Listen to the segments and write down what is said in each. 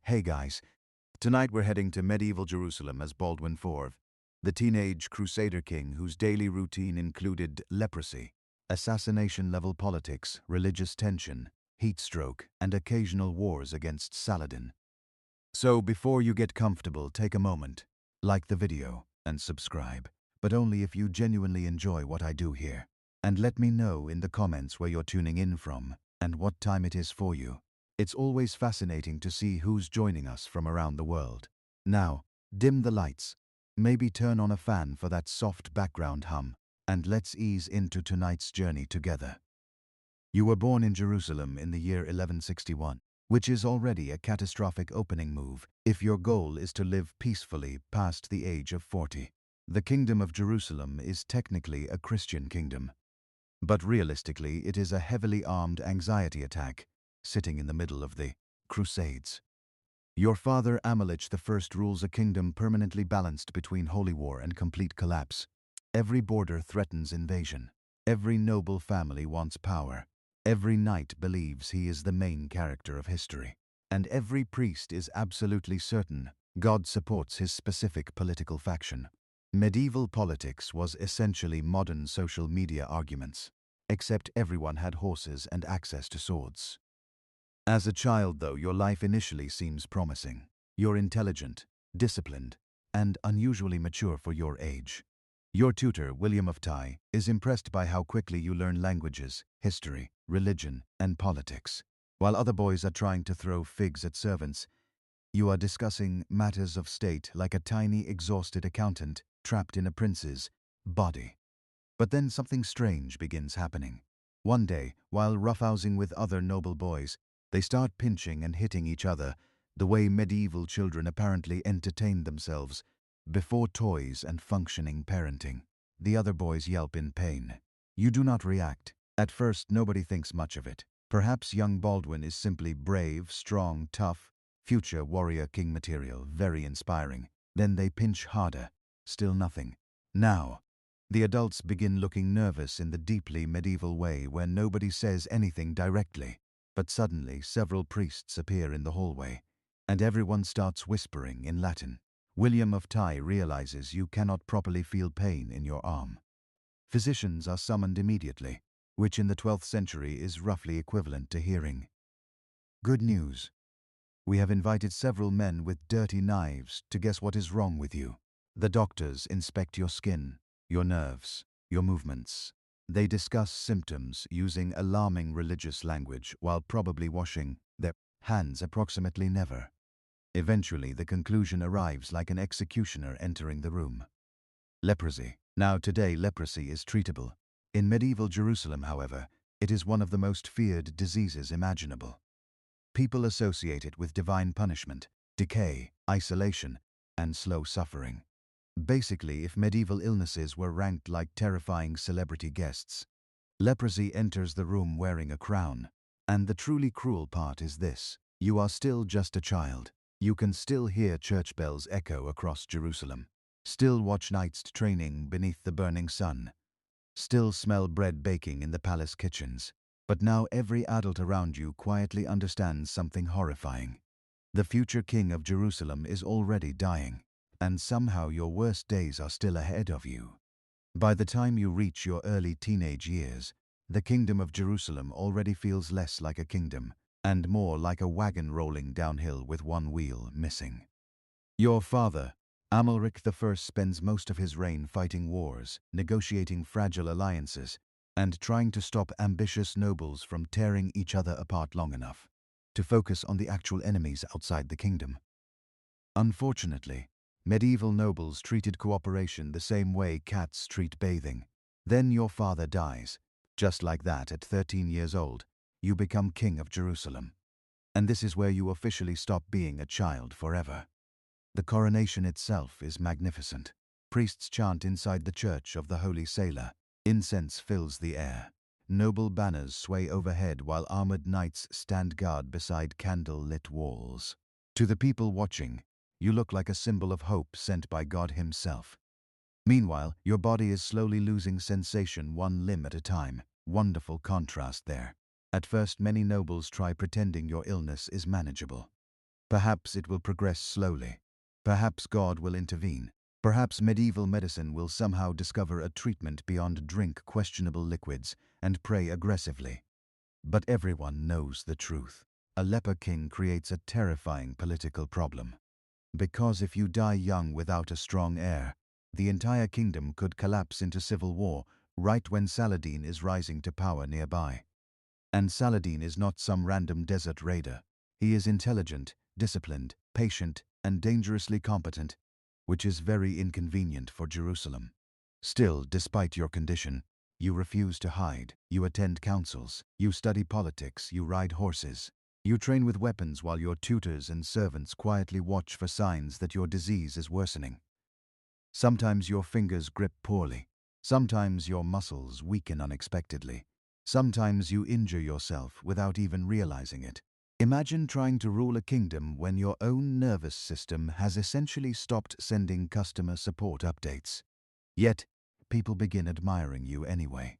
Hey guys, tonight we're heading to medieval Jerusalem as Baldwin IV, the teenage Crusader king whose daily routine included leprosy, assassination-level politics, religious tension, heat stroke, and occasional wars against Saladin. So before you get comfortable, take a moment, like the video, and subscribe, but only if you genuinely enjoy what I do here. And let me know in the comments where you're tuning in from and what time it is for you. It's always fascinating to see who's joining us from around the world. Now, dim the lights, maybe turn on a fan for that soft background hum, and let's ease into tonight's journey together. You were born in Jerusalem in the year 1161, which is already a catastrophic opening move if your goal is to live peacefully past the age of 40. The Kingdom of Jerusalem is technically a Christian kingdom, but realistically it is a heavily armed anxiety attack sitting in the middle of the Crusades. Your father Amalek I rules a kingdom permanently balanced between holy war and complete collapse. Every border threatens invasion. Every noble family wants power. Every knight believes he is the main character of history. And every priest is absolutely certain God supports his specific political faction. Medieval politics was essentially modern social media arguments, except everyone had horses and access to swords. As a child, though, your life initially seems promising. You're intelligent, disciplined, and unusually mature for your age. Your tutor, William of Tyre, is impressed by how quickly you learn languages, history, religion, and politics. While other boys are trying to throw figs at servants, you are discussing matters of state like a tiny, exhausted accountant trapped in a prince's body. But then something strange begins happening. One day, while roughhousing with other noble boys, they start pinching and hitting each other, the way medieval children apparently entertained themselves, before toys and functioning parenting. The other boys yelp in pain. You do not react. At first, nobody thinks much of it. Perhaps young Baldwin is simply brave, strong, tough, future warrior king material, very inspiring. Then they pinch harder. Still nothing. Now, the adults begin looking nervous in the deeply medieval way where nobody says anything directly. But suddenly, several priests appear in the hallway, and everyone starts whispering in Latin. William of Tyre realizes you cannot properly feel pain in your arm. Physicians are summoned immediately, which in the 12th century is roughly equivalent to hearing. Good news. We have invited several men with dirty knives to guess what is wrong with you. The doctors inspect your skin, your nerves, your movements. They discuss symptoms using alarming religious language while probably washing their hands approximately never. Eventually, the conclusion arrives like an executioner entering the room. Leprosy. Now today, leprosy is treatable. In medieval Jerusalem, however, it is one of the most feared diseases imaginable. People associate it with divine punishment, decay, isolation, and slow suffering. Basically, if medieval illnesses were ranked like terrifying celebrity guests, leprosy enters the room wearing a crown. And the truly cruel part is this: you are still just a child. You can still hear church bells echo across Jerusalem, still watch knights training beneath the burning sun, still smell bread baking in the palace kitchens. But now every adult around you quietly understands something horrifying. The future king of Jerusalem is already dying. And somehow your worst days are still ahead of you. By the time you reach your early teenage years, the Kingdom of Jerusalem already feels less like a kingdom and more like a wagon rolling downhill with one wheel missing. Your father, Amalek I, spends most of his reign fighting wars, negotiating fragile alliances, and trying to stop ambitious nobles from tearing each other apart long enough to focus on the actual enemies outside the kingdom. Unfortunately, medieval nobles treated cooperation the same way cats treat bathing. Then your father dies. Just like that, at 13 years old, you become king of Jerusalem. And this is where you officially stop being a child forever. The coronation itself is magnificent. Priests chant inside the church of the Holy Sailor. Incense fills the air. Noble banners sway overhead while armored knights stand guard beside candle-lit walls. To the people watching, you look like a symbol of hope sent by God himself. Meanwhile, your body is slowly losing sensation one limb at a time. Wonderful contrast there. At first, many nobles try pretending your illness is manageable. Perhaps it will progress slowly. Perhaps God will intervene. Perhaps medieval medicine will somehow discover a treatment beyond drink questionable liquids and pray aggressively. But everyone knows the truth. A leper king creates a terrifying political problem. Because if you die young without a strong heir, the entire kingdom could collapse into civil war right when Saladin is rising to power nearby. And Saladin is not some random desert raider. He is intelligent, disciplined, patient, and dangerously competent, which is very inconvenient for Jerusalem. Still, despite your condition, you refuse to hide, you attend councils, you study politics, you ride horses. You train with weapons while your tutors and servants quietly watch for signs that your disease is worsening. Sometimes your fingers grip poorly. Sometimes your muscles weaken unexpectedly. Sometimes you injure yourself without even realizing it. Imagine trying to rule a kingdom when your own nervous system has essentially stopped sending customer support updates. Yet, people begin admiring you anyway.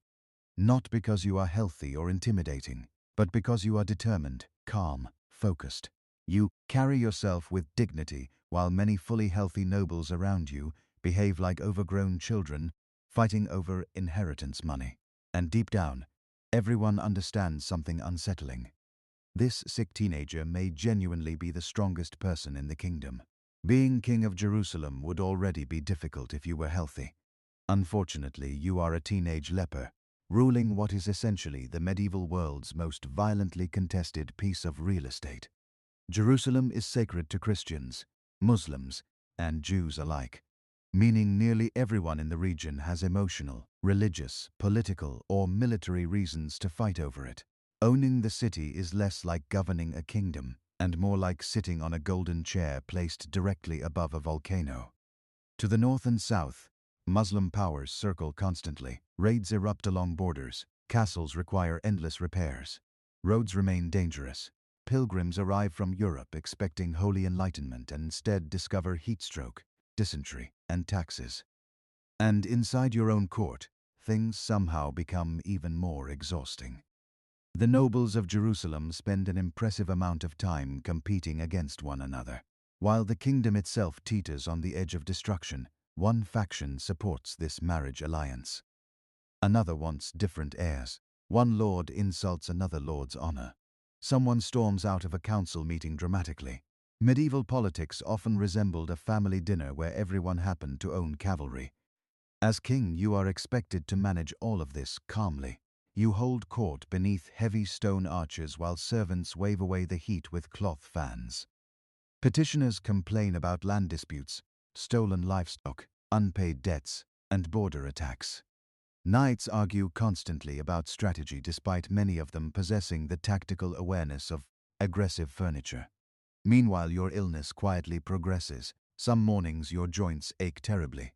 Not because you are healthy or intimidating, but because you are determined, calm, focused. You carry yourself with dignity while many fully healthy nobles around you behave like overgrown children fighting over inheritance money. And deep down, everyone understands something unsettling. This sick teenager may genuinely be the strongest person in the kingdom. Being king of Jerusalem would already be difficult if you were healthy. Unfortunately, you are a teenage leper, ruling what is essentially the medieval world's most violently contested piece of real estate. Jerusalem is sacred to Christians, Muslims, and Jews alike, meaning nearly everyone in the region has emotional, religious, political, or military reasons to fight over it. Owning the city is less like governing a kingdom, and more like sitting on a golden chair placed directly above a volcano. To the north and south, Muslim powers circle constantly, raids erupt along borders, castles require endless repairs, roads remain dangerous. Pilgrims arrive from Europe expecting holy enlightenment and instead discover heatstroke, dysentery, and taxes. And inside your own court, things somehow become even more exhausting. The nobles of Jerusalem spend an impressive amount of time competing against one another. While the kingdom itself teeters on the edge of destruction, one faction supports this marriage alliance. Another wants different heirs. One lord insults another lord's honor. Someone storms out of a council meeting dramatically. Medieval politics often resembled a family dinner where everyone happened to own cavalry. As king, you are expected to manage all of this calmly. You hold court beneath heavy stone arches while servants wave away the heat with cloth fans. Petitioners complain about land disputes, stolen livestock, unpaid debts, and border attacks. Knights argue constantly about strategy despite many of them possessing the tactical awareness of aggressive furniture. Meanwhile, your illness quietly progresses. Some mornings your joints ache terribly.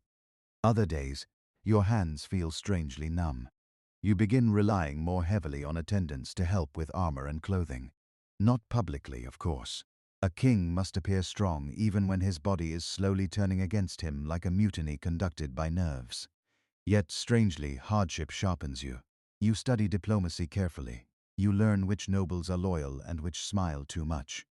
Other days, your hands feel strangely numb. You begin relying more heavily on attendants to help with armor and clothing. Not publicly, of course. A king must appear strong even when his body is slowly turning against him like a mutiny conducted by nerves. Yet, strangely, hardship sharpens you. You study diplomacy carefully. You learn which nobles are loyal and which smile too much.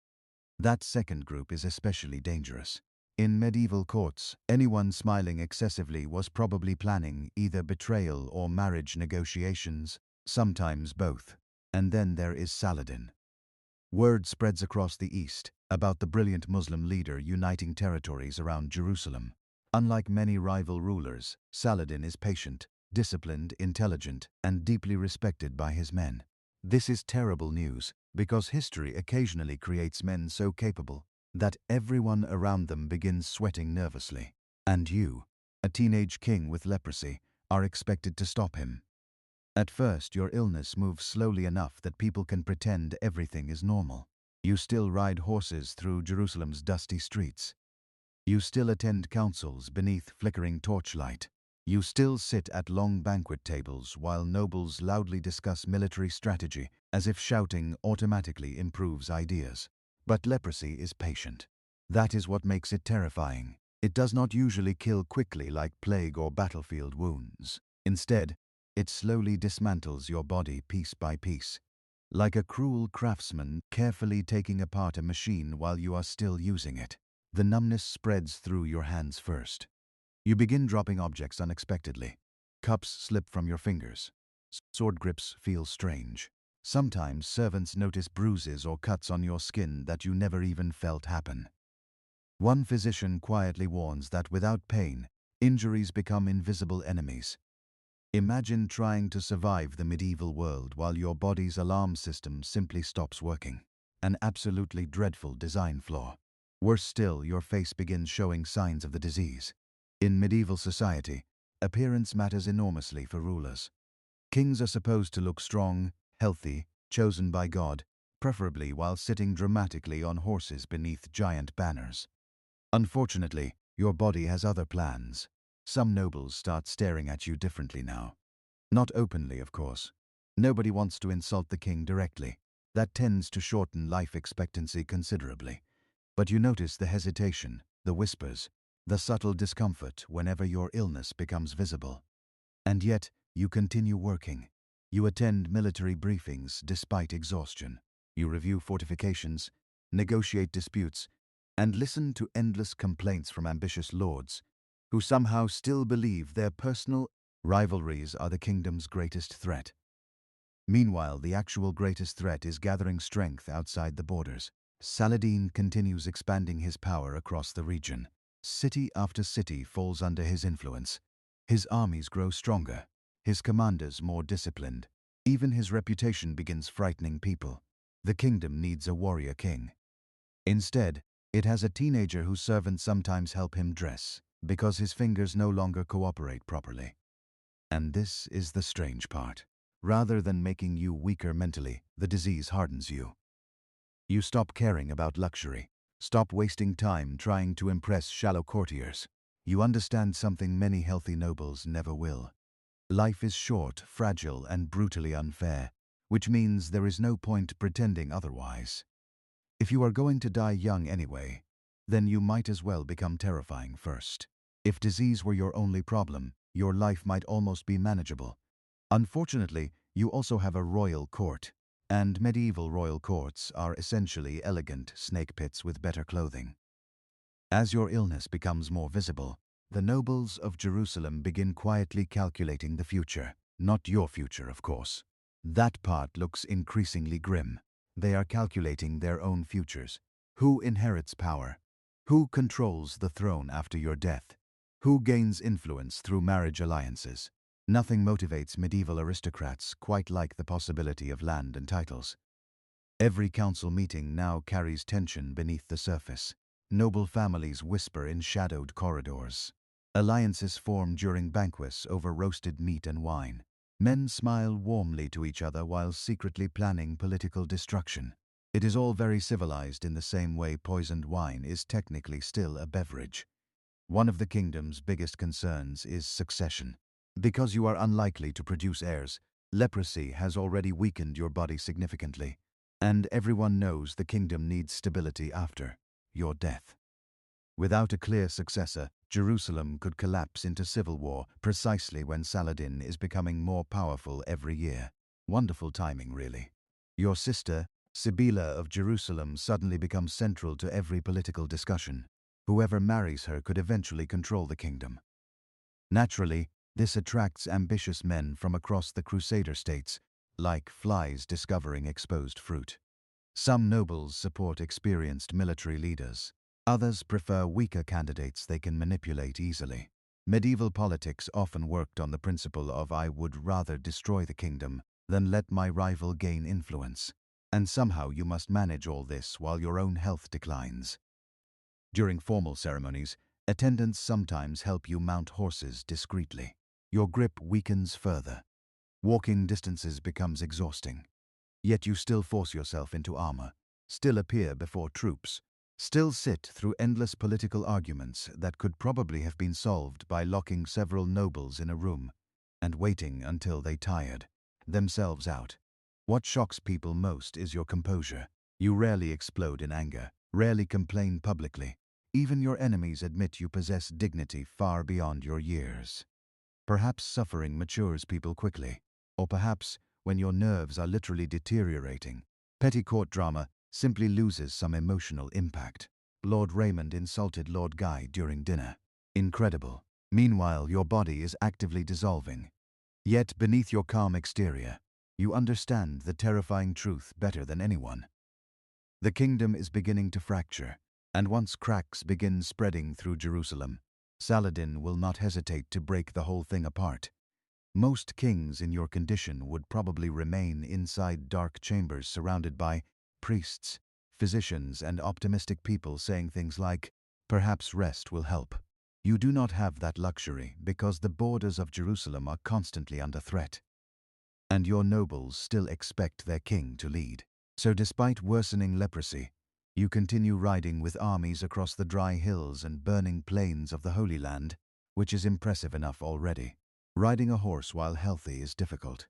That second group is especially dangerous. In medieval courts, anyone smiling excessively was probably planning either betrayal or marriage negotiations, sometimes both. And then there is Saladin. Word spreads across the east about the brilliant Muslim leader uniting territories around Jerusalem. Unlike many rival rulers, Saladin is patient, disciplined, intelligent, and deeply respected by his men. This is terrible news because history occasionally creates men so capable that everyone around them begins sweating nervously. And you, a teenage king with leprosy, are expected to stop him. At first, your illness moves slowly enough that people can pretend everything is normal. You still ride horses through Jerusalem's dusty streets. You still attend councils beneath flickering torchlight. You still sit at long banquet tables while nobles loudly discuss military strategy as if shouting automatically improves ideas. But leprosy is patient. That is what makes it terrifying. It does not usually kill quickly like plague or battlefield wounds. Instead, it slowly dismantles your body piece by piece. like a cruel craftsman carefully taking apart a machine while you are still using it. The numbness spreads through your hands first. You begin dropping objects unexpectedly. Cups slip from your fingers. Sword grips feel strange. Sometimes servants notice bruises or cuts on your skin that you never even felt happen. One physician quietly warns that without pain, injuries become invisible enemies. Imagine trying to survive the medieval world while your body's alarm system simply stops working. An absolutely dreadful design flaw. Worse still, your face begins showing signs of the disease. In medieval society, appearance matters enormously for rulers. Kings are supposed to look strong, healthy, chosen by God, preferably while sitting dramatically on horses beneath giant banners. Unfortunately, your body has other plans. Some nobles start staring at you differently now. Not openly, of course. Nobody wants to insult the king directly. That tends to shorten life expectancy considerably. But you notice the hesitation, the whispers, the subtle discomfort whenever your illness becomes visible. And yet, you continue working. You attend military briefings despite exhaustion. You review fortifications, negotiate disputes, and listen to endless complaints from ambitious lords who somehow still believe their personal rivalries are the kingdom's greatest threat. Meanwhile, the actual greatest threat is gathering strength outside the borders. Saladin continues expanding his power across the region. City after city falls under his influence. His armies grow stronger, his commanders more disciplined. Even his reputation begins frightening people. The kingdom needs a warrior king. Instead, it has a teenager whose servants sometimes help him dress, because his fingers no longer cooperate properly. And this is the strange part. Rather than making you weaker mentally, the disease hardens you. You stop caring about luxury, stop wasting time trying to impress shallow courtiers. You understand something many healthy nobles never will. Life is short, fragile, and brutally unfair, which means there is no point pretending otherwise. If you are going to die young anyway, then you might as well become terrifying first. If disease were your only problem, your life might almost be manageable. Unfortunately, you also have a royal court, and medieval royal courts are essentially elegant snake pits with better clothing. As your illness becomes more visible, the nobles of Jerusalem begin quietly calculating the future. Not your future, of course. That part looks increasingly grim. They are calculating their own futures. Who inherits power? Who controls the throne after your death? Who gains influence through marriage alliances? Nothing motivates medieval aristocrats quite like the possibility of land and titles. Every council meeting now carries tension beneath the surface. Noble families whisper in shadowed corridors. Alliances form during banquets over roasted meat and wine. Men smile warmly to each other while secretly planning political destruction. It is all very civilized in the same way poisoned wine is technically still a beverage. One of the kingdom's biggest concerns is succession. Because you are unlikely to produce heirs, leprosy has already weakened your body significantly, and everyone knows the kingdom needs stability after your death. Without a clear successor, Jerusalem could collapse into civil war precisely when Saladin is becoming more powerful every year. Wonderful timing, really. Your sister, Sibylla of Jerusalem, suddenly becomes central to every political discussion. Whoever marries her could eventually control the kingdom. Naturally, this attracts ambitious men from across the Crusader states, like flies discovering exposed fruit. Some nobles support experienced military leaders. Others prefer weaker candidates they can manipulate easily. Medieval politics often worked on the principle of I would rather destroy the kingdom than let my rival gain influence. And somehow you must manage all this while your own health declines. During formal ceremonies, attendants sometimes help you mount horses discreetly. Your grip weakens further. Walking distances becomes exhausting. Yet you still force yourself into armor, still appear before troops, still sit through endless political arguments that could probably have been solved by locking several nobles in a room and waiting until they tired themselves out. What shocks people most is your composure. You rarely explode in anger, rarely complain publicly. Even your enemies admit you possess dignity far beyond your years. Perhaps suffering matures people quickly, or perhaps when your nerves are literally deteriorating. Petty court drama simply loses some emotional impact. Lord Raymond insulted Lord Guy during dinner. Incredible. Meanwhile, your body is actively dissolving. Yet, beneath your calm exterior, you understand the terrifying truth better than anyone. The kingdom is beginning to fracture, and once cracks begin spreading through Jerusalem, Saladin will not hesitate to break the whole thing apart. Most kings in your condition would probably remain inside dark chambers surrounded by priests, physicians, and optimistic people saying things like, "Perhaps rest will help." You do not have that luxury because the borders of Jerusalem are constantly under threat. And your nobles still expect their king to lead. So despite worsening leprosy, you continue riding with armies across the dry hills and burning plains of the Holy Land, which is impressive enough already. Riding a horse while healthy is difficult.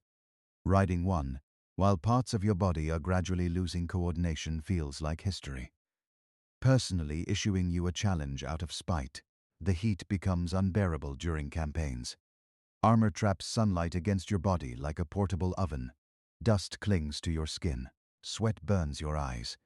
Riding one, while parts of your body are gradually losing coordination, feels like history. Personally issuing you a challenge out of spite, the heat becomes unbearable during campaigns. Armor traps sunlight against your body like a portable oven. Dust clings to your skin. Sweat burns your eyes.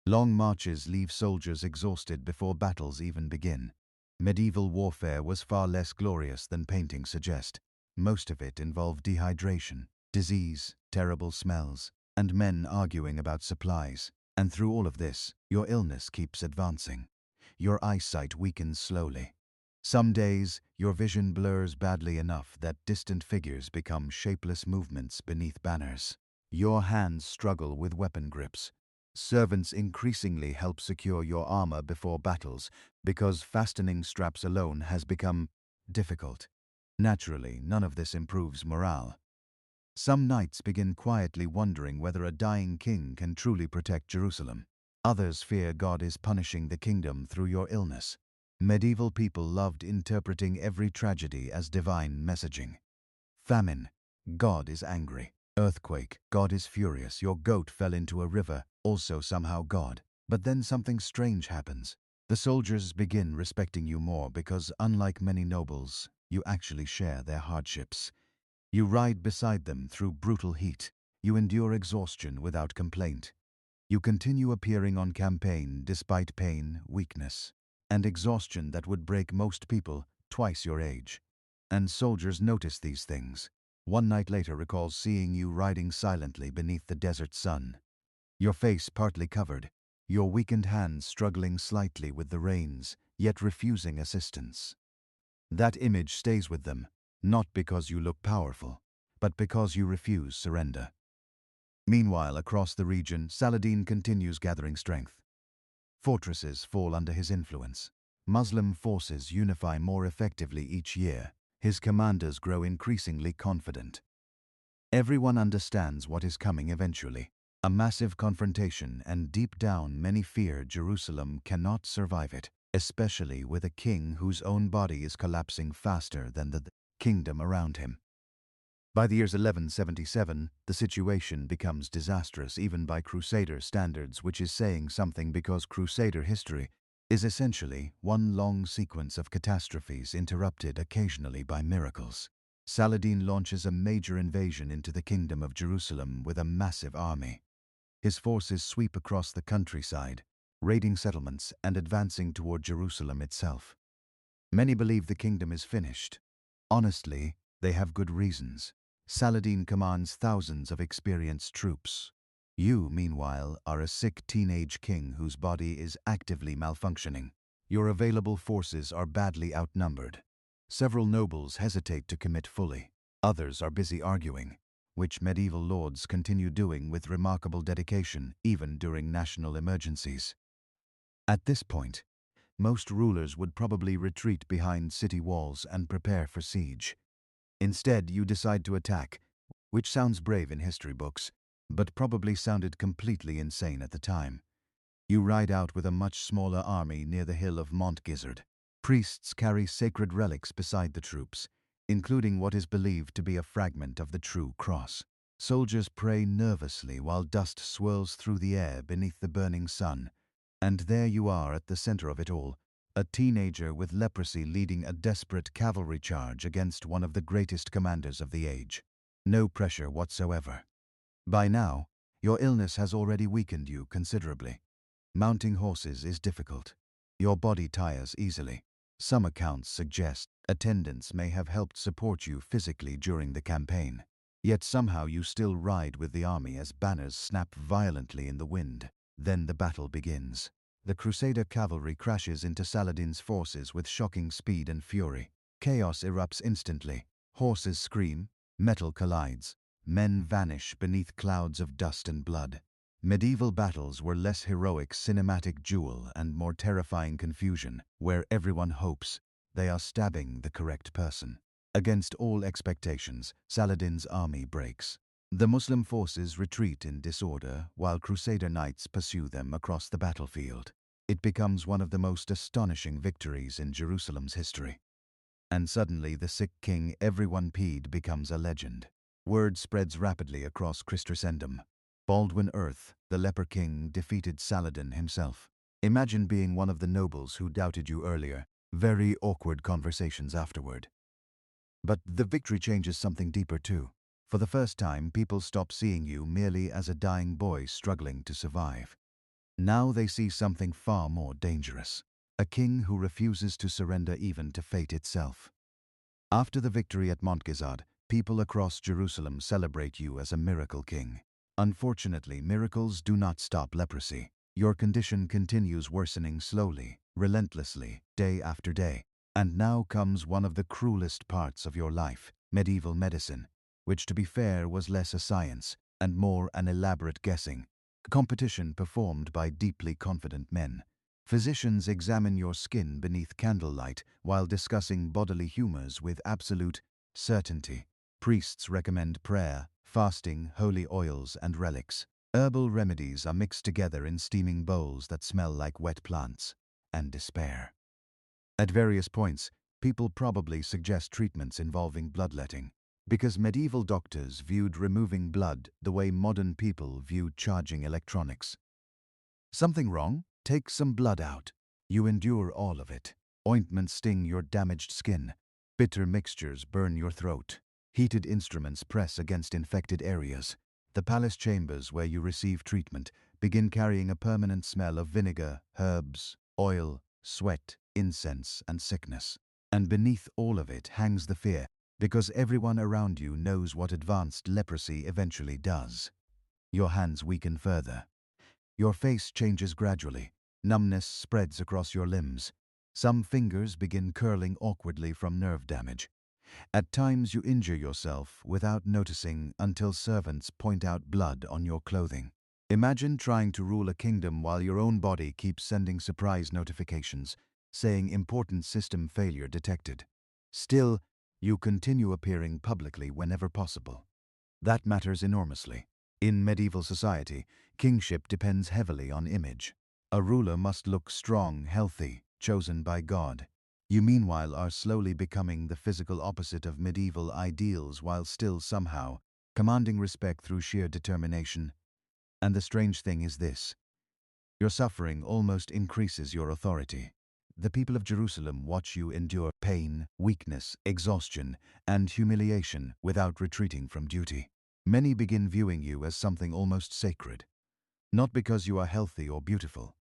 Long marches leave soldiers exhausted before battles even begin. Medieval warfare was far less glorious than paintings suggest. Most of it involved dehydration, disease, terrible smells, and men arguing about supplies. And through all of this, your illness keeps advancing. Your eyesight weakens slowly. Some days, your vision blurs badly enough that distant figures become shapeless movements beneath banners. Your hands struggle with weapon grips. Servants increasingly help secure your armor before battles because fastening straps alone has become difficult. Naturally, none of this improves morale. Some knights begin quietly wondering whether a dying king can truly protect Jerusalem. Others fear God is punishing the kingdom through your illness. Medieval people loved interpreting every tragedy as divine messaging. Famine, God is angry. Earthquake, God is furious. Your goat fell into a river, also somehow God. But then something strange happens. The soldiers begin respecting you more because, unlike many nobles, you actually share their hardships. You ride beside them through brutal heat. You endure exhaustion without complaint. You continue appearing on campaign despite pain, weakness, and exhaustion that would break most people twice your age. And soldiers notice these things. One night later recalls seeing you riding silently beneath the desert sun. Your face partly covered, your weakened hands struggling slightly with the reins, yet refusing assistance. That image stays with them, not because you look powerful, but because you refuse surrender. Meanwhile, across the region, Saladin continues gathering strength. Fortresses fall under his influence. Muslim forces unify more effectively each year. His commanders grow increasingly confident. Everyone understands what is coming eventually. A massive confrontation, and deep down many fear Jerusalem cannot survive it, especially with a king whose own body is collapsing faster than the kingdom around him. By the year 1177, the situation becomes disastrous even by Crusader standards, which is saying something because Crusader history is essentially one long sequence of catastrophes interrupted occasionally by miracles. Saladin launches a major invasion into the Kingdom of Jerusalem with a massive army. His forces sweep across the countryside, raiding settlements and advancing toward Jerusalem itself. Many believe the kingdom is finished. Honestly, they have good reasons. Saladin commands thousands of experienced troops. You, meanwhile, are a sick teenage king whose body is actively malfunctioning. Your available forces are badly outnumbered. Several nobles hesitate to commit fully. Others are busy arguing, which medieval lords continue doing with remarkable dedication even during national emergencies. At this point, most rulers would probably retreat behind city walls and prepare for siege. Instead, you decide to attack, which sounds brave in history books, but probably sounded completely insane at the time. You ride out with a much smaller army near the hill of Montgisard. Priests carry sacred relics beside the troops, including what is believed to be a fragment of the true cross. Soldiers pray nervously while dust swirls through the air beneath the burning sun. And there you are at the center of it all, a teenager with leprosy leading a desperate cavalry charge against one of the greatest commanders of the age. No pressure whatsoever. By now, your illness has already weakened you considerably. Mounting horses is difficult. Your body tires easily. Some accounts suggest attendants may have helped support you physically during the campaign. Yet somehow you still ride with the army as banners snap violently in the wind. Then the battle begins. The Crusader cavalry crashes into Saladin's forces with shocking speed and fury. Chaos erupts instantly. Horses scream, metal collides, men vanish beneath clouds of dust and blood. Medieval battles were less heroic cinematic jewel and more terrifying confusion, where everyone hopes they are stabbing the correct person. Against all expectations, Saladin's army breaks. The Muslim forces retreat in disorder, while Crusader knights pursue them across the battlefield. It becomes one of the most astonishing victories in Jerusalem's history. And suddenly the sick king everyone peed becomes a legend. Word spreads rapidly across Christendom. Baldwin IV, the Leper King, defeated Saladin himself. Imagine being one of the nobles who doubted you earlier. Very awkward conversations afterward. But the victory changes something deeper too. For the first time, people stop seeing you merely as a dying boy struggling to survive. Now they see something far more dangerous. A king who refuses to surrender even to fate itself. After the victory at Montgisard, people across Jerusalem celebrate you as a miracle king. Unfortunately, miracles do not stop leprosy. Your condition continues worsening slowly, relentlessly, day after day. And now comes one of the cruelest parts of your life, medieval medicine, which to be fair was less a science and more an elaborate guessing. Competition performed by deeply confident men. Physicians examine your skin beneath candlelight while discussing bodily humors with absolute certainty. Priests recommend prayer, fasting, holy oils, and relics. Herbal remedies are mixed together in steaming bowls that smell like wet plants and despair. At various points, people probably suggest treatments involving bloodletting, because medieval doctors viewed removing blood the way modern people view charging electronics. Something wrong? Take some blood out. You endure all of it. Ointments sting your damaged skin. Bitter mixtures burn your throat. Heated instruments press against infected areas. The palace chambers where you receive treatment begin carrying a permanent smell of vinegar, herbs, oil, sweat, incense, and sickness. And beneath all of it hangs the fear, because everyone around you knows what advanced leprosy eventually does. Your hands weaken further. Your face changes gradually. Numbness spreads across your limbs. Some fingers begin curling awkwardly from nerve damage. At times you injure yourself without noticing until servants point out blood on your clothing. Imagine trying to rule a kingdom while your own body keeps sending surprise notifications, saying important system failure detected. Still, you continue appearing publicly whenever possible. That matters enormously. In medieval society, kingship depends heavily on image. A ruler must look strong, healthy, chosen by God. You meanwhile are slowly becoming the physical opposite of medieval ideals while still somehow commanding respect through sheer determination. And the strange thing is this: your suffering almost increases your authority. The people of Jerusalem watch you endure pain, weakness, exhaustion, and humiliation without retreating from duty. Many begin viewing you as something almost sacred, not because you are healthy or beautiful,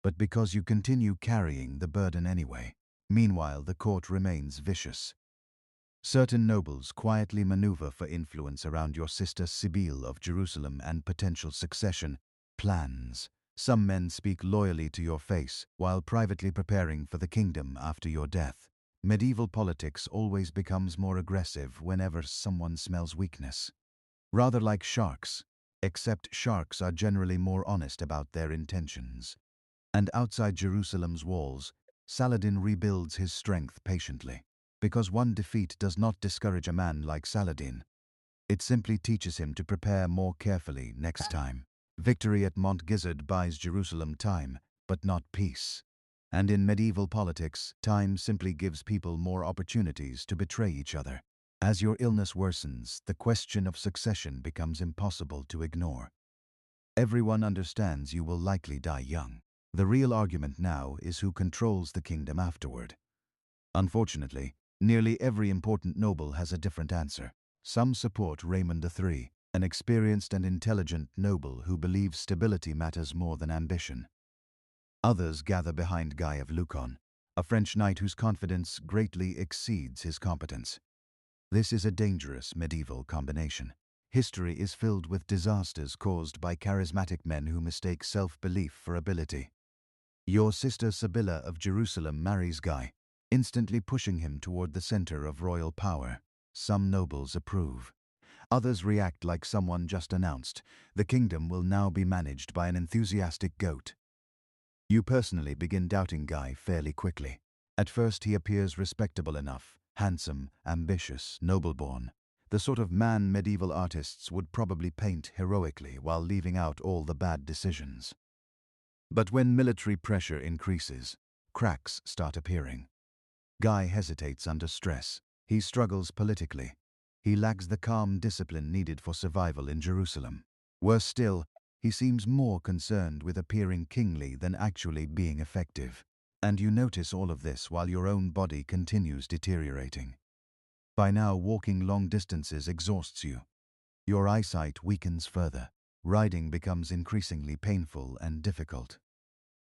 but because you continue carrying the burden anyway. Meanwhile, the court remains vicious. Certain nobles quietly maneuver for influence around your sister Sibyl of Jerusalem and potential succession plans. Some men speak loyally to your face while privately preparing for the kingdom after your death. Medieval politics always becomes more aggressive whenever someone smells weakness. Rather like sharks, except sharks are generally more honest about their intentions. And outside Jerusalem's walls, Saladin rebuilds his strength patiently. Because one defeat does not discourage a man like Saladin. It simply teaches him to prepare more carefully next time. Victory at Montgisard buys Jerusalem time, but not peace. And in medieval politics, time simply gives people more opportunities to betray each other. As your illness worsens, the question of succession becomes impossible to ignore. Everyone understands you will likely die young. The real argument now is who controls the kingdom afterward. Unfortunately, nearly every important noble has a different answer. Some support Raymond III, an experienced and intelligent noble who believes stability matters more than ambition. Others gather behind Guy of Lucan, a French knight whose confidence greatly exceeds his competence. This is a dangerous medieval combination. History is filled with disasters caused by charismatic men who mistake self-belief for ability. Your sister Sibylla of Jerusalem marries Guy, instantly pushing him toward the center of royal power. Some nobles approve. Others react like someone just announced. The kingdom will now be managed by an enthusiastic goat. You personally begin doubting Guy fairly quickly. At first he appears respectable enough, handsome, ambitious, noble-born. The sort of man medieval artists would probably paint heroically while leaving out all the bad decisions. But when military pressure increases, cracks start appearing. Guy hesitates under stress. He struggles politically. He lacks the calm discipline needed for survival in Jerusalem. Worse still, he seems more concerned with appearing kingly than actually being effective. And you notice all of this while your own body continues deteriorating. By now, walking long distances exhausts you. Your eyesight weakens further. Riding becomes increasingly painful and difficult.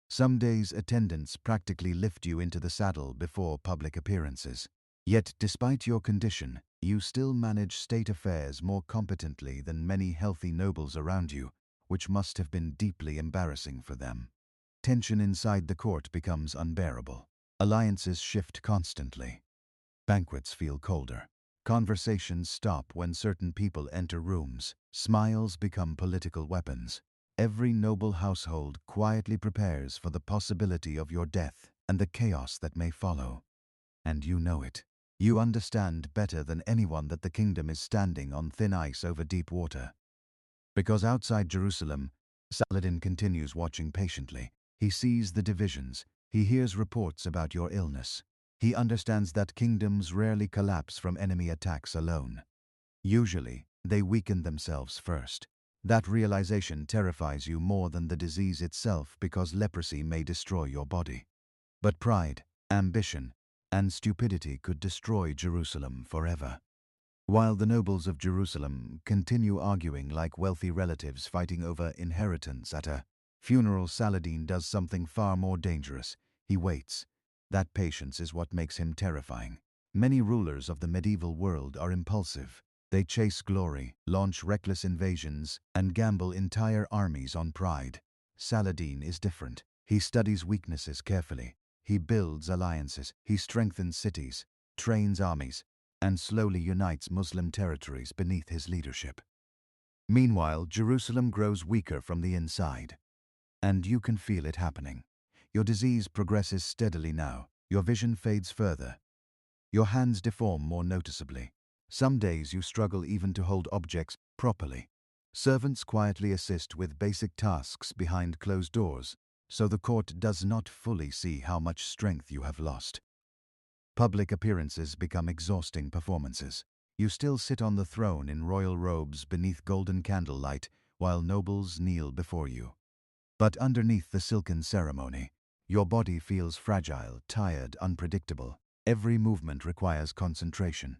Some days attendants practically lift you into the saddle before public appearances. Yet, despite your condition, you still manage state affairs more competently than many healthy nobles around you, which must have been deeply embarrassing for them. Tension inside the court becomes unbearable. Alliances shift constantly. Banquets feel colder. Conversations stop when certain people enter rooms. Smiles become political weapons. Every noble household quietly prepares for the possibility of your death and the chaos that may follow. And you know it. You understand better than anyone that the kingdom is standing on thin ice over deep water. Because outside Jerusalem, Saladin continues watching patiently. He sees the divisions. He hears reports about your illness. He understands that kingdoms rarely collapse from enemy attacks alone. Usually, they weaken themselves first. That realization terrifies you more than the disease itself because leprosy may destroy your body. But pride, ambition, and stupidity could destroy Jerusalem forever. While the nobles of Jerusalem continue arguing like wealthy relatives fighting over inheritance at a funeral, Saladin does something far more dangerous. He waits. That patience is what makes him terrifying. Many rulers of the medieval world are impulsive. They chase glory, launch reckless invasions, and gamble entire armies on pride. Saladin is different. He studies weaknesses carefully. He builds alliances. He strengthens cities, trains armies, and slowly unites Muslim territories beneath his leadership. Meanwhile, Jerusalem grows weaker from the inside. And you can feel it happening. Your disease progresses steadily now. Your vision fades further. Your hands deform more noticeably. Some days you struggle even to hold objects properly. Servants quietly assist with basic tasks behind closed doors, so the court does not fully see how much strength you have lost. Public appearances become exhausting performances. You still sit on the throne in royal robes beneath golden candlelight while nobles kneel before you. But underneath the silken ceremony, your body feels fragile, tired, unpredictable. Every movement requires concentration.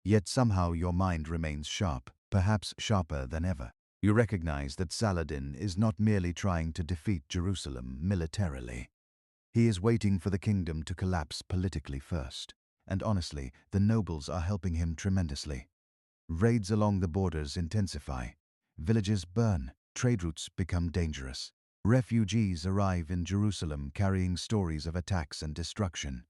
Yet somehow your mind remains sharp, perhaps sharper than ever. You recognize that Saladin is not merely trying to defeat Jerusalem militarily. He is waiting for the kingdom to collapse politically first. And honestly, the nobles are helping him tremendously. Raids along the borders intensify. Villages burn. Trade routes become dangerous. Refugees arrive in Jerusalem carrying stories of attacks and destruction.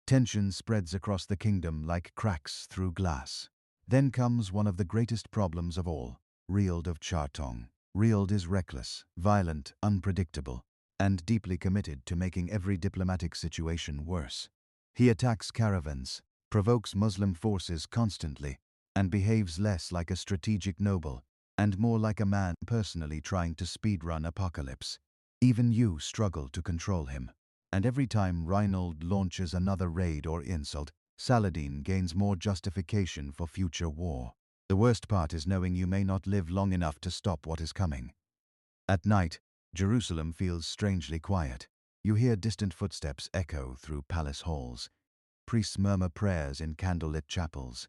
Tension spreads across the kingdom like cracks through glass. Then comes one of the greatest problems of all, Riald of Chartong. Riald is reckless, violent, unpredictable, and deeply committed to making every diplomatic situation worse. He attacks caravans, provokes Muslim forces constantly, and behaves less like a strategic noble, and more like a man personally trying to speedrun apocalypse. Even you struggle to control him. And every time Reinald launches another raid or insult, Saladin gains more justification for future war. The worst part is knowing you may not live long enough to stop what is coming. At night, Jerusalem feels strangely quiet. You hear distant footsteps echo through palace halls. Priests murmur prayers in candlelit chapels.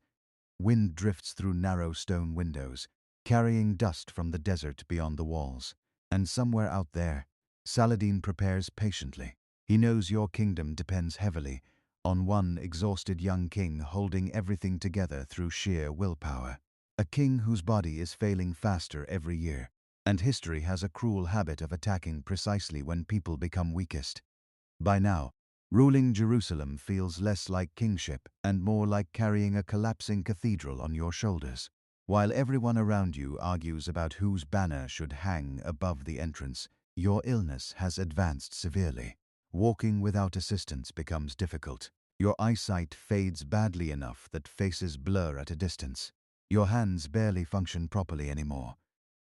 Wind drifts through narrow stone windows, carrying dust from the desert beyond the walls. And somewhere out there, Saladin prepares patiently. He knows your kingdom depends heavily on one exhausted young king holding everything together through sheer willpower. A king whose body is failing faster every year. And history has a cruel habit of attacking precisely when people become weakest. By now, ruling Jerusalem feels less like kingship and more like carrying a collapsing cathedral on your shoulders. While everyone around you argues about whose banner should hang above the entrance, your illness has advanced severely. Walking without assistance becomes difficult. Your eyesight fades badly enough that faces blur at a distance. Your hands barely function properly anymore.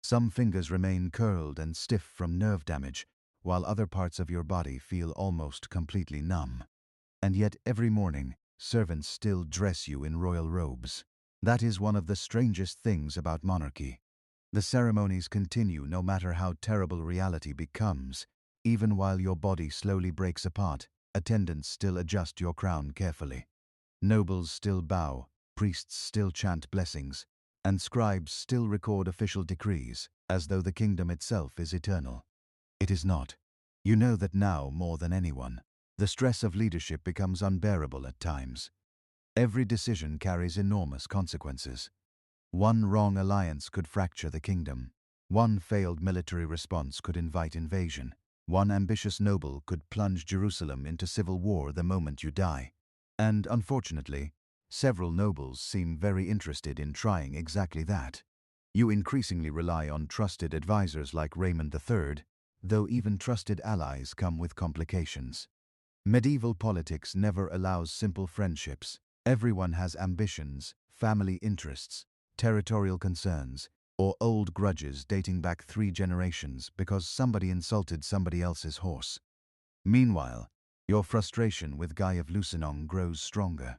Some fingers remain curled and stiff from nerve damage, while other parts of your body feel almost completely numb. And yet every morning, servants still dress you in royal robes. That is one of the strangest things about monarchy. The ceremonies continue no matter how terrible reality becomes. Even while your body slowly breaks apart, attendants still adjust your crown carefully. Nobles still bow, priests still chant blessings, and scribes still record official decrees, as though the kingdom itself is eternal. It is not. You know that now more than anyone. The stress of leadership becomes unbearable at times. Every decision carries enormous consequences. One wrong alliance could fracture the kingdom. One failed military response could invite invasion. One ambitious noble could plunge Jerusalem into civil war the moment you die. And unfortunately, several nobles seem very interested in trying exactly that. You increasingly rely on trusted advisors like Raymond III, though even trusted allies come with complications. Medieval politics never allows simple friendships. Everyone has ambitions, family interests, territorial concerns, or old grudges dating back 3 generations because somebody insulted somebody else's horse. Meanwhile, your frustration with Guy of Lusignan grows stronger.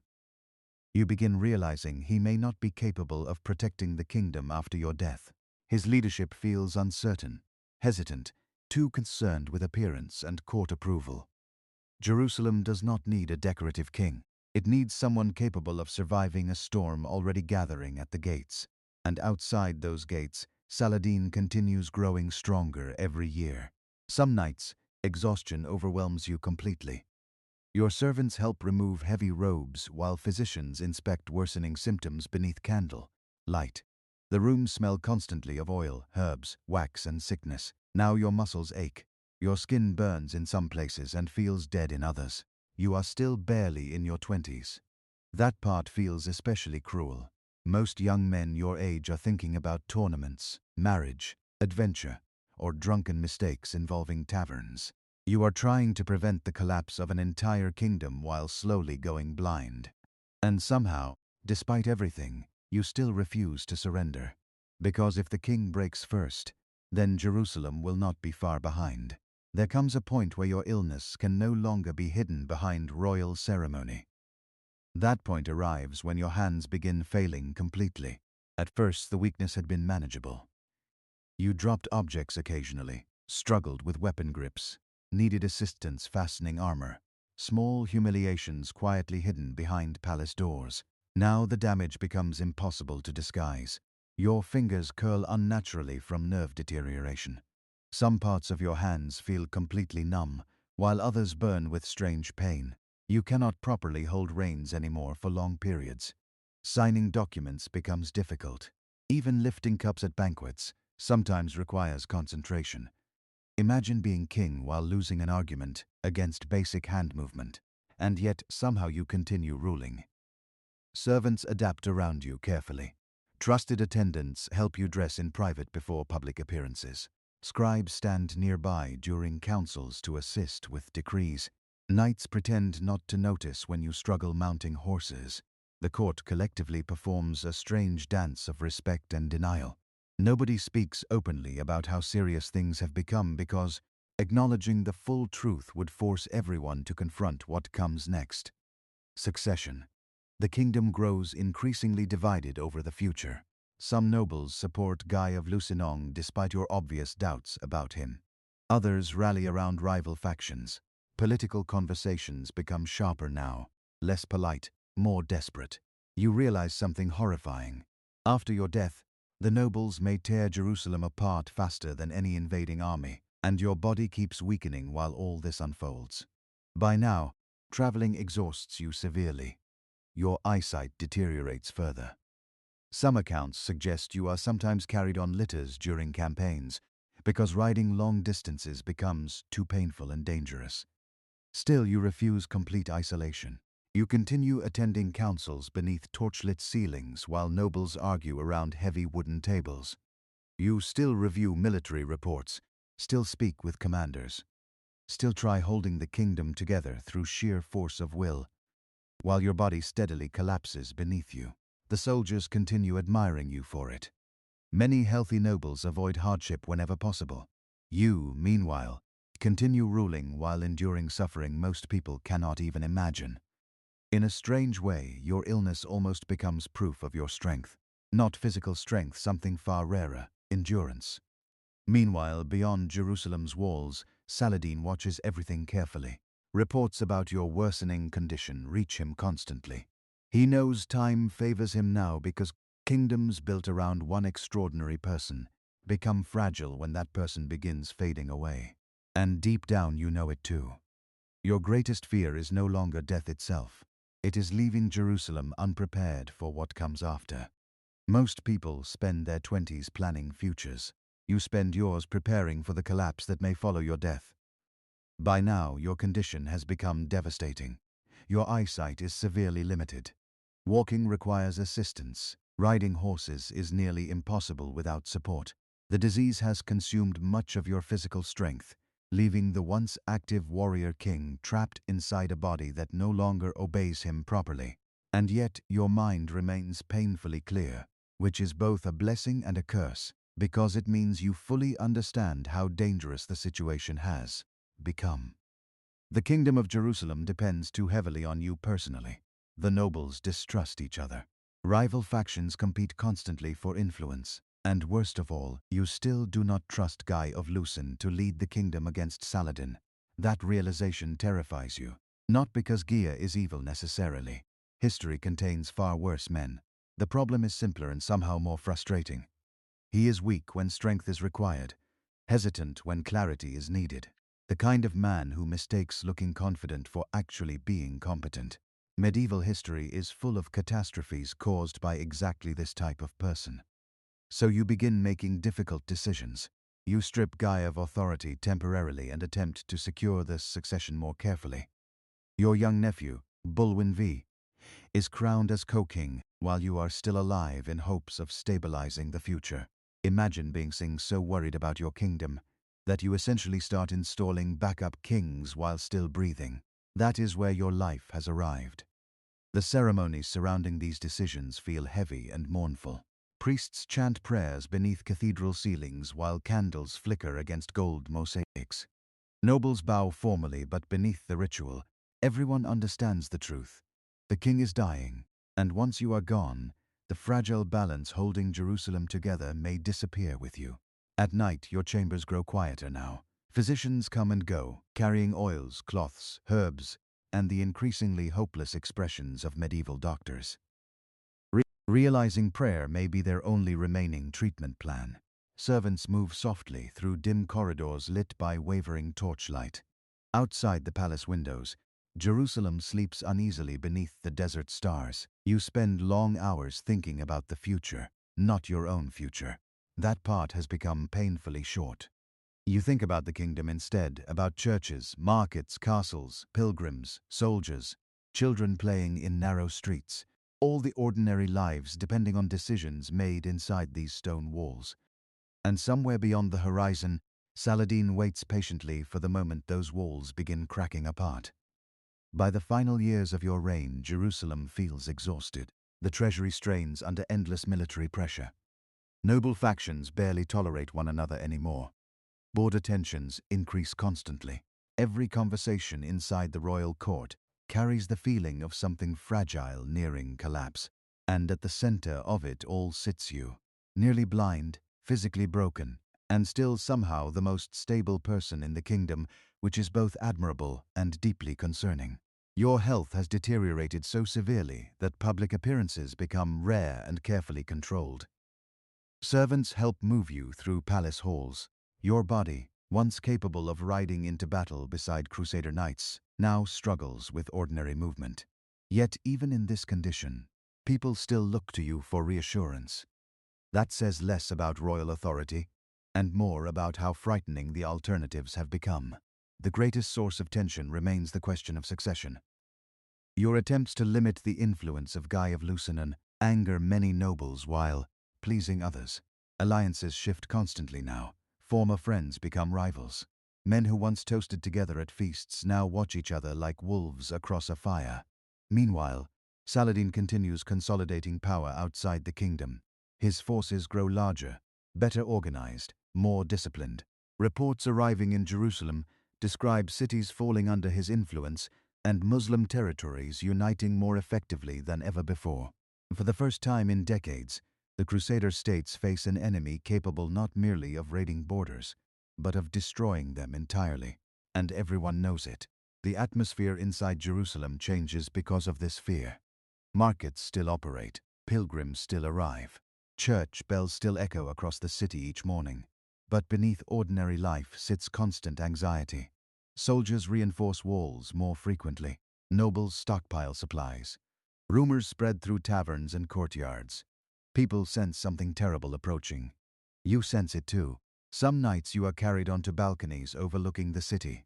You begin realizing he may not be capable of protecting the kingdom after your death. His leadership feels uncertain, hesitant, too concerned with appearance and court approval. Jerusalem does not need a decorative king. It needs someone capable of surviving a storm already gathering at the gates. And outside those gates, Saladin continues growing stronger every year. Some nights, exhaustion overwhelms you completely. Your servants help remove heavy robes while physicians inspect worsening symptoms beneath candle light. The rooms smell constantly of oil, herbs, wax, and sickness. Now your muscles ache. Your skin burns in some places and feels dead in others. You are still barely in your 20s. That part feels especially cruel. Most young men your age are thinking about tournaments, marriage, adventure, or drunken mistakes involving taverns. You are trying to prevent the collapse of an entire kingdom while slowly going blind. And somehow, despite everything, you still refuse to surrender. Because if the king breaks first, then Jerusalem will not be far behind. There comes a point where your illness can no longer be hidden behind royal ceremony. That point arrives when your hands begin failing completely. At first, the weakness had been manageable. You dropped objects occasionally, struggled with weapon grips, needed assistance fastening armor. Small humiliations quietly hidden behind palace doors. Now the damage becomes impossible to disguise. Your fingers curl unnaturally from nerve deterioration. Some parts of your hands feel completely numb, while others burn with strange pain. You cannot properly hold reins anymore for long periods. Signing documents becomes difficult. Even lifting cups at banquets sometimes requires concentration. Imagine being king while losing an argument against basic hand movement, and yet somehow you continue ruling. Servants adapt around you carefully. Trusted attendants help you dress in private before public appearances. Scribes stand nearby during councils to assist with decrees. Knights pretend not to notice when you struggle mounting horses. The court collectively performs a strange dance of respect and denial. Nobody speaks openly about how serious things have become because acknowledging the full truth would force everyone to confront what comes next. Succession. The kingdom grows increasingly divided over the future. Some nobles support Guy of Lusignan despite your obvious doubts about him. Others rally around rival factions. Political conversations become sharper now, less polite, more desperate. You realize something horrifying. After your death, the nobles may tear Jerusalem apart faster than any invading army, and your body keeps weakening while all this unfolds. By now, traveling exhausts you severely. Your eyesight deteriorates further. Some accounts suggest you are sometimes carried on litters during campaigns, because riding long distances becomes too painful and dangerous. Still, you refuse complete isolation. You continue attending councils beneath torchlit ceilings while nobles argue around heavy wooden tables. You still review military reports, still speak with commanders, still try holding the kingdom together through sheer force of will, while your body steadily collapses beneath you. The soldiers continue admiring you for it. Many healthy nobles avoid hardship whenever possible. You, meanwhile, continue ruling while enduring suffering most people cannot even imagine. In a strange way, your illness almost becomes proof of your strength. Not physical strength, something far rarer, endurance. Meanwhile, beyond Jerusalem's walls, Saladin watches everything carefully. Reports about your worsening condition reach him constantly. He knows time favors him now because kingdoms built around one extraordinary person become fragile when that person begins fading away. And deep down you know it too. Your greatest fear is no longer death itself. It is leaving Jerusalem unprepared for what comes after. Most people spend their 20s planning futures. You spend yours preparing for the collapse that may follow your death. By now, your condition has become devastating. Your eyesight is severely limited. Walking requires assistance. Riding horses is nearly impossible without support. The disease has consumed much of your physical strength, leaving the once active warrior king trapped inside a body that no longer obeys him properly. And yet, your mind remains painfully clear, which is both a blessing and a curse, because it means you fully understand how dangerous the situation has become. The kingdom of Jerusalem depends too heavily on you personally. The nobles distrust each other. Rival factions compete constantly for influence. And worst of all, you still do not trust Guy of Lucin to lead the kingdom against Saladin. That realization terrifies you. Not because Gia is evil necessarily. History contains far worse men. The problem is simpler and somehow more frustrating. He is weak when strength is required, hesitant when clarity is needed. The kind of man who mistakes looking confident for actually being competent. Medieval history is full of catastrophes caused by exactly this type of person. So you begin making difficult decisions. You strip Guy of authority temporarily and attempt to secure the succession more carefully. Your young nephew, Baldwin IV, is crowned as co-king while you are still alive in hopes of stabilizing the future. Imagine being so worried about your kingdom that you essentially start installing backup kings while still breathing. That is where your life has arrived. The ceremonies surrounding these decisions feel heavy and mournful. Priests chant prayers beneath cathedral ceilings while candles flicker against gold mosaics. Nobles bow formally, but beneath the ritual, everyone understands the truth. The king is dying, and once you are gone, the fragile balance holding Jerusalem together may disappear with you. At night, your chambers grow quieter now. Physicians come and go, carrying oils, cloths, herbs, and the increasingly hopeless expressions of medieval doctors. Realizing prayer may be their only remaining treatment plan. Servants move softly through dim corridors lit by wavering torchlight. Outside the palace windows, Jerusalem sleeps uneasily beneath the desert stars. You spend long hours thinking about the future, not your own future. That part has become painfully short. You think about the kingdom instead, about churches, markets, castles, pilgrims, soldiers, children playing in narrow streets, all the ordinary lives depending on decisions made inside these stone walls. And somewhere beyond the horizon, Saladin waits patiently for the moment those walls begin cracking apart. By the final years of your reign, Jerusalem feels exhausted. The treasury strains under endless military pressure. Noble factions barely tolerate one another anymore. Border tensions increase constantly. Every conversation inside the royal court carries the feeling of something fragile nearing collapse. And at the center of it all sits you, nearly blind, physically broken, and still somehow the most stable person in the kingdom, which is both admirable and deeply concerning. Your health has deteriorated so severely that public appearances become rare and carefully controlled. Servants help move you through palace halls. Your body, once capable of riding into battle beside Crusader knights, now struggles with ordinary movement. Yet even in this condition, people still look to you for reassurance. That says less about royal authority and more about how frightening the alternatives have become. The greatest source of tension remains the question of succession. Your attempts to limit the influence of Guy of Lusignan anger many nobles while pleasing others. Alliances shift constantly now. Former friends become rivals. Men who once toasted together at feasts now watch each other like wolves across a fire. Meanwhile, Saladin continues consolidating power outside the kingdom. His forces grow larger, better organized, more disciplined. Reports arriving in Jerusalem describe cities falling under his influence and Muslim territories uniting more effectively than ever before. For the first time in decades, the Crusader states face an enemy capable not merely of raiding borders, but of destroying them entirely. And everyone knows it. The atmosphere inside Jerusalem changes because of this fear. Markets still operate, pilgrims still arrive, church bells still echo across the city each morning. But beneath ordinary life sits constant anxiety. Soldiers reinforce walls more frequently. Nobles stockpile supplies. Rumors spread through taverns and courtyards. People sense something terrible approaching. You sense it too. Some nights you are carried onto balconies overlooking the city.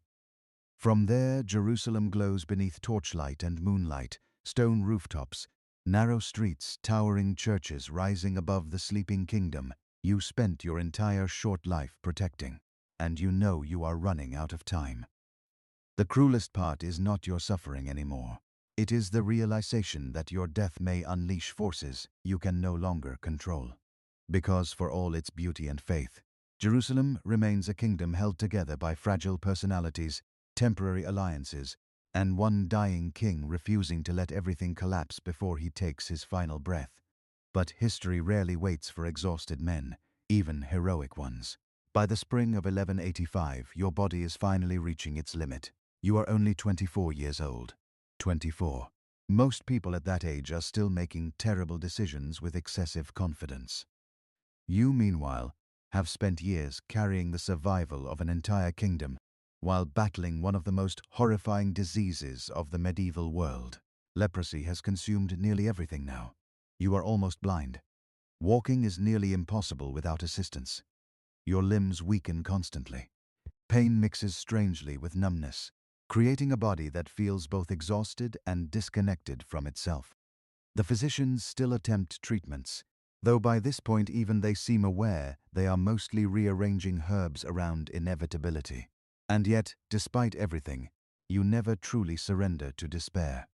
From there, Jerusalem glows beneath torchlight and moonlight, stone rooftops, narrow streets, towering churches rising above the sleeping kingdom you spent your entire short life protecting. And you know you are running out of time. The cruelest part is not your suffering anymore. It is the realization that your death may unleash forces you can no longer control. Because for all its beauty and faith, Jerusalem remains a kingdom held together by fragile personalities, temporary alliances, and one dying king refusing to let everything collapse before he takes his final breath. But history rarely waits for exhausted men, even heroic ones. By the spring of 1185, your body is finally reaching its limit. You are only 24 years old. 24. Most people at that age are still making terrible decisions with excessive confidence. You, meanwhile, have spent years carrying the survival of an entire kingdom while battling one of the most horrifying diseases of the medieval world. Leprosy has consumed nearly everything now. You are almost blind. Walking is nearly impossible without assistance. Your limbs weaken constantly. Pain mixes strangely with numbness, creating a body that feels both exhausted and disconnected from itself. The physicians still attempt treatments, though by this point even they seem aware they are mostly rearranging herbs around inevitability. And yet, despite everything, you never truly surrender to despair.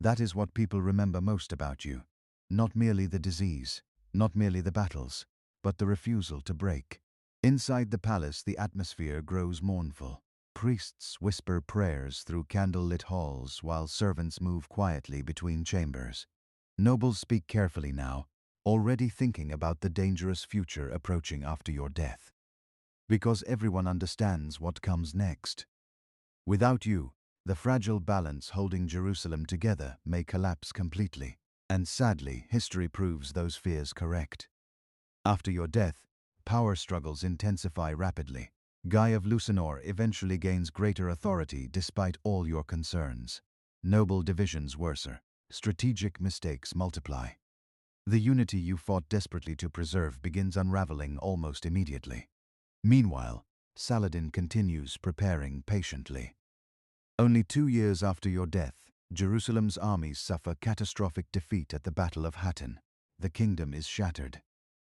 That is what people remember most about you. Not merely the disease, not merely the battles, but the refusal to break. Inside the palace, the atmosphere grows mournful. Priests whisper prayers through candle-lit halls while servants move quietly between chambers. Nobles speak carefully now, already thinking about the dangerous future approaching after your death. Because everyone understands what comes next. Without you, the fragile balance holding Jerusalem together may collapse completely. And sadly, history proves those fears correct. After your death, power struggles intensify rapidly. Guy of Lusignan eventually gains greater authority despite all your concerns. Noble divisions worsen. Strategic mistakes multiply. The unity you fought desperately to preserve begins unraveling almost immediately. Meanwhile, Saladin continues preparing patiently. Only 2 years after your death, Jerusalem's armies suffer catastrophic defeat at the Battle of Hattin. The kingdom is shattered.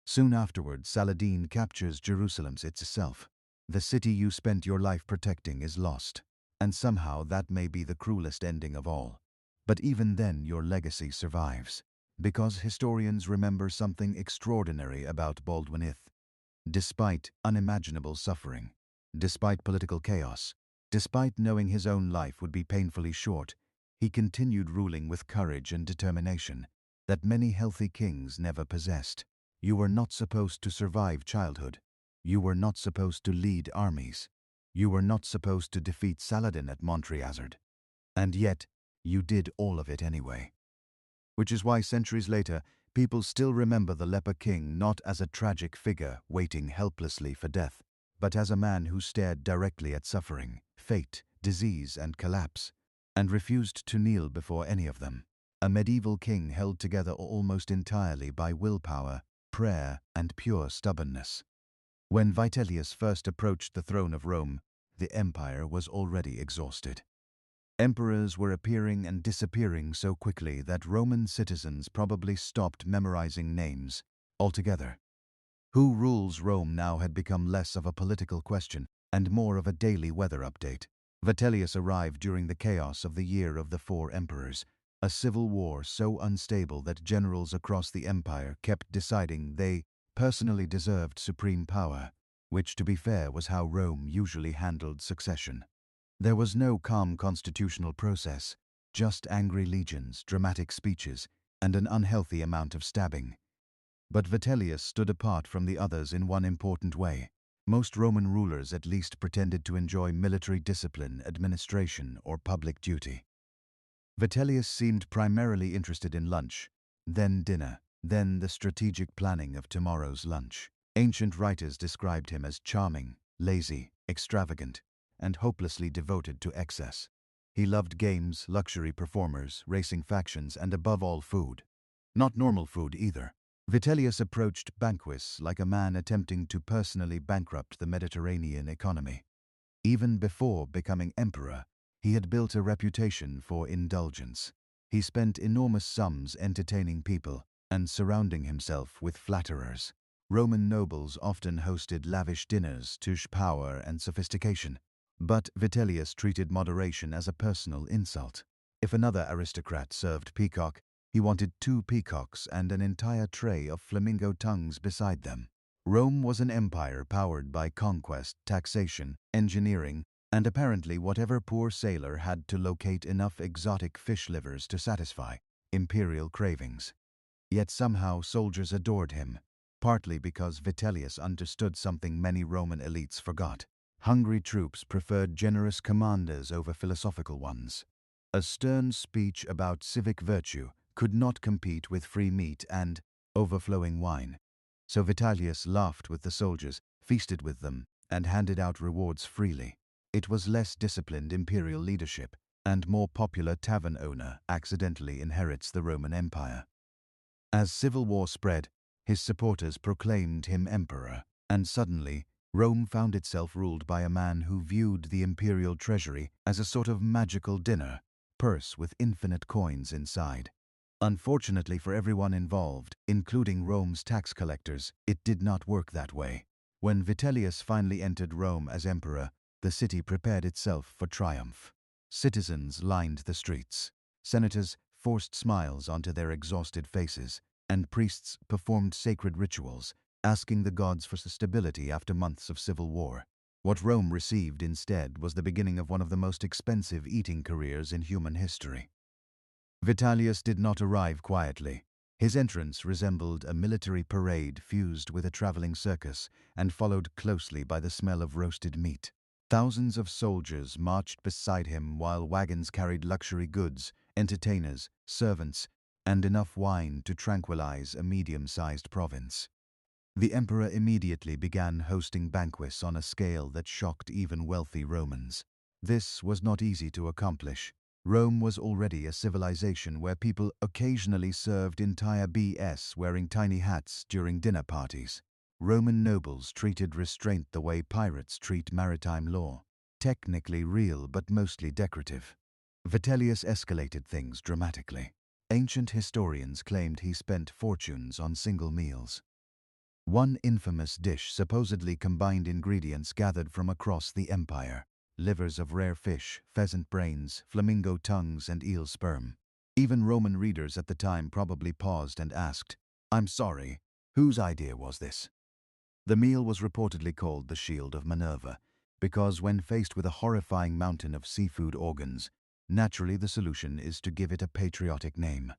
Soon afterward, Saladin captures Jerusalem itself. The city you spent your life protecting is lost. And somehow that may be the cruelest ending of all. But even then your legacy survives. Because historians remember something extraordinary about Baldwin IV. Despite unimaginable suffering, despite political chaos, despite knowing his own life would be painfully short, he continued ruling with courage and determination that many healthy kings never possessed. You were not supposed to survive childhood. You were not supposed to lead armies. You were not supposed to defeat Saladin at Montgisard. And yet, you did all of it anyway. Which is why centuries later, people still remember the Leper King not as a tragic figure waiting helplessly for death, but as a man who stared directly at suffering, fate, disease, and collapse, and refused to kneel before any of them. A medieval king held together almost entirely by willpower, prayer, and pure stubbornness. When Vitellius first approached the throne of Rome, the empire was already exhausted. Emperors were appearing and disappearing so quickly that Roman citizens probably stopped memorizing names altogether. Who rules Rome now had become less of a political question and more of a daily weather update. Vitellius arrived during the chaos of the Year of the Four Emperors, a civil war so unstable that generals across the empire kept deciding they personally deserved supreme power, which, to be fair, was how Rome usually handled succession. There was no calm constitutional process, just angry legions, dramatic speeches, and an unhealthy amount of stabbing. But Vitellius stood apart from the others in one important way. Most Roman rulers at least pretended to enjoy military discipline, administration, or public duty. Vitellius seemed primarily interested in lunch, then dinner, then the strategic planning of tomorrow's lunch. Ancient writers described him as charming, lazy, extravagant, and hopelessly devoted to excess. He loved games, luxury performers, racing factions, and above all food. Not normal food either. Vitellius approached banquets like a man attempting to personally bankrupt the Mediterranean economy. Even before becoming emperor, he had built a reputation for indulgence. He spent enormous sums entertaining people and surrounding himself with flatterers. Roman nobles often hosted lavish dinners to show power and sophistication. But Vitellius treated moderation as a personal insult. If another aristocrat served peacock, he wanted 2 peacocks and an entire tray of flamingo tongues beside them. Rome was an empire powered by conquest, taxation, engineering, and apparently whatever poor sailor had to locate enough exotic fish livers to satisfy imperial cravings. Yet somehow soldiers adored him, partly because Vitellius understood something many Roman elites forgot. Hungry troops preferred generous commanders over philosophical ones. A stern speech about civic virtue could not compete with free meat and overflowing wine. So Vitellius laughed with the soldiers, feasted with them, and handed out rewards freely. It was less disciplined imperial leadership, and more popular tavern owner accidentally inherits the Roman Empire. As civil war spread, his supporters proclaimed him emperor, and suddenly, Rome found itself ruled by a man who viewed the imperial treasury as a sort of magical dinner purse with infinite coins inside. Unfortunately for everyone involved, including Rome's tax collectors, it did not work that way. When Vitellius finally entered Rome as emperor, the city prepared itself for triumph. Citizens lined the streets. Senators forced smiles onto their exhausted faces, and priests performed sacred rituals, asking the gods for stability after months of civil war. What Rome received instead was the beginning of one of the most expensive eating careers in human history. Vitellius did not arrive quietly. His entrance resembled a military parade fused with a traveling circus and followed closely by the smell of roasted meat. Thousands of soldiers marched beside him while wagons carried luxury goods, entertainers, servants, and enough wine to tranquilize a medium-sized province. The emperor immediately began hosting banquets on a scale that shocked even wealthy Romans. This was not easy to accomplish. Rome was already a civilization where people occasionally served entire BS wearing tiny hats during dinner parties. Roman nobles treated restraint the way pirates treat maritime law. Technically real but mostly decorative. Vitellius escalated things dramatically. Ancient historians claimed he spent fortunes on single meals. One infamous dish supposedly combined ingredients gathered from across the empire: livers of rare fish, pheasant brains, flamingo tongues, and eel sperm. Even Roman readers at the time probably paused and asked, "I'm sorry, whose idea was this?" The meal was reportedly called the Shield of Minerva, because when faced with a horrifying mountain of seafood organs, naturally the solution is to give it a patriotic name.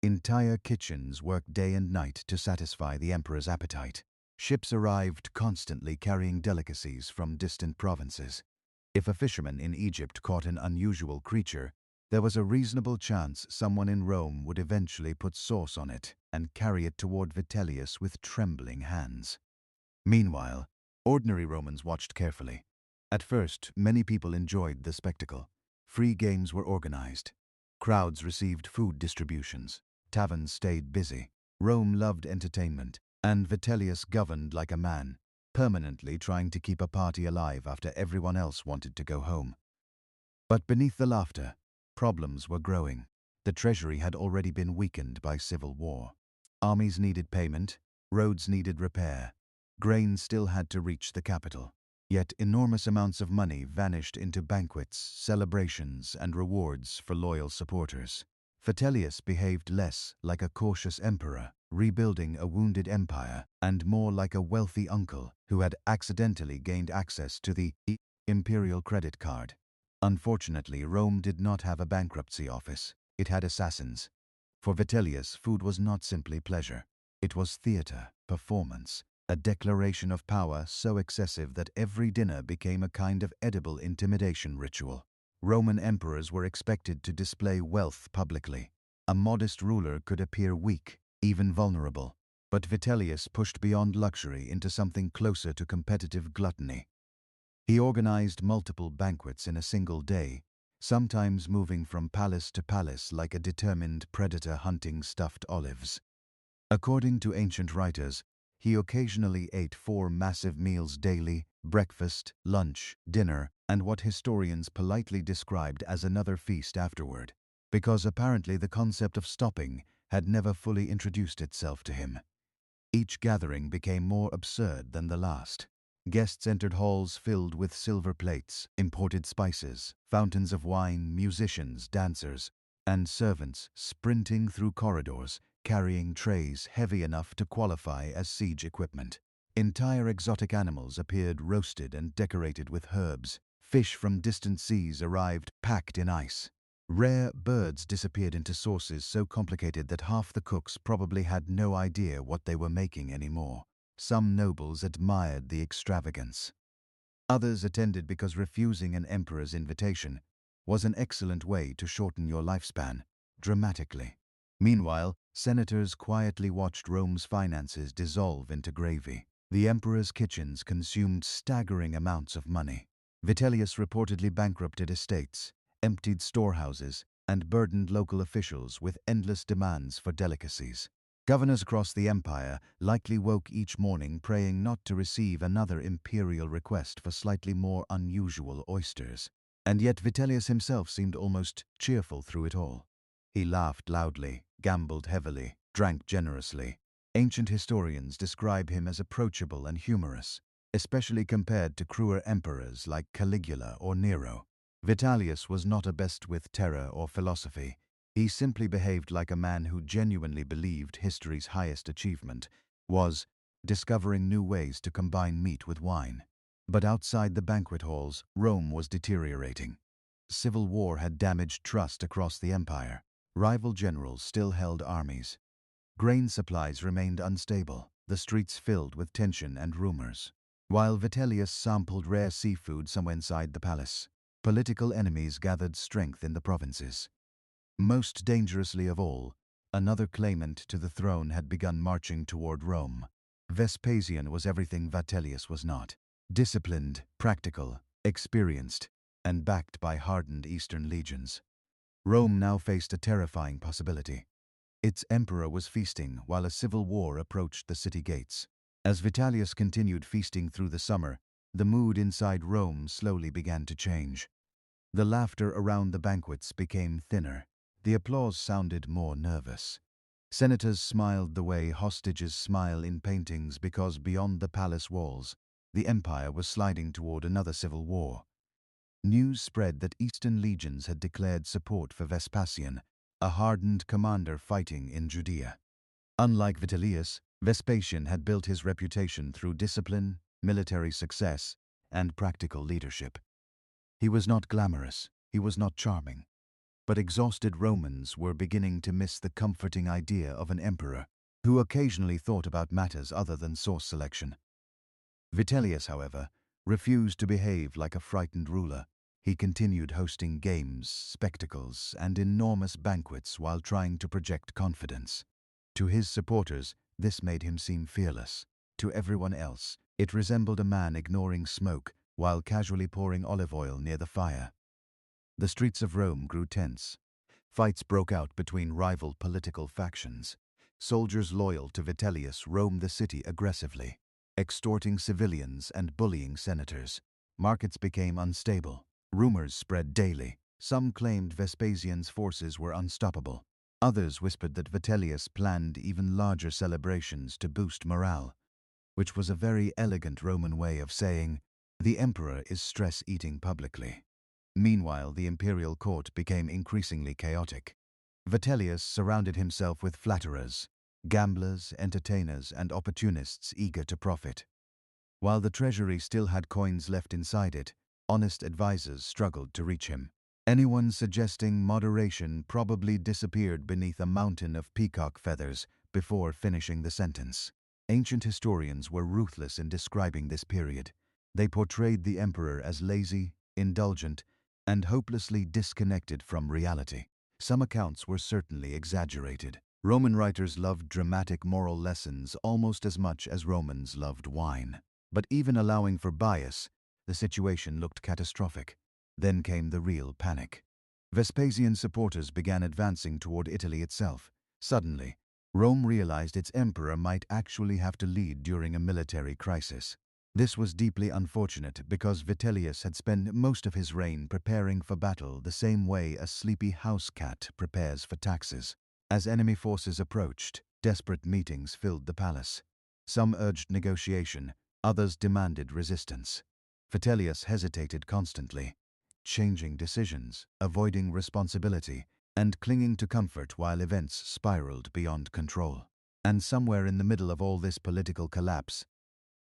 Entire kitchens worked day and night to satisfy the emperor's appetite. Ships arrived constantly carrying delicacies from distant provinces. If a fisherman in Egypt caught an unusual creature, There was a reasonable chance someone in Rome would eventually put sauce on it and carry it toward Vitellius with trembling hands. Meanwhile, ordinary Romans watched carefully. At first, many people enjoyed the spectacle. Free games were organized. Crowds received food distributions. Taverns stayed busy. Rome loved entertainment, and Vitellius governed like a man, permanently trying to keep a party alive after everyone else wanted to go home. But beneath the laughter, problems were growing. The treasury had already been weakened by civil war. Armies needed payment, roads needed repair. Grain still had to reach the capital. Yet enormous amounts of money vanished into banquets, celebrations, and rewards for loyal supporters. Vitellius behaved less like a cautious emperor, rebuilding a wounded empire, and more like a wealthy uncle who had accidentally gained access to the imperial credit card. Unfortunately, Rome did not have a bankruptcy office. It had assassins. For Vitellius, food was not simply pleasure. It was theater, performance, a declaration of power so excessive that every dinner became a kind of edible intimidation ritual. Roman emperors were expected to display wealth publicly. A modest ruler could appear weak, even vulnerable. But Vitellius pushed beyond luxury into something closer to competitive gluttony. He organized multiple banquets in a single day, sometimes moving from palace to palace like a determined predator hunting stuffed olives. According to ancient writers, he occasionally ate 4 massive meals daily: breakfast, lunch, dinner, and what historians politely described as another feast afterward, because apparently the concept of stopping had never fully introduced itself to him. Each gathering became more absurd than the last. Guests entered halls filled with silver plates, imported spices, fountains of wine, musicians, dancers, and servants sprinting through corridors, carrying trays heavy enough to qualify as siege equipment. Entire exotic animals appeared roasted and decorated with herbs. Fish from distant seas arrived packed in ice. Rare birds disappeared into sauces so complicated that half the cooks probably had no idea what they were making anymore. Some nobles admired the extravagance. Others attended because refusing an emperor's invitation was an excellent way to shorten your lifespan, dramatically. Meanwhile, senators quietly watched Rome's finances dissolve into gravy. The emperor's kitchens consumed staggering amounts of money. Vitellius reportedly bankrupted estates, emptied storehouses, and burdened local officials with endless demands for delicacies. Governors across the empire likely woke each morning praying not to receive another imperial request for slightly more unusual oysters. And yet Vitellius himself seemed almost cheerful through it all. He laughed loudly, gambled heavily, drank generously. Ancient historians describe him as approachable and humorous, especially compared to cruel emperors like Caligula or Nero. Vitellius was not abased with terror or philosophy. He simply behaved like a man who genuinely believed history's highest achievement was discovering new ways to combine meat with wine. But outside the banquet halls, Rome was deteriorating. Civil war had damaged trust across the empire. Rival generals still held armies. Grain supplies remained unstable, the streets filled with tension and rumors. While Vitellius sampled rare seafood somewhere inside the palace, political enemies gathered strength in the provinces. Most dangerously of all, another claimant to the throne had begun marching toward Rome. Vespasian was everything Vitellius was not: disciplined, practical, experienced, and backed by hardened Eastern legions. Rome now faced a terrifying possibility. Its emperor was feasting while a civil war approached the city gates. As Vitellius continued feasting through the summer, the mood inside Rome slowly began to change. The laughter around the banquets became thinner. The applause sounded more nervous. Senators smiled the way hostages smile in paintings because beyond the palace walls, the empire was sliding toward another civil war. News spread that Eastern legions had declared support for Vespasian, a hardened commander fighting in Judea. Unlike Vitellius, Vespasian had built his reputation through discipline, military success, and practical leadership. He was not glamorous, he was not charming. But exhausted Romans were beginning to miss the comforting idea of an emperor who occasionally thought about matters other than source selection. Vitellius, however, refused to behave like a frightened ruler. He continued hosting games, spectacles, and enormous banquets while trying to project confidence. To his supporters, this made him seem fearless. To everyone else, it resembled a man ignoring smoke while casually pouring olive oil near the fire. The streets of Rome grew tense. Fights broke out between rival political factions. Soldiers loyal to Vitellius roamed the city aggressively, extorting civilians and bullying senators. Markets became unstable. Rumors spread daily. Some claimed Vespasian's forces were unstoppable. Others whispered that Vitellius planned even larger celebrations to boost morale, which was a very elegant Roman way of saying, "The emperor is stress-eating publicly." Meanwhile, the imperial court became increasingly chaotic. Vitellius surrounded himself with flatterers, gamblers, entertainers, and opportunists eager to profit. While the treasury still had coins left inside it, honest advisors struggled to reach him. Anyone suggesting moderation probably disappeared beneath a mountain of peacock feathers before finishing the sentence. Ancient historians were ruthless in describing this period. They portrayed the emperor as lazy, indulgent, and hopelessly disconnected from reality. Some accounts were certainly exaggerated. Roman writers loved dramatic moral lessons almost as much as Romans loved wine. But even allowing for bias, the situation looked catastrophic. Then came the real panic. Vespasian's supporters began advancing toward Italy itself. Suddenly, Rome realized its emperor might actually have to lead during a military crisis. This was deeply unfortunate because Vitellius had spent most of his reign preparing for battle the same way a sleepy house cat prepares for taxes. As enemy forces approached, desperate meetings filled the palace. Some urged negotiation, others demanded resistance. Vitellius hesitated constantly, changing decisions, avoiding responsibility, and clinging to comfort while events spiraled beyond control. And somewhere in the middle of all this political collapse,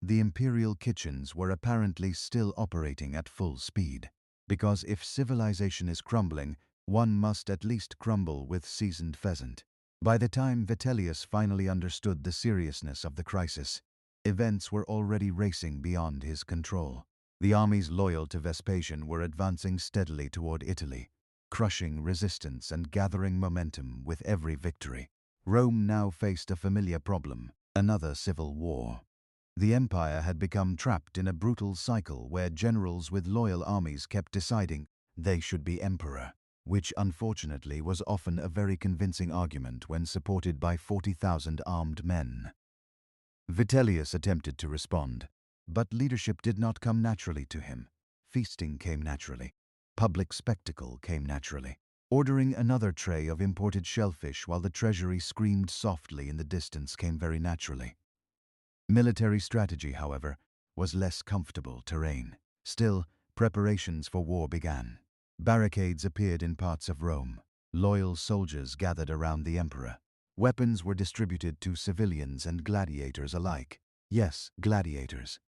the imperial kitchens were apparently still operating at full speed. Because if civilization is crumbling, one must at least crumble with seasoned pheasant. By the time Vitellius finally understood the seriousness of the crisis, events were already racing beyond his control. The armies loyal to Vespasian were advancing steadily toward Italy, crushing resistance and gathering momentum with every victory. Rome now faced a familiar problem: another civil war. The empire had become trapped in a brutal cycle where generals with loyal armies kept deciding they should be emperor, which unfortunately was often a very convincing argument when supported by 40,000 armed men. Vitellius attempted to respond, but leadership did not come naturally to him. Feasting came naturally. Public spectacle came naturally. Ordering another tray of imported shellfish while the treasury screamed softly in the distance came very naturally. Military strategy, however, was less comfortable terrain. Still, preparations for war began. Barricades appeared in parts of Rome. Loyal soldiers gathered around the emperor. Weapons were distributed to civilians and gladiators alike. Yes, gladiators.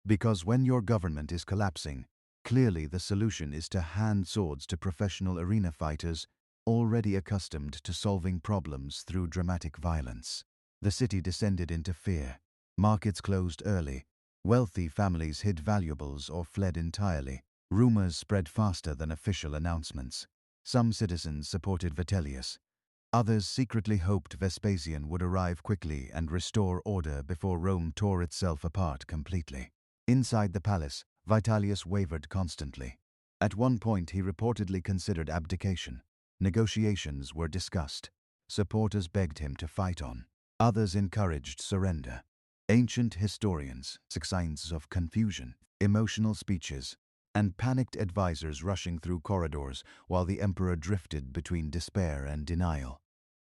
Because when your government is collapsing, clearly the solution is to hand swords to professional arena fighters already accustomed to solving problems through dramatic violence. The city descended into fear. Markets closed early. Wealthy families hid valuables or fled entirely. Rumors spread faster than official announcements. Some citizens supported Vitellius. Others secretly hoped Vespasian would arrive quickly and restore order before Rome tore itself apart completely. Inside the palace, Vitellius wavered constantly. At one point, he reportedly considered abdication. Negotiations were discussed. Supporters begged him to fight on. Others encouraged surrender. Ancient historians, signs of confusion, emotional speeches, and panicked advisors rushing through corridors while the emperor drifted between despair and denial.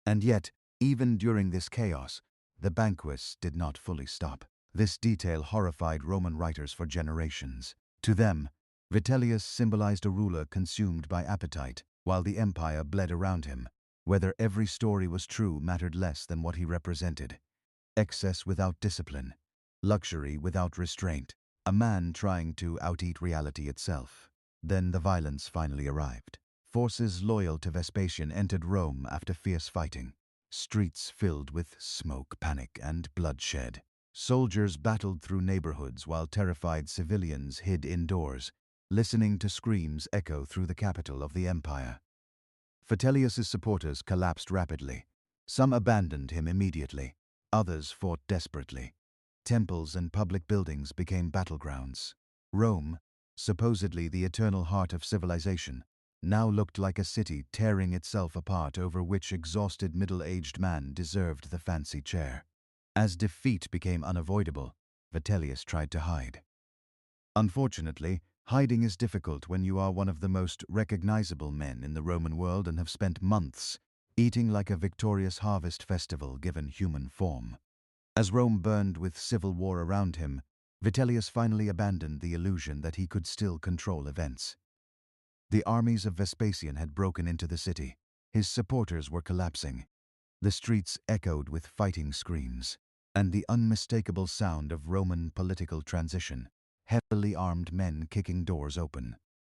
And yet, even during this chaos, the banquets did not fully stop. This detail horrified Roman writers for generations. To them, Vitellius symbolized a ruler consumed by appetite, while the empire bled around him. Whether every story was true mattered less than what he represented. Excess without discipline, luxury without restraint, a man trying to out-eat reality itself. Then the violence finally arrived. Forces loyal to Vespasian entered Rome after fierce fighting. Streets filled with smoke, panic, and bloodshed. Soldiers battled through neighborhoods while terrified civilians hid indoors. listening to screams echo through the capital of the empire. Vitellius's supporters collapsed rapidly. Some abandoned him immediately. Others fought desperately. Temples and public buildings became battlegrounds. Rome, supposedly the eternal heart of civilization, now looked like a city tearing itself apart over which exhausted middle-aged man deserved the fancy chair. As defeat became unavoidable, Vitellius tried to hide. Unfortunately, hiding is difficult when you are one of the most recognizable men in the Roman world and have spent months eating like a victorious harvest festival given human form. As Rome burned with civil war around him, Vitellius finally abandoned the illusion that he could still control events. The armies of Vespasian had broken into the city. His supporters were collapsing. The streets echoed with fighting screams, and the unmistakable sound of Roman political transition, heavily armed men kicking doors open.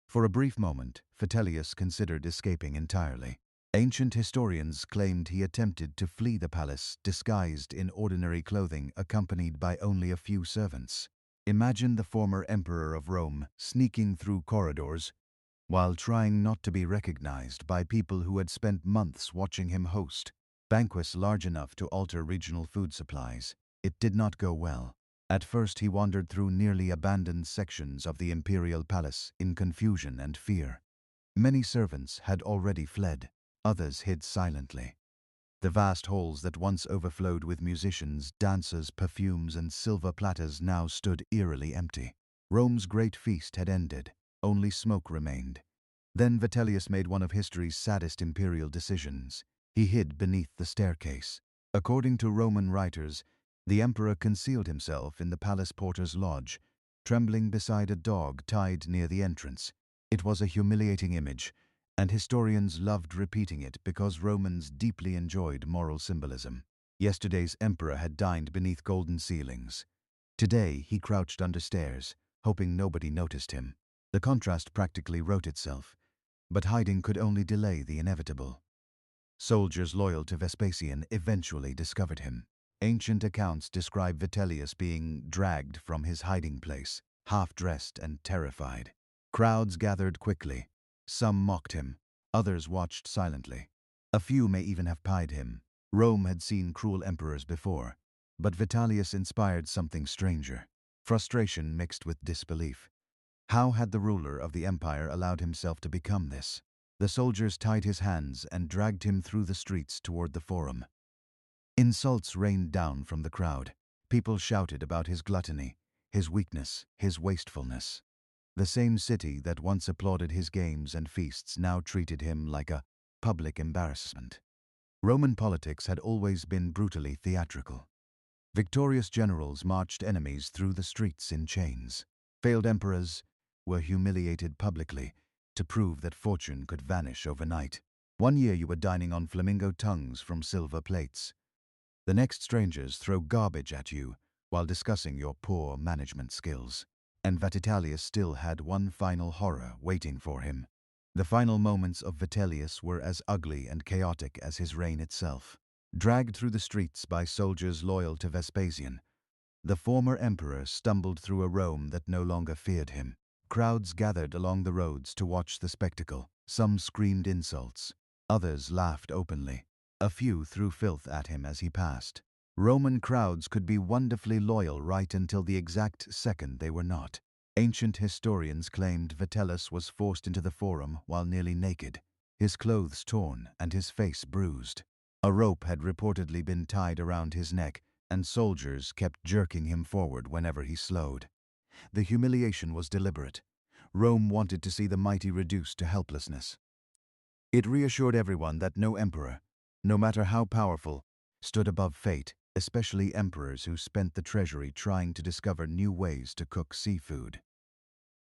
For a brief moment, Vitellius considered escaping entirely. Ancient historians claimed he attempted to flee the palace disguised in ordinary clothing accompanied by only a few servants. Imagine the former emperor of Rome sneaking through corridors while trying not to be recognized by people who had spent months watching him host banquets large enough to alter regional food supplies. It did not go well. At first he wandered through nearly abandoned sections of the imperial palace in confusion and fear. Many servants had already fled. Others hid silently. The vast halls that once overflowed with musicians, dancers, perfumes, and silver platters now stood eerily empty. Rome's great feast had ended. Only smoke remained. Then Vitellius made one of history's saddest imperial decisions. He hid beneath the staircase. According to Roman writers, the emperor concealed himself in the palace porter's lodge, trembling beside a dog tied near the entrance. It was a humiliating image, and historians loved repeating it because Romans deeply enjoyed moral symbolism. Yesterday's emperor had dined beneath golden ceilings. Today he crouched under stairs, hoping nobody noticed him. The contrast practically wrote itself, but hiding could only delay the inevitable. Soldiers loyal to Vespasian eventually discovered him. Ancient accounts describe Vitellius being dragged from his hiding place, half-dressed and terrified. Crowds gathered quickly. Some mocked him, others watched silently. A few may even have pied him. Rome had seen cruel emperors before, but Vitellius inspired something stranger. Frustration mixed with disbelief. How had the ruler of the empire allowed himself to become this? The soldiers tied his hands and dragged him through the streets toward the forum. Insults rained down from the crowd. People shouted about his gluttony, his weakness, his wastefulness. The same city that once applauded his games and feasts now treated him like a public embarrassment. Roman politics had always been brutally theatrical. Victorious generals marched enemies through the streets in chains. Failed emperors were humiliated publicly to prove that fortune could vanish overnight. One year you were dining on flamingo tongues from silver plates. The next strangers throw garbage at you while discussing your poor management skills. And Vitellius still had one final horror waiting for him. The final moments of Vitellius were as ugly and chaotic as his reign itself. Dragged through the streets by soldiers loyal to Vespasian, the former emperor stumbled through a Rome that no longer feared him. Crowds gathered along the roads to watch the spectacle. Some screamed insults. Others laughed openly. A few threw filth at him as he passed. Roman crowds could be wonderfully loyal right until the exact second they were not. Ancient historians claimed Vitellius was forced into the forum while nearly naked, his clothes torn and his face bruised. A rope had reportedly been tied around his neck, and soldiers kept jerking him forward whenever he slowed. The humiliation was deliberate. Rome wanted to see the mighty reduced to helplessness. It reassured everyone that no emperor, no matter how powerful, stood above fate, especially emperors who spent the treasury trying to discover new ways to cook seafood.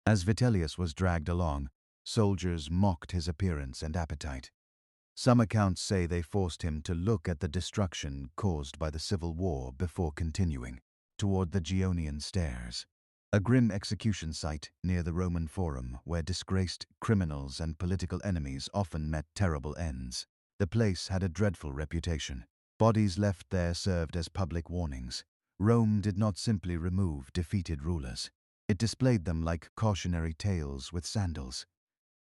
As Vitellius was dragged along, soldiers mocked his appearance and appetite. Some accounts say they forced him to look at the destruction caused by the civil war before continuing toward the Geonian stairs, a grim execution site near the Roman Forum where disgraced criminals and political enemies often met terrible ends. The place had a dreadful reputation. Bodies left there served as public warnings. Rome did not simply remove defeated rulers. It displayed them like cautionary tales with sandals.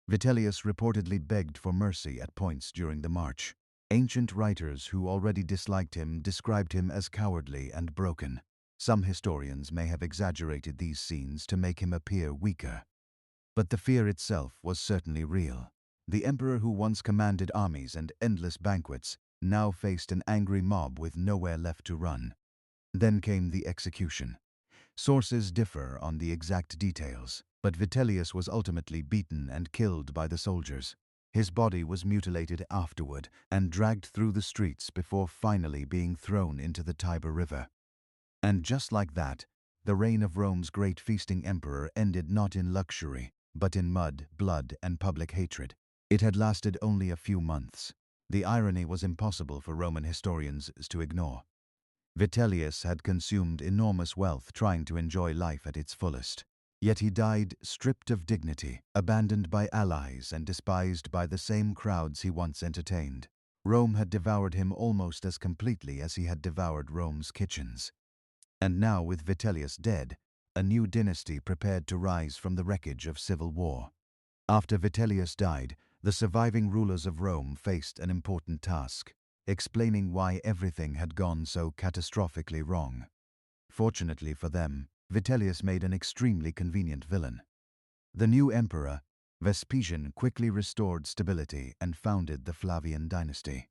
Vitellius reportedly begged for mercy at points during the march. Ancient writers who already disliked him described him as cowardly and broken. Some historians may have exaggerated these scenes to make him appear weaker. But the fear itself was certainly real. The emperor who once commanded armies and endless banquets now faced an angry mob with nowhere left to run. Then came the execution. Sources differ on the exact details, but Vitellius was ultimately beaten and killed by the soldiers. His body was mutilated afterward and dragged through the streets before finally being thrown into the Tiber River. And just like that, the reign of Rome's great feasting emperor ended not in luxury, but in mud, blood, and public hatred. It had lasted only a few months. The irony was impossible for Roman historians to ignore. Vitellius had consumed enormous wealth trying to enjoy life at its fullest. Yet he died stripped of dignity, abandoned by allies and despised by the same crowds he once entertained. Rome had devoured him almost as completely as he had devoured Rome's kitchens. And now, with Vitellius dead, a new dynasty prepared to rise from the wreckage of civil war. After Vitellius died, the surviving rulers of Rome faced an important task: explaining why everything had gone so catastrophically wrong. Fortunately for them, Vitellius made an extremely convenient villain. The new emperor, Vespasian, quickly restored stability and founded the Flavian dynasty.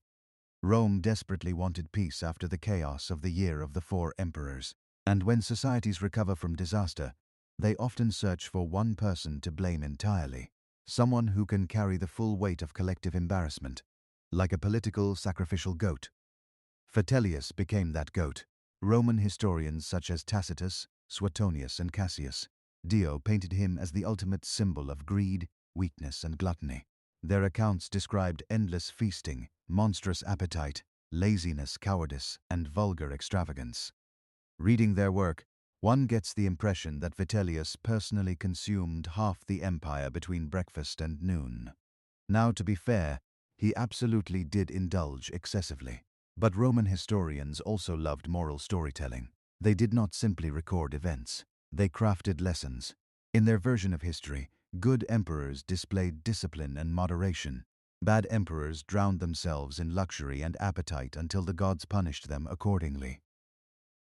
Rome desperately wanted peace after the chaos of the Year of the Four Emperors, and when societies recover from disaster, they often search for one person to blame entirely, someone who can carry the full weight of collective embarrassment, like a political sacrificial goat. Vitellius became that goat. Roman historians such as Tacitus, Suetonius, and Cassius Dio painted him as the ultimate symbol of greed, weakness, and gluttony. Their accounts described endless feasting, monstrous appetite, laziness, cowardice, and vulgar extravagance. Reading their work, one gets the impression that Vitellius personally consumed half the empire between breakfast and noon. Now, to be fair, he absolutely did indulge excessively. But Roman historians also loved moral storytelling. They did not simply record events. They crafted lessons. In their version of history, good emperors displayed discipline and moderation. Bad emperors drowned themselves in luxury and appetite until the gods punished them accordingly.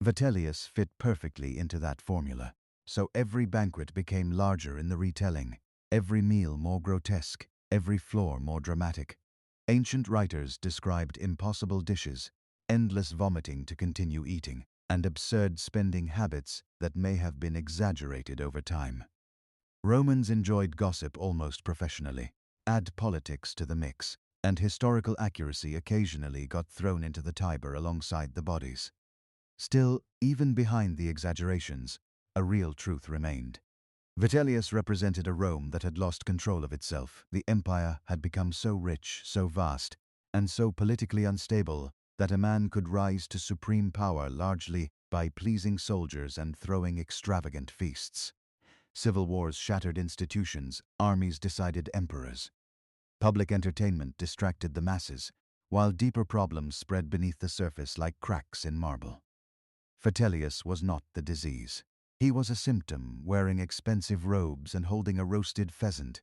Vitellius fit perfectly into that formula. So every banquet became larger in the retelling, every meal more grotesque, every floor more dramatic. Ancient writers described impossible dishes, endless vomiting to continue eating, and absurd spending habits that may have been exaggerated over time. Romans enjoyed gossip almost professionally. Add politics to the mix, and historical accuracy occasionally got thrown into the Tiber alongside the bodies. Still, even behind the exaggerations, a real truth remained. Vitellius represented a Rome that had lost control of itself. The empire had become so rich, so vast, and so politically unstable that a man could rise to supreme power largely by pleasing soldiers and throwing extravagant feasts. Civil wars shattered institutions, armies decided emperors. Public entertainment distracted the masses, while deeper problems spread beneath the surface like cracks in marble. Vitellius was not the disease. He was a symptom, wearing expensive robes and holding a roasted pheasant.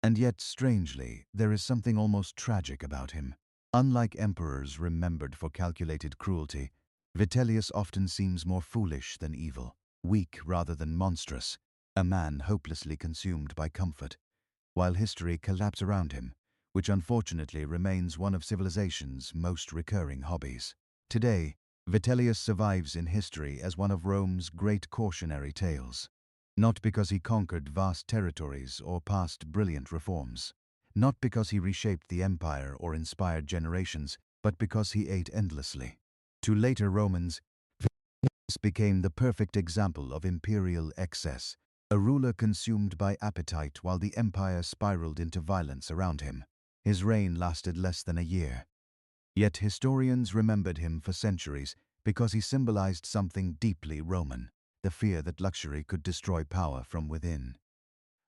And yet, strangely, there is something almost tragic about him. Unlike emperors remembered for calculated cruelty, Vitellius often seems more foolish than evil, weak rather than monstrous, a man hopelessly consumed by comfort, while history collapsed around him, which unfortunately remains one of civilization's most recurring hobbies. Today, Vitellius survives in history as one of Rome's great cautionary tales. Not because he conquered vast territories or passed brilliant reforms. Not because he reshaped the empire or inspired generations, but because he ate endlessly. To later Romans, Vitellius became the perfect example of imperial excess, a ruler consumed by appetite while the empire spiraled into violence around him. His reign lasted less than a year. Yet historians remembered him for centuries because he symbolized something deeply Roman, the fear that luxury could destroy power from within.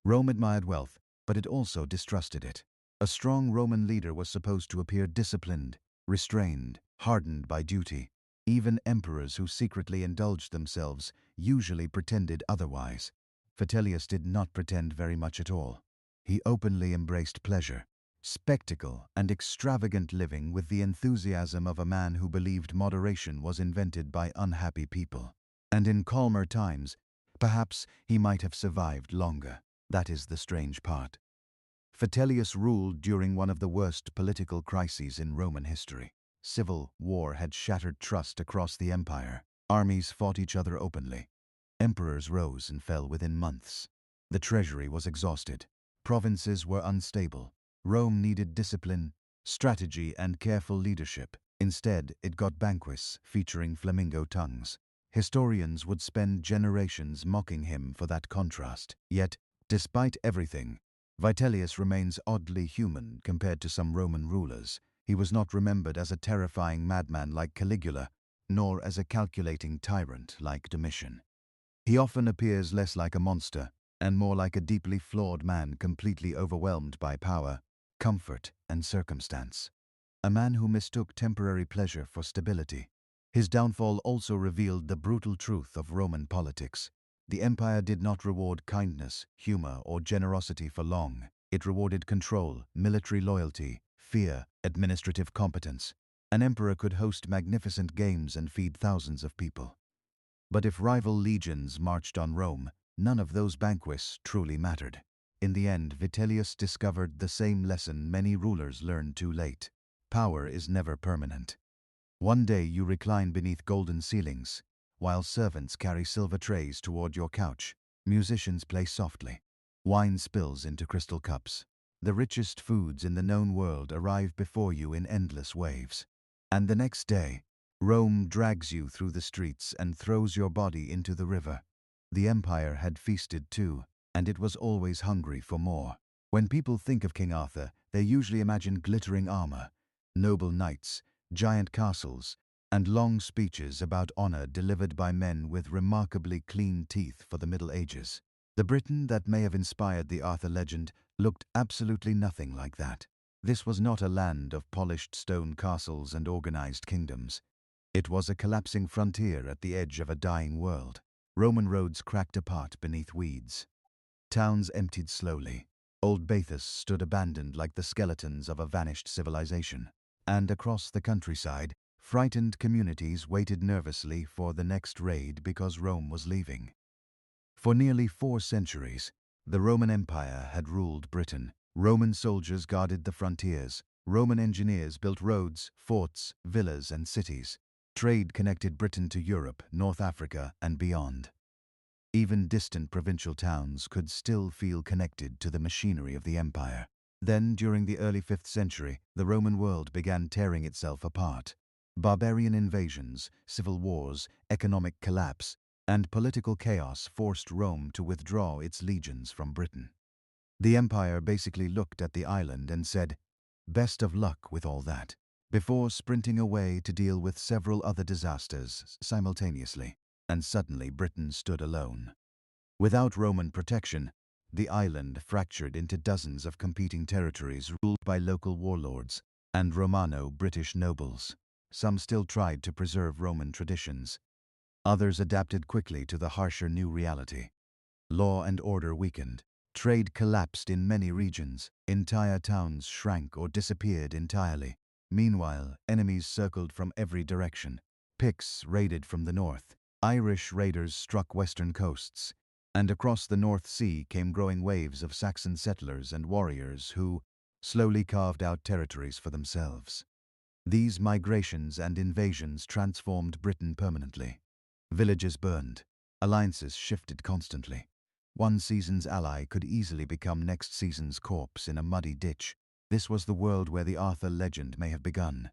Rome admired wealth, but it also distrusted it. A strong Roman leader was supposed to appear disciplined, restrained, hardened by duty. Even emperors who secretly indulged themselves usually pretended otherwise. Vitellius did not pretend very much at all. He openly embraced pleasure, spectacle, and extravagant living with the enthusiasm of a man who believed moderation was invented by unhappy people. And in calmer times, perhaps he might have survived longer. That is the strange part. Vitellius ruled during one of the worst political crises in Roman history. Civil war had shattered trust across the empire. Armies fought each other openly. Emperors rose and fell within months. The treasury was exhausted. Provinces were unstable. Rome needed discipline, strategy, and careful leadership. Instead, it got banquets featuring flamingo tongues. Historians would spend generations mocking him for that contrast. Yet, despite everything, Vitellius remains oddly human compared to some Roman rulers. He was not remembered as a terrifying madman like Caligula, nor as a calculating tyrant like Domitian. He often appears less like a monster and more like a deeply flawed man completely overwhelmed by power, comfort, and circumstance. A man who mistook temporary pleasure for stability. His downfall also revealed the brutal truth of Roman politics. The empire did not reward kindness, humor, or generosity for long. It rewarded control, military loyalty, fear, administrative competence. An emperor could host magnificent games and feed thousands of people. But if rival legions marched on Rome, none of those banquets truly mattered. In the end, Vitellius discovered the same lesson many rulers learned too late. Power is never permanent. One day you recline beneath golden ceilings, while servants carry silver trays toward your couch. Musicians play softly. Wine spills into crystal cups. The richest foods in the known world arrive before you in endless waves. And the next day, Rome drags you through the streets and throws your body into the river. The empire had feasted too, and it was always hungry for more. When people think of King Arthur, they usually imagine glittering armor, noble knights, giant castles, and long speeches about honor delivered by men with remarkably clean teeth for the Middle Ages. The Britain that may have inspired the Arthur legend looked absolutely nothing like that. This was not a land of polished stone castles and organized kingdoms. It was a collapsing frontier at the edge of a dying world. Roman roads cracked apart beneath weeds. Towns emptied slowly. Old baths stood abandoned like the skeletons of a vanished civilization. And across the countryside, frightened communities waited nervously for the next raid because Rome was leaving. For nearly 4 centuries, the Roman Empire had ruled Britain. Roman soldiers guarded the frontiers. Roman engineers built roads, forts, villas, and cities. Trade connected Britain to Europe, North Africa, and beyond. Even distant provincial towns could still feel connected to the machinery of the empire. Then, during the early 5th century, the Roman world began tearing itself apart. Barbarian invasions, civil wars, economic collapse, and political chaos forced Rome to withdraw its legions from Britain. The empire basically looked at the island and said, "Best of luck with all that," before sprinting away to deal with several other disasters simultaneously. And suddenly Britain stood alone. Without Roman protection, the island fractured into dozens of competing territories ruled by local warlords and Romano-British nobles. Some still tried to preserve Roman traditions. Others adapted quickly to the harsher new reality. Law and order weakened. Trade collapsed in many regions. Entire towns shrank or disappeared entirely. Meanwhile, enemies circled from every direction. Picts raided from the north. Irish raiders struck western coasts. And across the North Sea came growing waves of Saxon settlers and warriors who slowly carved out territories for themselves. These migrations and invasions transformed Britain permanently. Villages burned. Alliances shifted constantly. One season's ally could easily become next season's corpse in a muddy ditch. This was the world where the Arthur legend may have begun.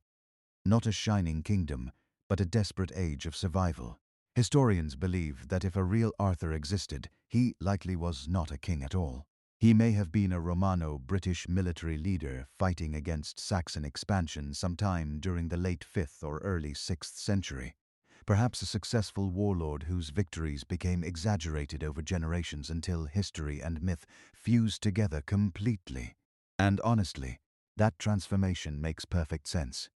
Not a shining kingdom, but a desperate age of survival. Historians believe that if a real Arthur existed, he likely was not a king at all. He may have been a Romano-British military leader fighting against Saxon expansion sometime during the late 5th or early 6th century. Perhaps a successful warlord whose victories became exaggerated over generations until history and myth fused together completely. And honestly, that transformation makes perfect sense.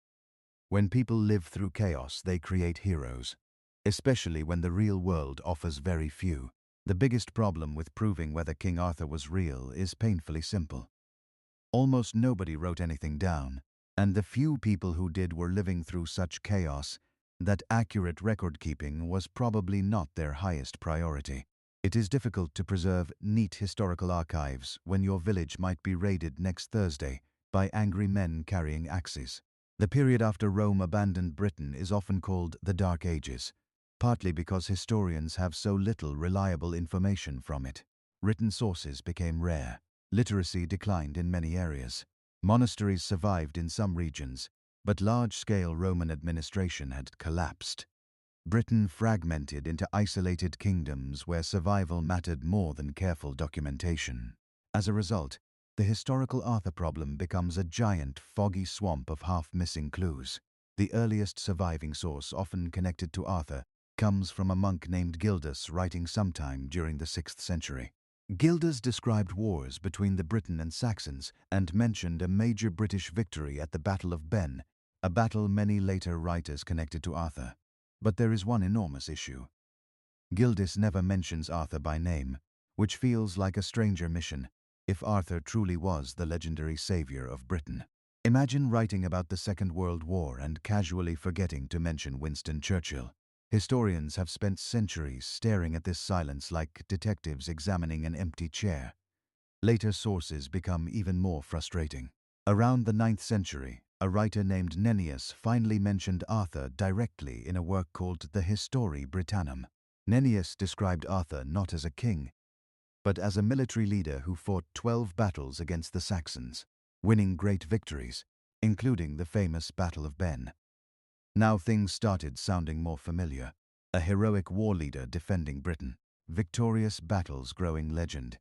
When people live through chaos, they create heroes, especially when the real world offers very few. The biggest problem with proving whether King Arthur was real is painfully simple. Almost nobody wrote anything down, and the few people who did were living through such chaos that accurate record-keeping was probably not their highest priority. It is difficult to preserve neat historical archives when your village might be raided next Thursday by angry men carrying axes. The period after Rome abandoned Britain is often called the Dark Ages, partly because historians have so little reliable information from it. Written sources became rare. Literacy declined in many areas. Monasteries survived in some regions, but large-scale Roman administration had collapsed. Britain fragmented into isolated kingdoms where survival mattered more than careful documentation. As a result, the historical Arthur problem becomes a giant, foggy swamp of half-missing clues. The earliest surviving source often connected to Arthur comes from a monk named Gildas writing sometime during the 6th century. Gildas described wars between the Briton and Saxons and mentioned a major British victory at the Battle of Ben, a battle many later writers connected to Arthur. But there is one enormous issue. Gildas never mentions Arthur by name, which feels like a stranger mission, if Arthur truly was the legendary savior of Britain. Imagine writing about the Second World War and casually forgetting to mention Winston Churchill. Historians have spent centuries staring at this silence like detectives examining an empty chair. Later sources become even more frustrating. Around the 9th century, a writer named Nennius finally mentioned Arthur directly in a work called the Histori Britannicum. Nennius described Arthur not as a king, but as a military leader who fought 12 battles against the Saxons, winning great victories, including the famous Battle of Ben. Now things started sounding more familiar. A heroic war leader defending Britain, victorious battles growing legend.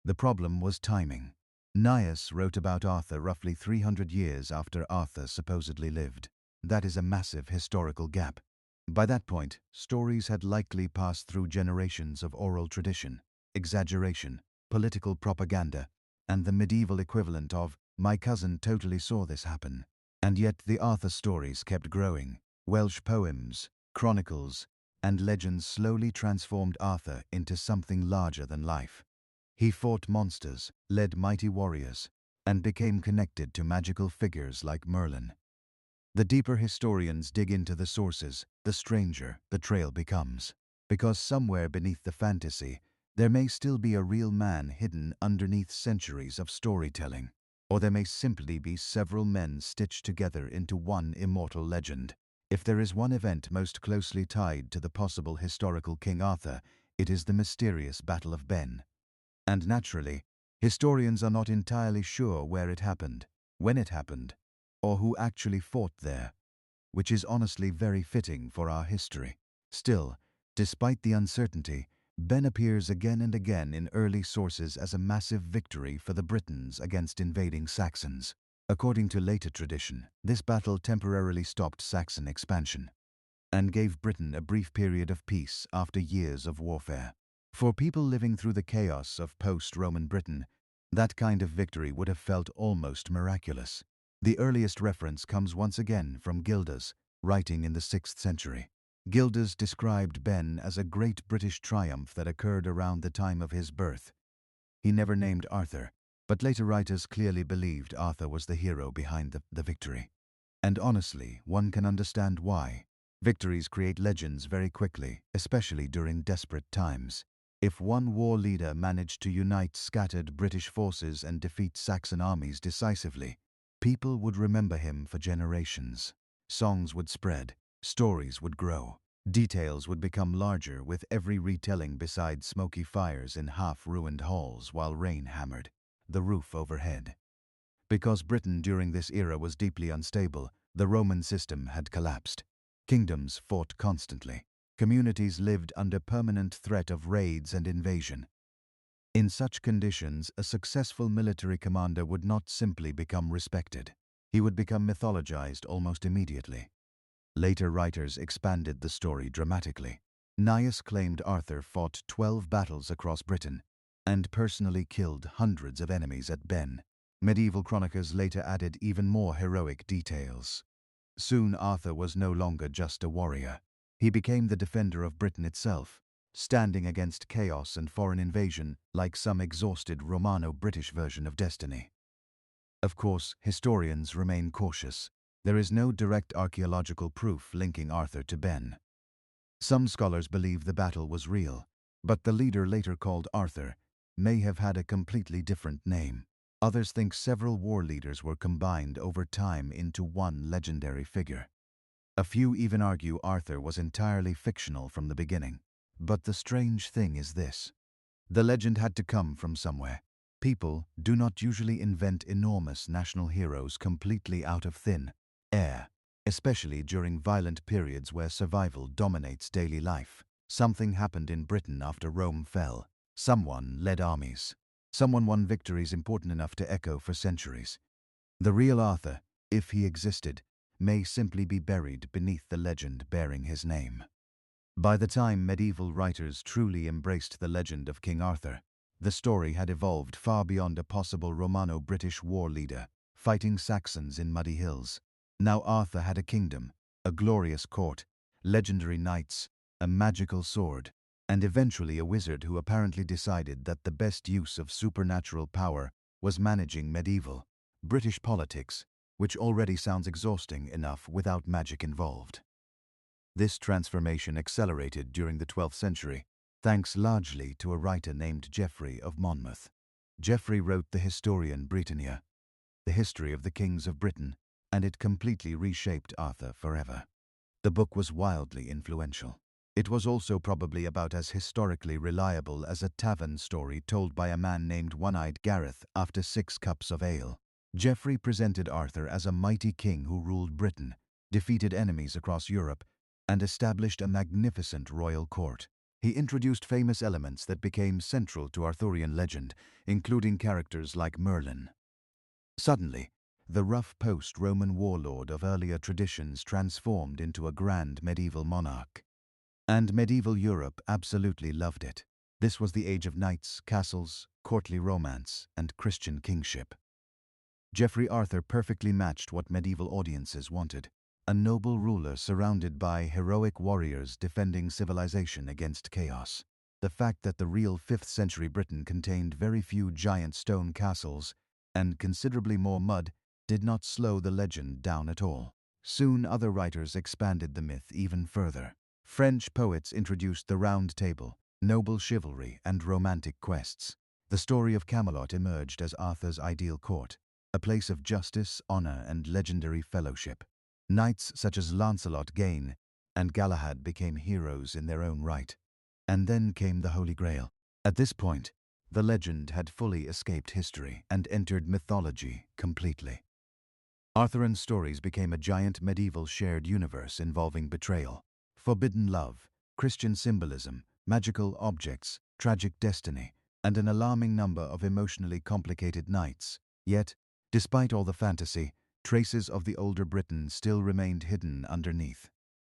The problem was timing. Nennius wrote about Arthur roughly 300 years after Arthur supposedly lived. That is a massive historical gap. By that point, stories had likely passed through generations of oral tradition, exaggeration, political propaganda, and the medieval equivalent of, "My cousin totally saw this happen." And yet the Arthur stories kept growing. Welsh poems, chronicles, and legends slowly transformed Arthur into something larger than life. He fought monsters, led mighty warriors, and became connected to magical figures like Merlin. The deeper historians dig into the sources, the stranger the trail becomes. Because somewhere beneath the fantasy, there may still be a real man hidden underneath centuries of storytelling. Or there may simply be several men stitched together into one immortal legend. If there is one event most closely tied to the possible historical King Arthur, it is the mysterious Battle of Ben. And naturally, historians are not entirely sure where it happened, when it happened, or who actually fought there, which is honestly very fitting for our history. Still, despite the uncertainty, Ben appears again and again in early sources as a massive victory for the Britons against invading Saxons. According to later tradition, this battle temporarily stopped Saxon expansion and gave Britain a brief period of peace after years of warfare. For people living through the chaos of post-Roman Britain, that kind of victory would have felt almost miraculous. The earliest reference comes once again from Gildas, writing in the 6th century. Gildas described Ben as a great British triumph that occurred around the time of his birth. He never named Arthur, but later writers clearly believed Arthur was the hero behind the victory. And honestly, one can understand why. Victories create legends very quickly, especially during desperate times. If one war leader managed to unite scattered British forces and defeat Saxon armies decisively, people would remember him for generations. Songs would spread, stories would grow, details would become larger with every retelling besides smoky fires in half-ruined halls while rain hammered the roof overhead. Because Britain during this era was deeply unstable, the Roman system had collapsed. Kingdoms fought constantly. Communities lived under permanent threat of raids and invasion. In such conditions, a successful military commander would not simply become respected. He would become mythologized almost immediately. Later writers expanded the story dramatically. Nennius claimed Arthur fought 12 battles across Britain and personally killed hundreds of enemies at Ben. Medieval chroniclers later added even more heroic details. Soon Arthur was no longer just a warrior. He became the defender of Britain itself, standing against chaos and foreign invasion like some exhausted Romano-British version of destiny. Of course, historians remain cautious. There is no direct archaeological proof linking Arthur to Ben. Some scholars believe the battle was real, but the leader later called Arthur may have had a completely different name. Others think several war leaders were combined over time into one legendary figure. A few even argue Arthur was entirely fictional from the beginning. But the strange thing is this. The legend had to come from somewhere. People do not usually invent enormous national heroes completely out of thin air, especially during violent periods where survival dominates daily life. Something happened in Britain after Rome fell. Someone led armies. Someone won victories important enough to echo for centuries. The real Arthur, if he existed, may simply be buried beneath the legend bearing his name. By the time medieval writers truly embraced the legend of King Arthur, the story had evolved far beyond a possible Romano-British war leader fighting Saxons in muddy hills. Now Arthur had a kingdom, a glorious court, legendary knights, a magical sword, and eventually a wizard who apparently decided that the best use of supernatural power was managing medieval British politics, which already sounds exhausting enough without magic involved. This transformation accelerated during the 12th century, thanks largely to a writer named Geoffrey of Monmouth. Geoffrey wrote the Historia Britannica, the history of the kings of Britain, and it completely reshaped Arthur forever. The book was wildly influential. It was also probably about as historically reliable as a tavern story told by a man named One-Eyed Gareth after 6 cups of ale. Geoffrey presented Arthur as a mighty king who ruled Britain, defeated enemies across Europe, and established a magnificent royal court. He introduced famous elements that became central to Arthurian legend, including characters like Merlin. Suddenly, the rough post-Roman warlord of earlier traditions transformed into a grand medieval monarch. And medieval Europe absolutely loved it. This was the age of knights, castles, courtly romance, and Christian kingship. Geoffrey Arthur perfectly matched what medieval audiences wanted. A noble ruler surrounded by heroic warriors defending civilization against chaos. The fact that the real 5th century Britain contained very few giant stone castles and considerably more mud did not slow the legend down at all. Soon other writers expanded the myth even further. French poets introduced the Round Table, noble chivalry, and romantic quests. The story of Camelot emerged as Arthur's ideal court, a place of justice, honor, and legendary fellowship. Knights such as Lancelot Gain and Galahad became heroes in their own right. And then came the Holy Grail. At this point, the legend had fully escaped history and entered mythology completely. Arthurian stories became a giant medieval shared universe involving betrayal, forbidden love, Christian symbolism, magical objects, tragic destiny, and an alarming number of emotionally complicated knights. Yet, despite all the fantasy, traces of the older Britain still remained hidden underneath.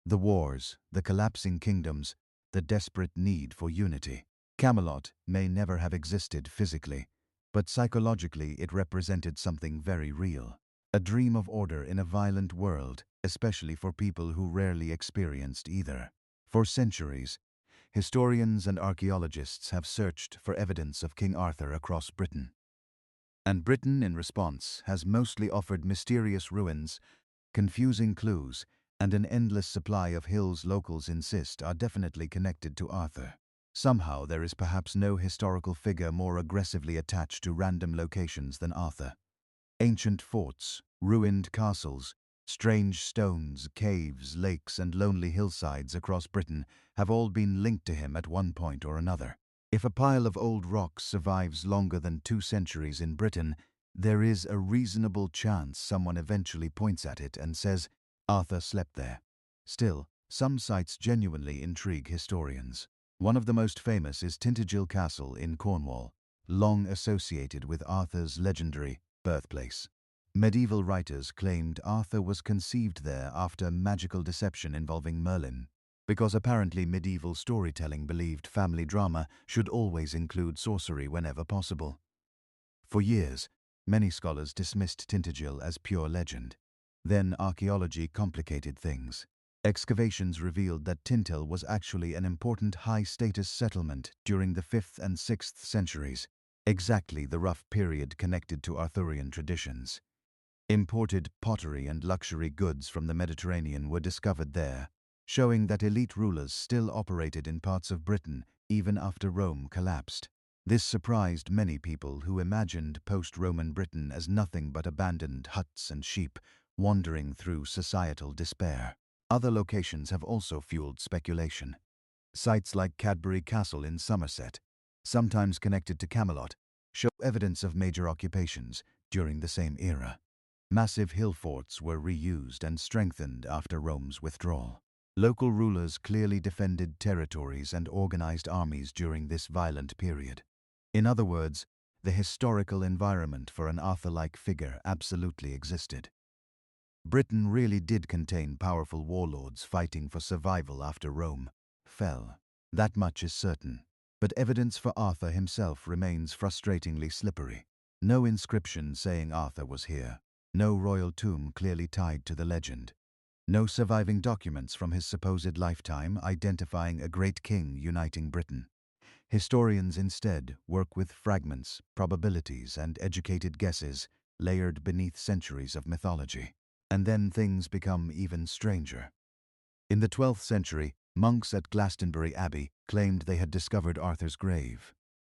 The wars, the collapsing kingdoms, the desperate need for unity. Camelot may never have existed physically, but psychologically it represented something very real. A dream of order in a violent world, especially for people who rarely experienced either. For centuries, historians and archaeologists have searched for evidence of King Arthur across Britain. And Britain, in response, has mostly offered mysterious ruins, confusing clues, and an endless supply of hills locals insist are definitely connected to Arthur. Somehow there is perhaps no historical figure more aggressively attached to random locations than Arthur. Ancient forts, ruined castles, strange stones, caves, lakes, and lonely hillsides across Britain have all been linked to him at one point or another. If a pile of old rocks survives longer than 2 centuries in Britain, there is a reasonable chance someone eventually points at it and says, Arthur slept there. Still, some sites genuinely intrigue historians. One of the most famous is Tintagel Castle in Cornwall, long associated with Arthur's legendary birthplace. Medieval writers claimed Arthur was conceived there after magical deception involving Merlin, because apparently medieval storytelling believed family drama should always include sorcery whenever possible. For years, many scholars dismissed Tintagel as pure legend. Then archaeology complicated things. Excavations revealed that Tintagel was actually an important high-status settlement during the 5th and 6th centuries, exactly the rough period connected to Arthurian traditions. Imported pottery and luxury goods from the Mediterranean were discovered there, showing that elite rulers still operated in parts of Britain even after Rome collapsed. This surprised many people who imagined post-Roman Britain as nothing but abandoned huts and sheep wandering through societal despair. Other locations have also fueled speculation. Sites like Cadbury Castle in Somerset, sometimes connected to Camelot, show evidence of major occupations during the same era. Massive hill forts were reused and strengthened after Rome's withdrawal. Local rulers clearly defended territories and organized armies during this violent period. In other words, the historical environment for an Arthur-like figure absolutely existed. Britain really did contain powerful warlords fighting for survival after Rome fell. That much is certain. But evidence for Arthur himself remains frustratingly slippery. No inscription saying Arthur was here. No royal tomb clearly tied to the legend. No surviving documents from his supposed lifetime identifying a great king uniting Britain. Historians instead work with fragments, probabilities, and educated guesses layered beneath centuries of mythology. And then things become even stranger. In the 12th century, monks at Glastonbury Abbey claimed they had discovered Arthur's grave.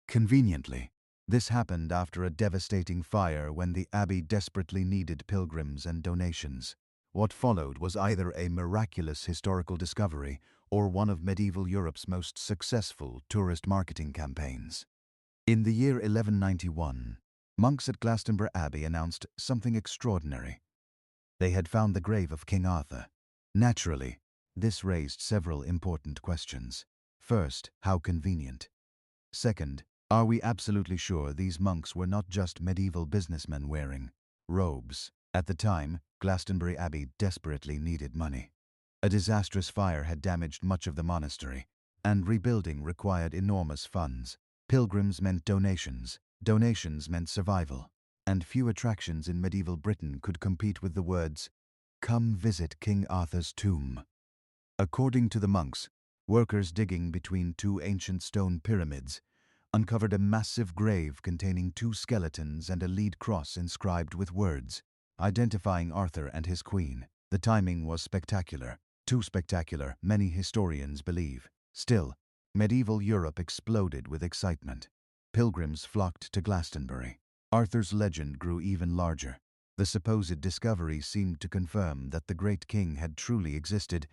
Conveniently, this happened after a devastating fire when the abbey desperately needed pilgrims and donations. What followed was either a miraculous historical discovery or one of medieval Europe's most successful tourist marketing campaigns. In the year 1191, monks at Glastonbury Abbey announced something extraordinary. They had found the grave of King Arthur. Naturally, this raised several important questions. First, how convenient? Second, are we absolutely sure these monks were not just medieval businessmen wearing robes? At the time, Glastonbury Abbey desperately needed money. A disastrous fire had damaged much of the monastery, and rebuilding required enormous funds. Pilgrims meant donations, donations meant survival, and few attractions in medieval Britain could compete with the words, "Come visit King Arthur's tomb." According to the monks, workers digging between two ancient stone pyramids uncovered a massive grave containing two skeletons and a lead cross inscribed with words, identifying Arthur and his queen. The timing was spectacular. Too spectacular, many historians believe. Still, medieval Europe exploded with excitement. Pilgrims flocked to Glastonbury. Arthur's legend grew even larger. The supposed discovery seemed to confirm that the great king had truly existed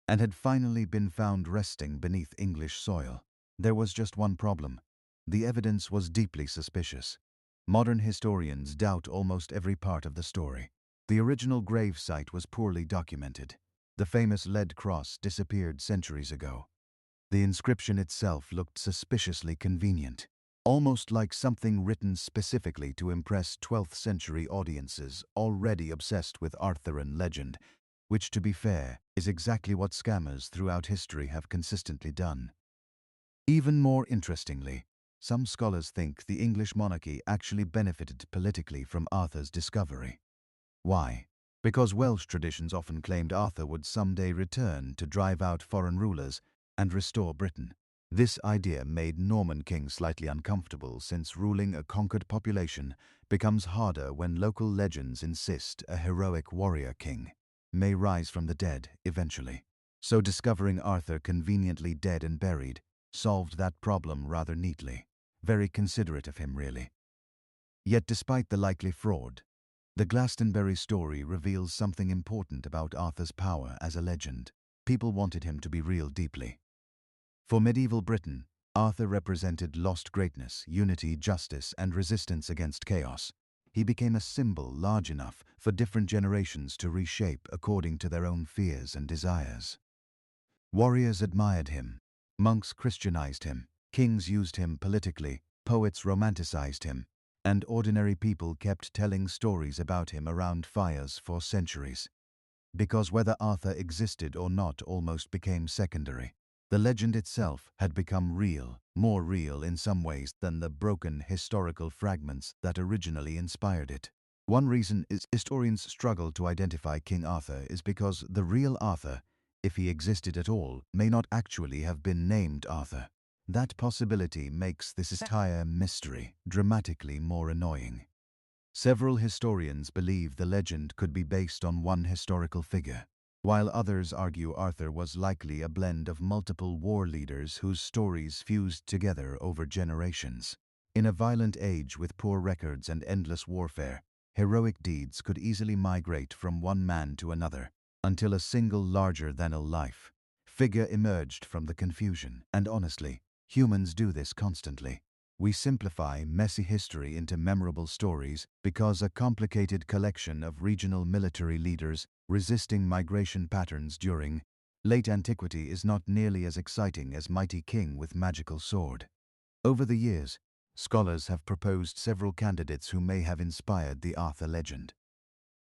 and had finally been found resting beneath English soil. There was just one problem. The evidence was deeply suspicious. Modern historians doubt almost every part of the story. The original grave site was poorly documented. The famous lead cross disappeared centuries ago. The inscription itself looked suspiciously convenient, almost like something written specifically to impress 12th century audiences already obsessed with Arthurian legend, which, to be fair, is exactly what scammers throughout history have consistently done. Even more interestingly, some scholars think the English monarchy actually benefited politically from Arthur's discovery. Why? Because Welsh traditions often claimed Arthur would someday return to drive out foreign rulers and restore Britain. This idea made Norman kings slightly uncomfortable, since ruling a conquered population becomes harder when local legends insist a heroic warrior king may rise from the dead eventually. So discovering Arthur conveniently dead and buried solved that problem rather neatly. Very considerate of him, really. Yet despite the likely fraud, the Glastonbury story reveals something important about Arthur's power as a legend. People wanted him to be real deeply. For medieval Britain, Arthur represented lost greatness, unity, justice, and resistance against chaos. He became a symbol large enough for different generations to reshape according to their own fears and desires. Warriors admired him. Monks Christianized him. Kings used him politically. Poets romanticized him. And ordinary people kept telling stories about him around fires for centuries. Because whether Arthur existed or not almost became secondary. The legend itself had become real, more real in some ways than the broken historical fragments that originally inspired it. One reason is historians struggle to identify King Arthur is because the real Arthur if he existed at all, may not actually have been named Arthur. That possibility makes this entire mystery dramatically more annoying. Several historians believe the legend could be based on one historical figure, while others argue Arthur was likely a blend of multiple war leaders whose stories fused together over generations. In a violent age with poor records and endless warfare, heroic deeds could easily migrate from one man to another, until a single larger-than-life figure emerged from the confusion. And honestly, humans do this constantly. We simplify messy history into memorable stories because a complicated collection of regional military leaders resisting migration patterns during late antiquity is not nearly as exciting as mighty king with magical sword. Over the years, scholars have proposed several candidates who may have inspired the Arthur legend.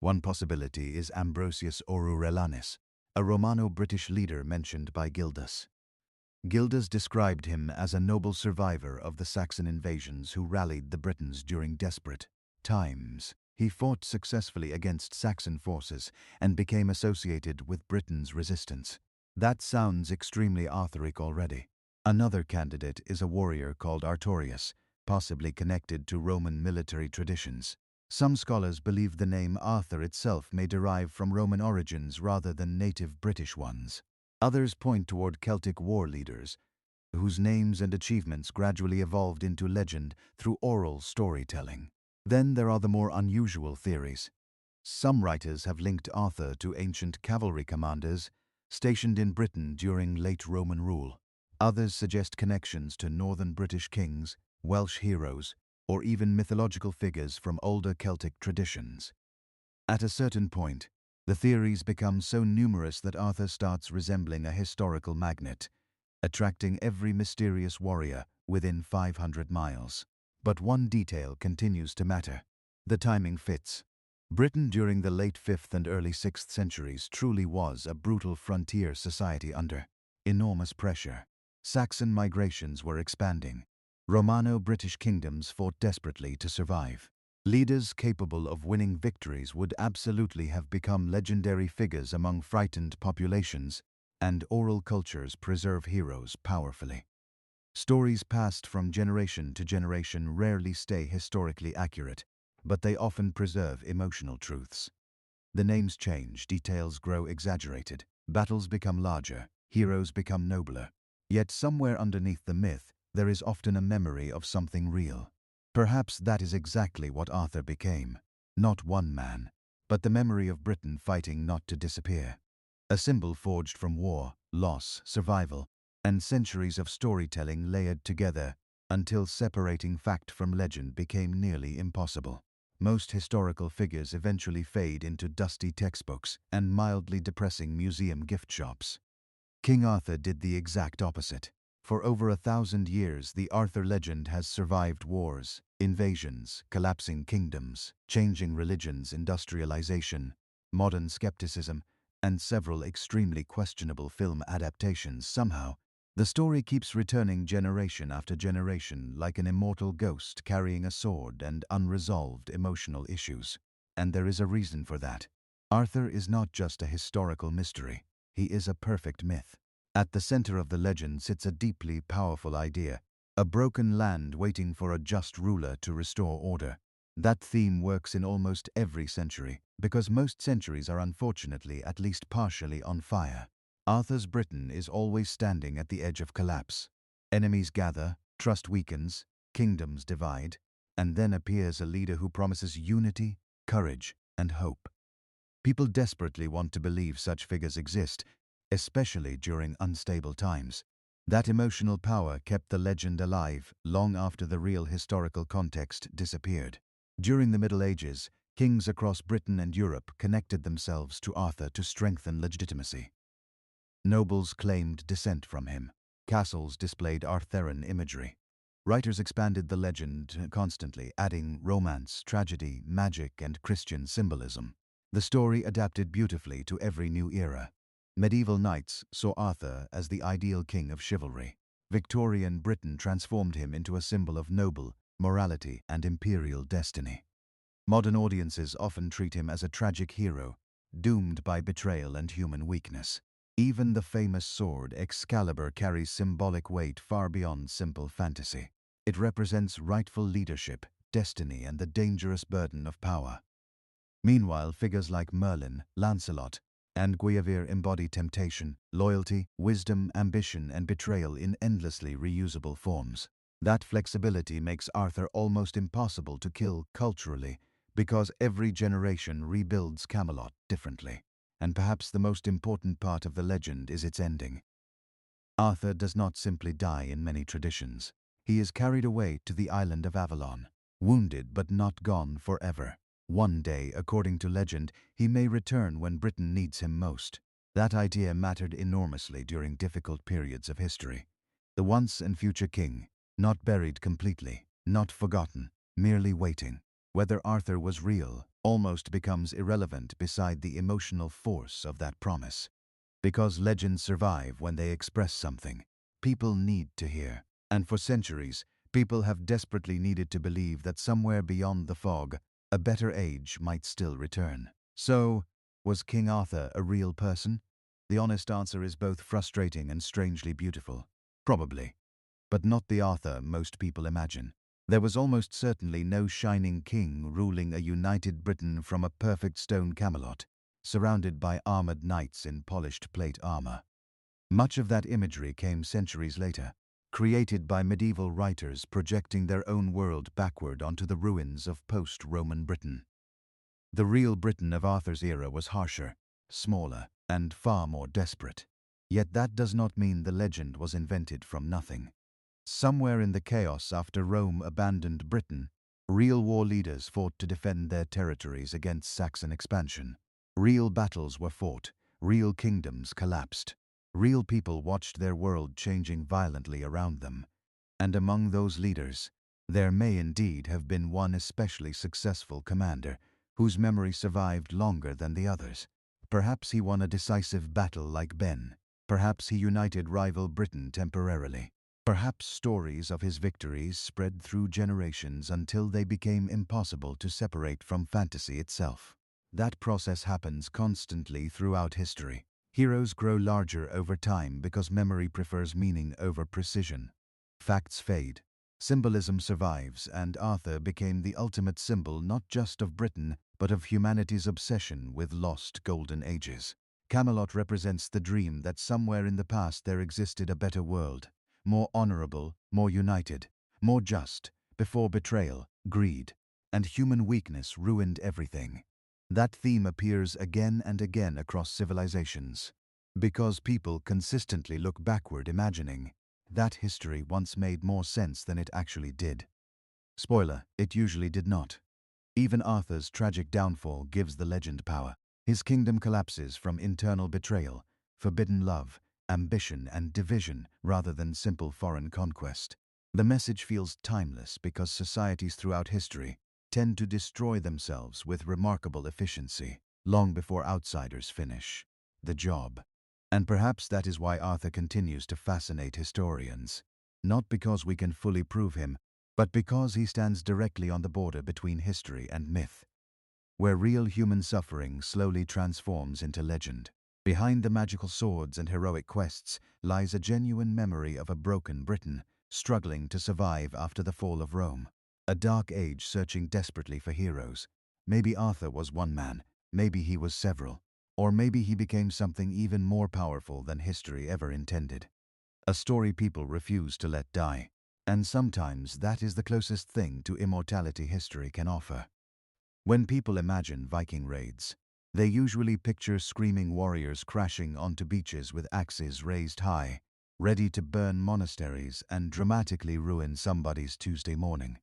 One possibility is Ambrosius Aurelianus, a Romano-British leader mentioned by Gildas. Gildas described him as a noble survivor of the Saxon invasions who rallied the Britons during desperate times. He fought successfully against Saxon forces and became associated with Britain's resistance. That sounds extremely Arthuric already. Another candidate is a warrior called Artorius, possibly connected to Roman military traditions. Some scholars believe the name Arthur itself may derive from Roman origins rather than native British ones. Others point toward Celtic war leaders, whose names and achievements gradually evolved into legend through oral storytelling. Then there are the more unusual theories. Some writers have linked Arthur to ancient cavalry commanders stationed in Britain during late Roman rule. Others suggest connections to northern British kings, Welsh heroes, or even mythological figures from older Celtic traditions. At a certain point, the theories become so numerous that Arthur starts resembling a historical magnet, attracting every mysterious warrior within 500 miles. But one detail continues to matter. The timing fits. Britain during the late 5th and early 6th centuries truly was a brutal frontier society under enormous pressure. Saxon migrations were expanding. Romano-British kingdoms fought desperately to survive. Leaders capable of winning victories would absolutely have become legendary figures among frightened populations, and oral cultures preserve heroes powerfully. Stories passed from generation to generation rarely stay historically accurate, but they often preserve emotional truths. The names change, details grow exaggerated, battles become larger, heroes become nobler. Yet somewhere underneath the myth, there is often a memory of something real. Perhaps that is exactly what Arthur became. Not one man, but the memory of Britain fighting not to disappear. A symbol forged from war, loss, survival, and centuries of storytelling layered together until separating fact from legend became nearly impossible. Most historical figures eventually fade into dusty textbooks and mildly depressing museum gift shops. King Arthur did the exact opposite. For over 1,000 years, the Arthur legend has survived wars, invasions, collapsing kingdoms, changing religions, industrialization, modern skepticism, and several extremely questionable film adaptations. Somehow, the story keeps returning generation after generation like an immortal ghost carrying a sword and unresolved emotional issues. And there is a reason for that. Arthur is not just a historical mystery. He is a perfect myth. At the center of the legend sits a deeply powerful idea, a broken land waiting for a just ruler to restore order. That theme works in almost every century, because most centuries are unfortunately at least partially on fire. Arthur's Britain is always standing at the edge of collapse. Enemies gather, trust weakens, kingdoms divide, and then appears a leader who promises unity, courage, and hope. People desperately want to believe such figures exist, especially during unstable times. That emotional power kept the legend alive long after the real historical context disappeared. During the Middle Ages, kings across Britain and Europe connected themselves to Arthur to strengthen legitimacy. Nobles claimed descent from him. Castles displayed Arthurian imagery. Writers expanded the legend constantly, adding romance, tragedy, magic, and Christian symbolism. The story adapted beautifully to every new era. Medieval knights saw Arthur as the ideal king of chivalry. Victorian Britain transformed him into a symbol of noble morality and imperial destiny. Modern audiences often treat him as a tragic hero, doomed by betrayal and human weakness. Even the famous sword Excalibur carries symbolic weight far beyond simple fantasy. It represents rightful leadership, destiny, and the dangerous burden of power. Meanwhile, figures like Merlin, Lancelot, and Guinevere embody temptation, loyalty, wisdom, ambition, and betrayal in endlessly reusable forms. That flexibility makes Arthur almost impossible to kill culturally, because every generation rebuilds Camelot differently. And perhaps the most important part of the legend is its ending. Arthur does not simply die in many traditions. He is carried away to the island of Avalon, wounded but not gone forever. One day, according to legend, he may return when Britain needs him most. That idea mattered enormously during difficult periods of history. The once and future king, not buried completely, not forgotten, merely waiting. Whether Arthur was real almost becomes irrelevant beside the emotional force of that promise. Because legends survive when they express something people need to hear. And for centuries, people have desperately needed to believe that somewhere beyond the fog, a better age might still return. So, was King Arthur a real person? The honest answer is both frustrating and strangely beautiful. Probably. But not the Arthur most people imagine. There was almost certainly no shining king ruling a united Britain from a perfect stone Camelot, surrounded by armored knights in polished plate armor. Much of that imagery came centuries later, created by medieval writers projecting their own world backward onto the ruins of post-Roman Britain. The real Britain of Arthur's era was harsher, smaller, and far more desperate. Yet that does not mean the legend was invented from nothing. Somewhere in the chaos after Rome abandoned Britain, real war leaders fought to defend their territories against Saxon expansion. Real battles were fought, real kingdoms collapsed. Real people watched their world changing violently around them. And among those leaders, there may indeed have been one especially successful commander whose memory survived longer than the others. Perhaps he won a decisive battle like Ben. Perhaps he united rival Britain temporarily. Perhaps stories of his victories spread through generations until they became impossible to separate from fantasy itself. That process happens constantly throughout history. Heroes grow larger over time because memory prefers meaning over precision. Facts fade. Symbolism survives, and Arthur became the ultimate symbol not just of Britain, but of humanity's obsession with lost golden ages. Camelot represents the dream that somewhere in the past there existed a better world, more honorable, more united, more just, before betrayal, greed, and human weakness ruined everything. That theme appears again and again across civilizations, because people consistently look backward imagining that history once made more sense than it actually did. Spoiler, it usually did not. Even Arthur's tragic downfall gives the legend power. His kingdom collapses from internal betrayal, forbidden love, ambition, and division rather than simple foreign conquest. The message feels timeless because societies throughout history tend to destroy themselves with remarkable efficiency, long before outsiders finish the job. And perhaps that is why Arthur continues to fascinate historians. Not because we can fully prove him, but because he stands directly on the border between history and myth, where real human suffering slowly transforms into legend. Behind the magical swords and heroic quests lies a genuine memory of a broken Britain, struggling to survive after the fall of Rome. A dark age searching desperately for heroes. Maybe Arthur was one man, maybe he was several, or maybe he became something even more powerful than history ever intended. A story people refuse to let die. And sometimes that is the closest thing to immortality history can offer. When people imagine Viking raids, they usually picture screaming warriors crashing onto beaches with axes raised high, ready to burn monasteries and dramatically ruin somebody's Tuesday morning.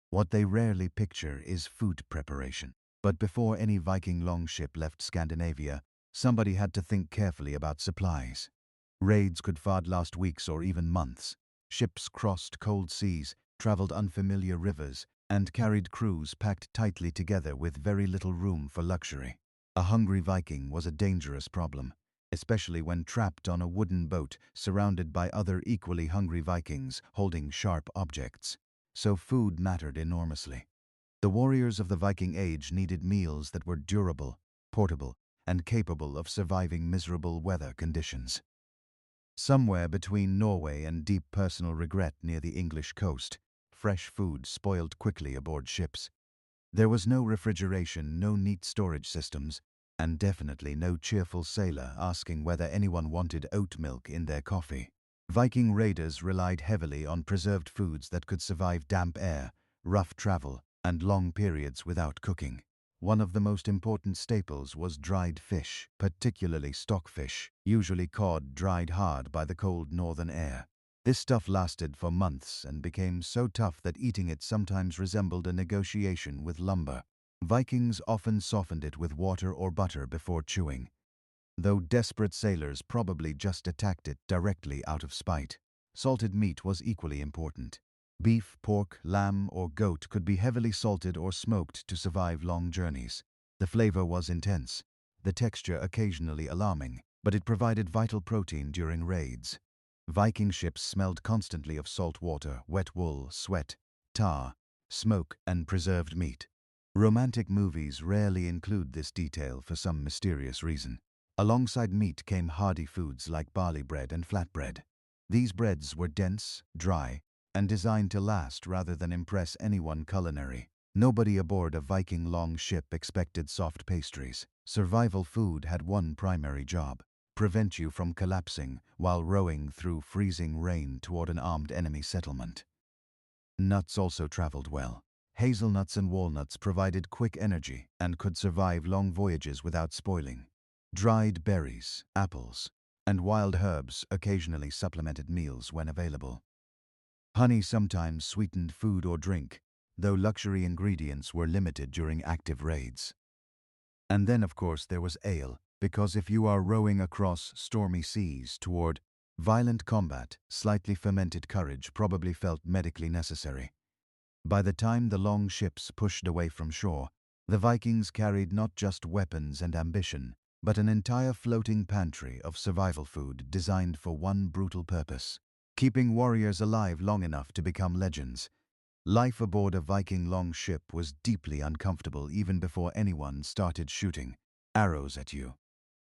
What they rarely picture is food preparation. But before any Viking longship left Scandinavia, somebody had to think carefully about supplies. Raids could last weeks or even months. Ships crossed cold seas, traveled unfamiliar rivers, and carried crews packed tightly together with very little room for luxury. A hungry Viking was a dangerous problem, especially when trapped on a wooden boat surrounded by other equally hungry Vikings holding sharp objects. So food mattered enormously. The warriors of the Viking Age needed meals that were durable, portable, and capable of surviving miserable weather conditions. Somewhere between Norway and deep personal regret near the English coast, fresh food spoiled quickly aboard ships. There was no refrigeration, no neat storage systems, and definitely no cheerful sailor asking whether anyone wanted oat milk in their coffee. Viking raiders relied heavily on preserved foods that could survive damp air, rough travel, and long periods without cooking. One of the most important staples was dried fish, particularly stockfish, usually cod dried hard by the cold northern air. This stuff lasted for months and became so tough that eating it sometimes resembled a negotiation with lumber. Vikings often softened it with water or butter before chewing, though desperate sailors probably just attacked it directly out of spite. Salted meat was equally important. Beef, pork, lamb, or goat could be heavily salted or smoked to survive long journeys. The flavor was intense, the texture occasionally alarming, but it provided vital protein during raids. Viking ships smelled constantly of salt water, wet wool, sweat, tar, smoke, and preserved meat. Romantic movies rarely include this detail for some mysterious reason. Alongside meat came hearty foods like barley bread and flatbread. These breads were dense, dry, and designed to last rather than impress anyone culinary. Nobody aboard a Viking longship expected soft pastries. Survival food had one primary job: prevent you from collapsing while rowing through freezing rain toward an armed enemy settlement. Nuts also traveled well. Hazelnuts and walnuts provided quick energy and could survive long voyages without spoiling. Dried berries, apples, and wild herbs occasionally supplemented meals when available. Honey sometimes sweetened food or drink, though luxury ingredients were limited during active raids. And then, of course, there was ale, because if you are rowing across stormy seas toward violent combat, slightly fermented courage probably felt medically necessary. By the time the long ships pushed away from shore, the Vikings carried not just weapons and ambition, but an entire floating pantry of survival food designed for one brutal purpose: keeping warriors alive long enough to become legends. Life aboard a Viking longship was deeply uncomfortable even before anyone started shooting arrows at you.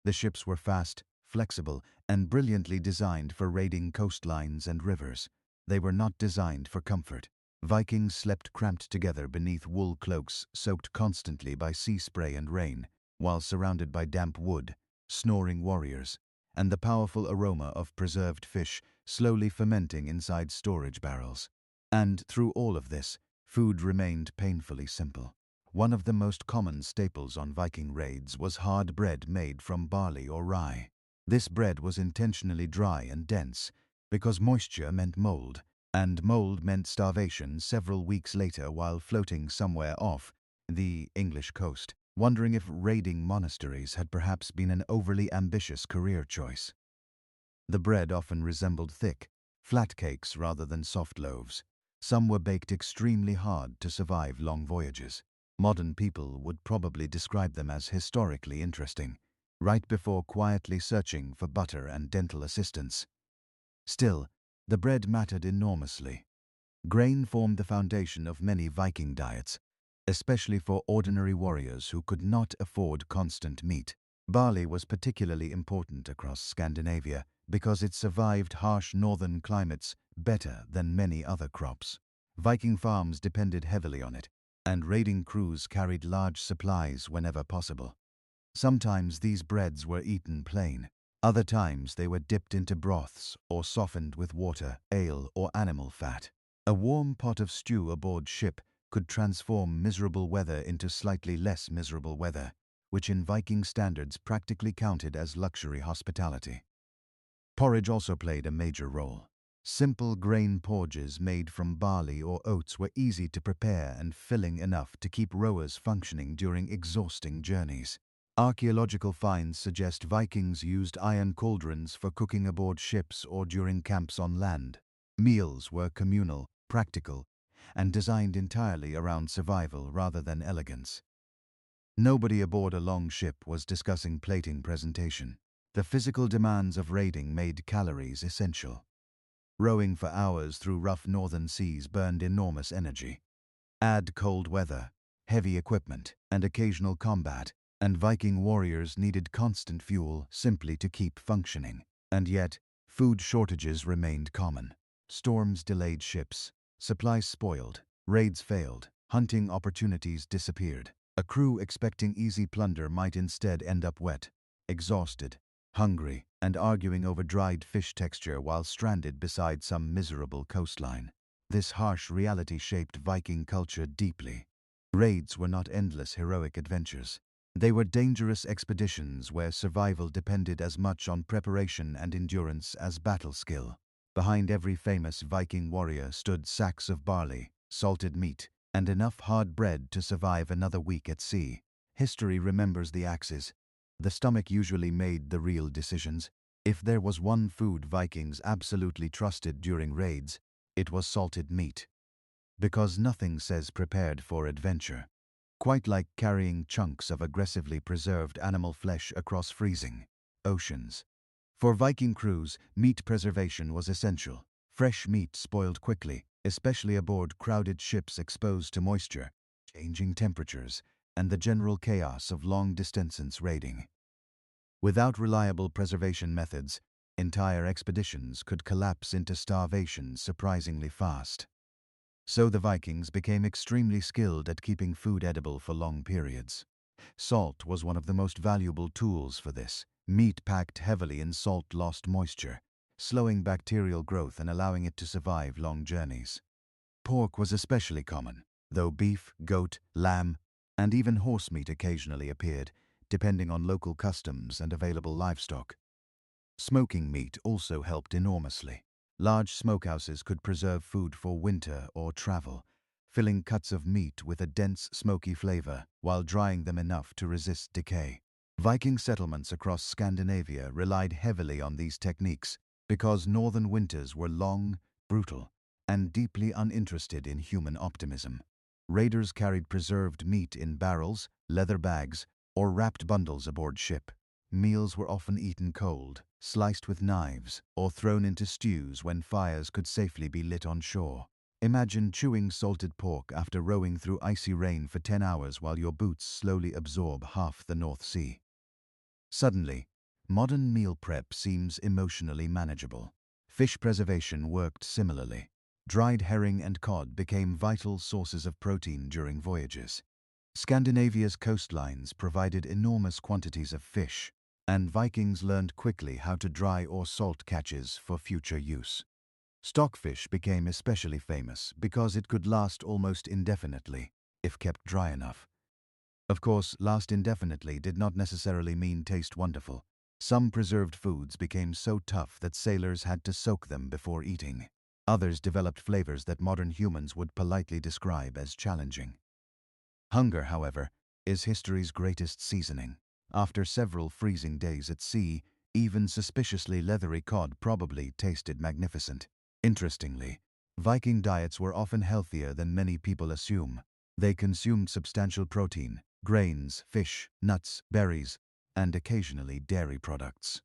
The ships were fast, flexible, and brilliantly designed for raiding coastlines and rivers. They were not designed for comfort. Vikings slept cramped together beneath wool cloaks soaked constantly by sea spray and rain, while surrounded by damp wood, snoring warriors, and the powerful aroma of preserved fish slowly fermenting inside storage barrels. And through all of this, food remained painfully simple. One of the most common staples on Viking raids was hard bread made from barley or rye. This bread was intentionally dry and dense because moisture meant mold, and mold meant starvation several weeks later while floating somewhere off the English coast, wondering if raiding monasteries had perhaps been an overly ambitious career choice. The bread often resembled thick, flat cakes rather than soft loaves. Some were baked extremely hard to survive long voyages. Modern people would probably describe them as historically interesting, right before quietly searching for butter and dental assistance. Still, the bread mattered enormously. Grain formed the foundation of many Viking diets, especially for ordinary warriors who could not afford constant meat. Barley was particularly important across Scandinavia because it survived harsh northern climates better than many other crops. Viking farms depended heavily on it, and raiding crews carried large supplies whenever possible. Sometimes these breads were eaten plain. Other times they were dipped into broths or softened with water, ale, or animal fat. A warm pot of stew aboard ship could transform miserable weather into slightly less miserable weather, which in Viking standards practically counted as luxury hospitality. Porridge also played a major role. Simple grain porridges made from barley or oats were easy to prepare and filling enough to keep rowers functioning during exhausting journeys. Archaeological finds suggest Vikings used iron cauldrons for cooking aboard ships or during camps on land. Meals were communal, practical, and designed entirely around survival rather than elegance. Nobody aboard a long ship was discussing plating presentation. The physical demands of raiding made calories essential. Rowing for hours through rough northern seas burned enormous energy. Add cold weather, heavy equipment, and occasional combat, and Viking warriors needed constant fuel simply to keep functioning. And yet, food shortages remained common. Storms delayed ships, supplies spoiled, raids failed, hunting opportunities disappeared. A crew expecting easy plunder might instead end up wet, exhausted, hungry, and arguing over dried fish texture while stranded beside some miserable coastline. This harsh reality shaped Viking culture deeply. Raids were not endless heroic adventures. They were dangerous expeditions where survival depended as much on preparation and endurance as battle skill. Behind every famous Viking warrior stood sacks of barley, salted meat, and enough hard bread to survive another week at sea. History remembers the axes. The stomach usually made the real decisions. If there was one food Vikings absolutely trusted during raids, it was salted meat. Because nothing says prepared for adventure. Quite like carrying chunks of aggressively preserved animal flesh across freezing oceans. For Viking crews, meat preservation was essential. Fresh meat spoiled quickly, especially aboard crowded ships exposed to moisture, changing temperatures, and the general chaos of long-distance raiding. Without reliable preservation methods, entire expeditions could collapse into starvation surprisingly fast. So the Vikings became extremely skilled at keeping food edible for long periods. Salt was one of the most valuable tools for this. Meat packed heavily in salt lost moisture, slowing bacterial growth and allowing it to survive long journeys. Pork was especially common, though beef, goat, lamb, and even horse meat occasionally appeared, depending on local customs and available livestock. Smoking meat also helped enormously. Large smokehouses could preserve food for winter or travel, filling cuts of meat with a dense, smoky flavor while drying them enough to resist decay. Viking settlements across Scandinavia relied heavily on these techniques because northern winters were long, brutal, and deeply uninterested in human optimism. Raiders carried preserved meat in barrels, leather bags, or wrapped bundles aboard ship. Meals were often eaten cold, sliced with knives, or thrown into stews when fires could safely be lit on shore. Imagine chewing salted pork after rowing through icy rain for 10 hours while your boots slowly absorb half the North Sea. Suddenly, modern meal prep seems emotionally manageable. Fish preservation worked similarly. Dried herring and cod became vital sources of protein during voyages. Scandinavia's coastlines provided enormous quantities of fish, and Vikings learned quickly how to dry or salt catches for future use. Stockfish became especially famous because it could last almost indefinitely, if kept dry enough. Of course, last indefinitely did not necessarily mean taste wonderful. Some preserved foods became so tough that sailors had to soak them before eating. Others developed flavors that modern humans would politely describe as challenging. Hunger, however, is history's greatest seasoning. After several freezing days at sea, even suspiciously leathery cod probably tasted magnificent. Interestingly, Viking diets were often healthier than many people assume. They consumed substantial protein, grains, fish, nuts, berries, and occasionally dairy products.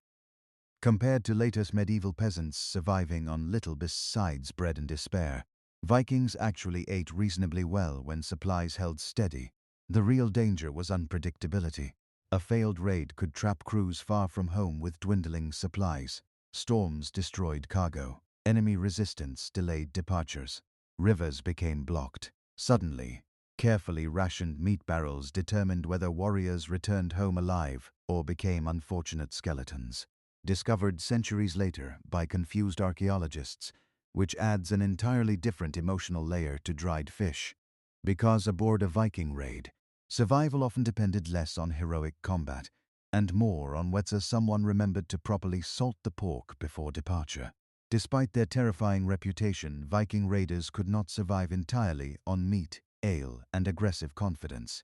Compared to latest medieval peasants surviving on little besides bread and despair, Vikings actually ate reasonably well when supplies held steady. The real danger was unpredictability. A failed raid could trap crews far from home with dwindling supplies. Storms destroyed cargo. Enemy resistance delayed departures. Rivers became blocked. Suddenly, carefully rationed meat barrels determined whether warriors returned home alive or became unfortunate skeletons. Discovered centuries later by confused archaeologists, which adds an entirely different emotional layer to dried fish. Because aboard a Viking raid, survival often depended less on heroic combat and more on whether someone remembered to properly salt the pork before departure. Despite their terrifying reputation, Viking raiders could not survive entirely on meat, ale, and aggressive confidence.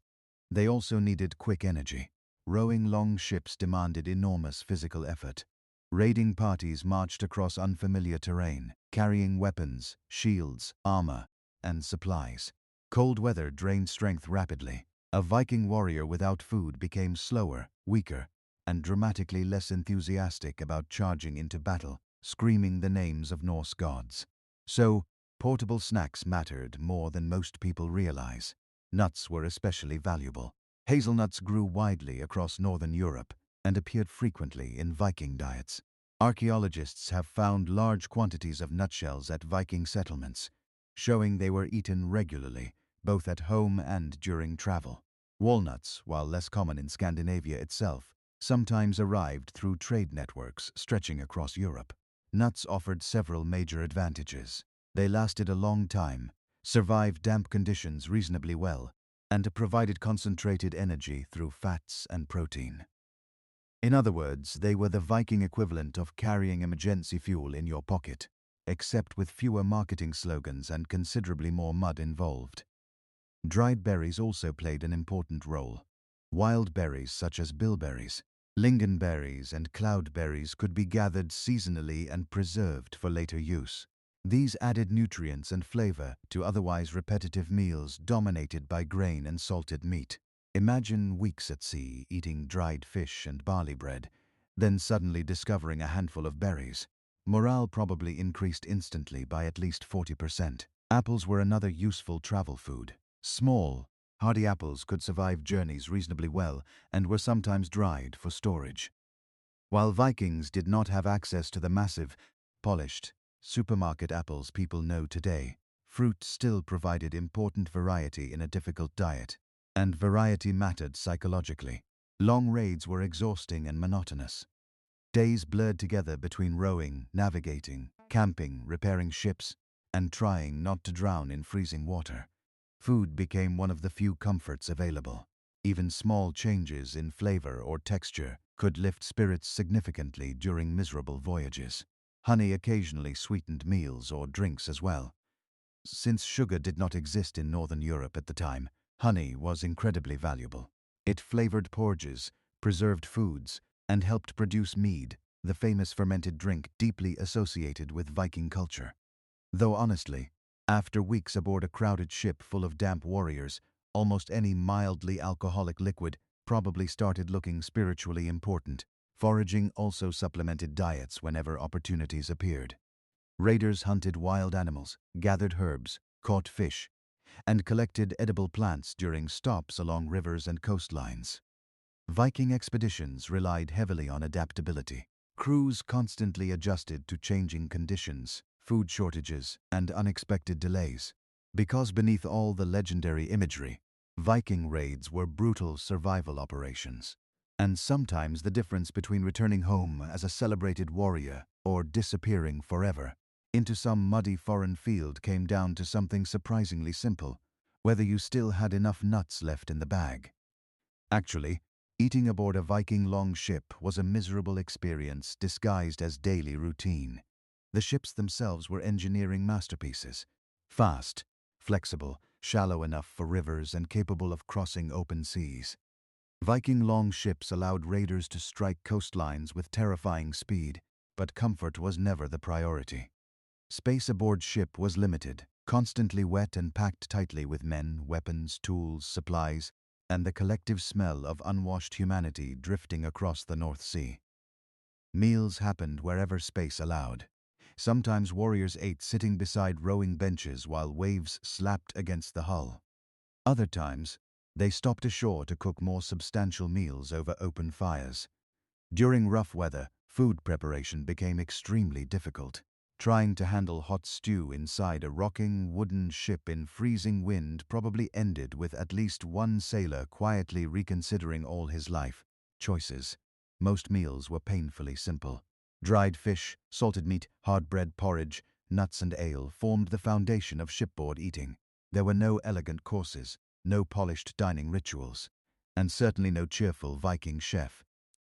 They also needed quick energy. Rowing long ships demanded enormous physical effort. Raiding parties marched across unfamiliar terrain, carrying weapons, shields, armor, and supplies. Cold weather drained strength rapidly. A Viking warrior without food became slower, weaker, and dramatically less enthusiastic about charging into battle, screaming the names of Norse gods. So, portable snacks mattered more than most people realize. Nuts were especially valuable. Hazelnuts grew widely across northern Europe and appeared frequently in Viking diets. Archaeologists have found large quantities of nutshells at Viking settlements, showing they were eaten regularly, both at home and during travel. Walnuts, while less common in Scandinavia itself, sometimes arrived through trade networks stretching across Europe. Nuts offered several major advantages. They lasted a long time, survived damp conditions reasonably well, and provided concentrated energy through fats and protein. In other words, they were the Viking equivalent of carrying emergency fuel in your pocket, except with fewer marketing slogans and considerably more mud involved. Dried berries also played an important role. Wild berries such as bilberries, lingonberries, and cloudberries could be gathered seasonally and preserved for later use. These added nutrients and flavor to otherwise repetitive meals dominated by grain and salted meat. Imagine weeks at sea eating dried fish and barley bread, then suddenly discovering a handful of berries. Morale probably increased instantly by at least 40%. Apples were another useful travel food. Small, hardy apples could survive journeys reasonably well and were sometimes dried for storage. While Vikings did not have access to the massive, polished, supermarket apples people know today, fruit still provided important variety in a difficult diet, and variety mattered psychologically. Long raids were exhausting and monotonous. Days blurred together between rowing, navigating, camping, repairing ships, and trying not to drown in freezing water. Food became one of the few comforts available. Even small changes in flavor or texture could lift spirits significantly during miserable voyages. Honey occasionally sweetened meals or drinks as well. Since sugar did not exist in Northern Europe at the time, honey was incredibly valuable. It flavored porridges, preserved foods, and helped produce mead, the famous fermented drink deeply associated with Viking culture. Though honestly, after weeks aboard a crowded ship full of damp warriors, almost any mildly alcoholic liquid probably started looking spiritually important. Foraging also supplemented diets whenever opportunities appeared. Raiders hunted wild animals, gathered herbs, caught fish, and collected edible plants during stops along rivers and coastlines. Viking expeditions relied heavily on adaptability. Crews constantly adjusted to changing conditions, food shortages, and unexpected delays. Because beneath all the legendary imagery, Viking raids were brutal survival operations. And sometimes the difference between returning home as a celebrated warrior or disappearing forever into some muddy foreign field came down to something surprisingly simple: whether you still had enough nuts left in the bag. Actually, eating aboard a Viking longship was a miserable experience disguised as daily routine. The ships themselves were engineering masterpieces. Fast, flexible, shallow enough for rivers and capable of crossing open seas. Viking longships allowed raiders to strike coastlines with terrifying speed, but comfort was never the priority. Space aboard ship was limited, constantly wet and packed tightly with men, weapons, tools, supplies, and the collective smell of unwashed humanity drifting across the North Sea. Meals happened wherever space allowed. Sometimes warriors ate sitting beside rowing benches while waves slapped against the hull. Other times, they stopped ashore to cook more substantial meals over open fires. During rough weather, food preparation became extremely difficult. Trying to handle hot stew inside a rocking wooden ship in freezing wind probably ended with at least one sailor quietly reconsidering all his life choices. Most meals were painfully simple. Dried fish, salted meat, hard bread, porridge, nuts and ale formed the foundation of shipboard eating. There were no elegant courses, no polished dining rituals, and certainly no cheerful Viking chef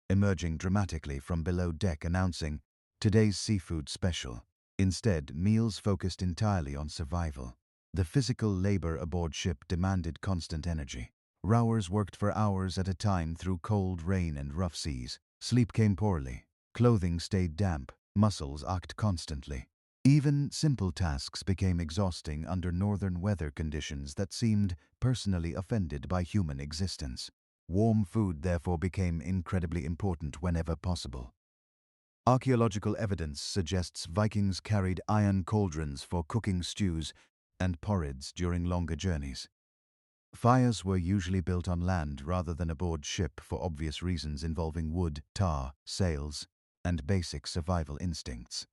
emerging dramatically from below deck announcing, "Today's seafood special." Instead, meals focused entirely on survival. The physical labor aboard ship demanded constant energy. Rowers worked for hours at a time through cold rain and rough seas. Sleep came poorly. Clothing stayed damp. Muscles ached constantly. Even simple tasks became exhausting under northern weather conditions that seemed personally offended by human existence. Warm food therefore became incredibly important whenever possible. Archaeological evidence suggests Vikings carried iron cauldrons for cooking stews and porridge during longer journeys. Fires were usually built on land rather than aboard ship for obvious reasons involving wood, tar, sails, and basic survival instincts.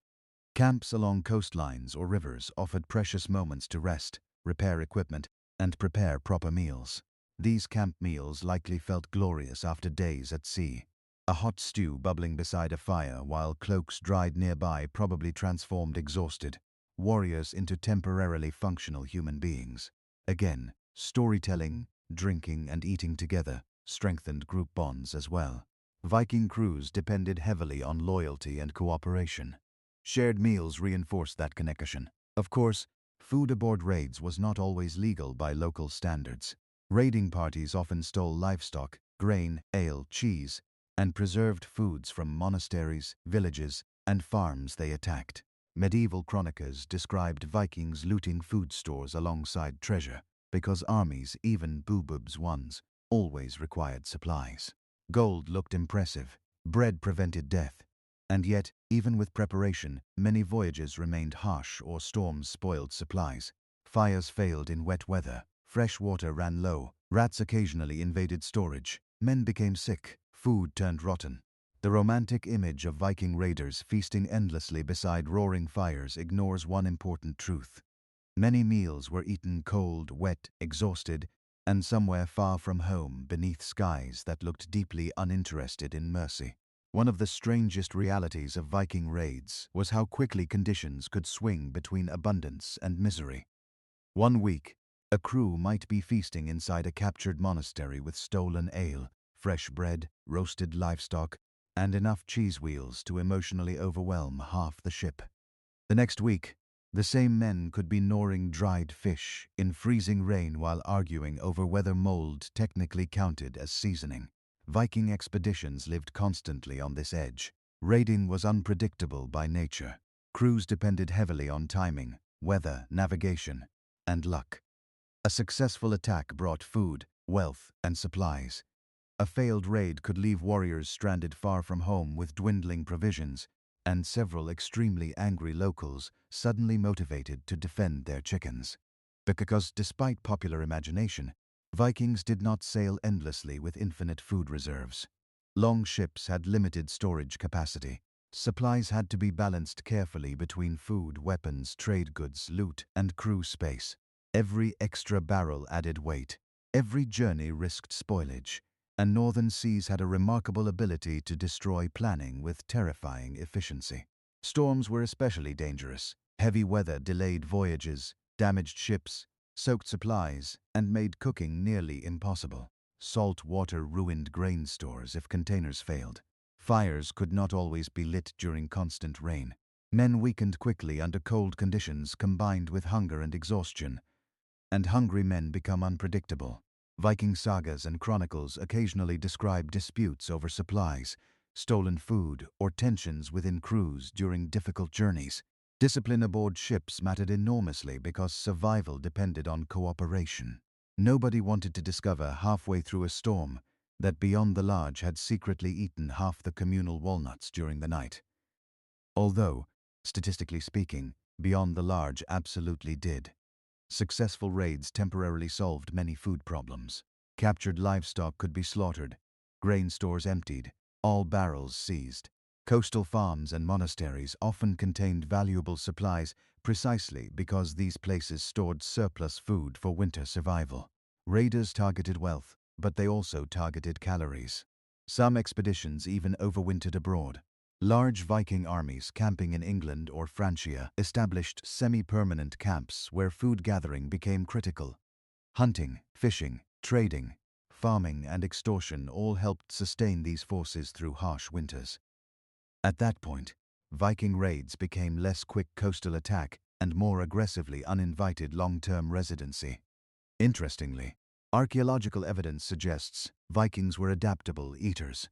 Camps along coastlines or rivers offered precious moments to rest, repair equipment, and prepare proper meals. These camp meals likely felt glorious after days at sea. A hot stew bubbling beside a fire while cloaks dried nearby probably transformed exhausted warriors into temporarily functional human beings. Again, storytelling, drinking, and eating together strengthened group bonds as well. Viking crews depended heavily on loyalty and cooperation. Shared meals reinforced that connection. Of course, food aboard raids was not always legal by local standards. Raiding parties often stole livestock, grain, ale, cheese, and preserved foods from monasteries, villages, and farms they attacked. Medieval chroniclers described Vikings looting food stores alongside treasure, because armies, even boobs ones, always required supplies. Gold looked impressive, bread prevented death, and yet, even with preparation, many voyages remained harsh or storms spoiled supplies. Fires failed in wet weather, fresh water ran low, rats occasionally invaded storage, men became sick, food turned rotten. The romantic image of Viking raiders feasting endlessly beside roaring fires ignores one important truth. Many meals were eaten cold, wet, exhausted, and somewhere far from home beneath skies that looked deeply uninterested in mercy. One of the strangest realities of Viking raids was how quickly conditions could swing between abundance and misery. One week, a crew might be feasting inside a captured monastery with stolen ale, fresh bread, roasted livestock, and enough cheese wheels to emotionally overwhelm half the ship. The next week, the same men could be gnawing dried fish in freezing rain while arguing over whether mold technically counted as seasoning. Viking expeditions lived constantly on this edge. Raiding was unpredictable by nature. Crews depended heavily on timing, weather, navigation, and luck. A successful attack brought food, wealth, and supplies. A failed raid could leave warriors stranded far from home with dwindling provisions, and several extremely angry locals suddenly motivated to defend their chickens. Because despite popular imagination, Vikings did not sail endlessly with infinite food reserves. Long ships had limited storage capacity. Supplies had to be balanced carefully between food, weapons, trade goods, loot, and crew space. Every extra barrel added weight. Every journey risked spoilage, and northern seas had a remarkable ability to destroy planning with terrifying efficiency. Storms were especially dangerous. Heavy weather delayed voyages, damaged ships, soaked supplies, and made cooking nearly impossible. Salt water ruined grain stores if containers failed. Fires could not always be lit during constant rain. Men weakened quickly under cold conditions combined with hunger and exhaustion, and hungry men become unpredictable. Viking sagas and chronicles occasionally describe disputes over supplies, stolen food, or tensions within crews during difficult journeys. Discipline aboard ships mattered enormously because survival depended on cooperation. Nobody wanted to discover halfway through a storm that Beyond the Large had secretly eaten half the communal walnuts during the night. Although, statistically speaking, Beyond the Large absolutely did. Successful raids temporarily solved many food problems. Captured livestock could be slaughtered, grain stores emptied, all barrels seized. Coastal farms and monasteries often contained valuable supplies precisely because these places stored surplus food for winter survival. Raiders targeted wealth, but they also targeted calories. Some expeditions even overwintered abroad. Large Viking armies camping in England or Francia established semi-permanent camps where food gathering became critical. Hunting, fishing, trading, farming, and extortion all helped sustain these forces through harsh winters. At that point, Viking raids became less quick coastal attack and more aggressively uninvited long-term residency. Interestingly, archaeological evidence suggests Vikings were adaptable eaters.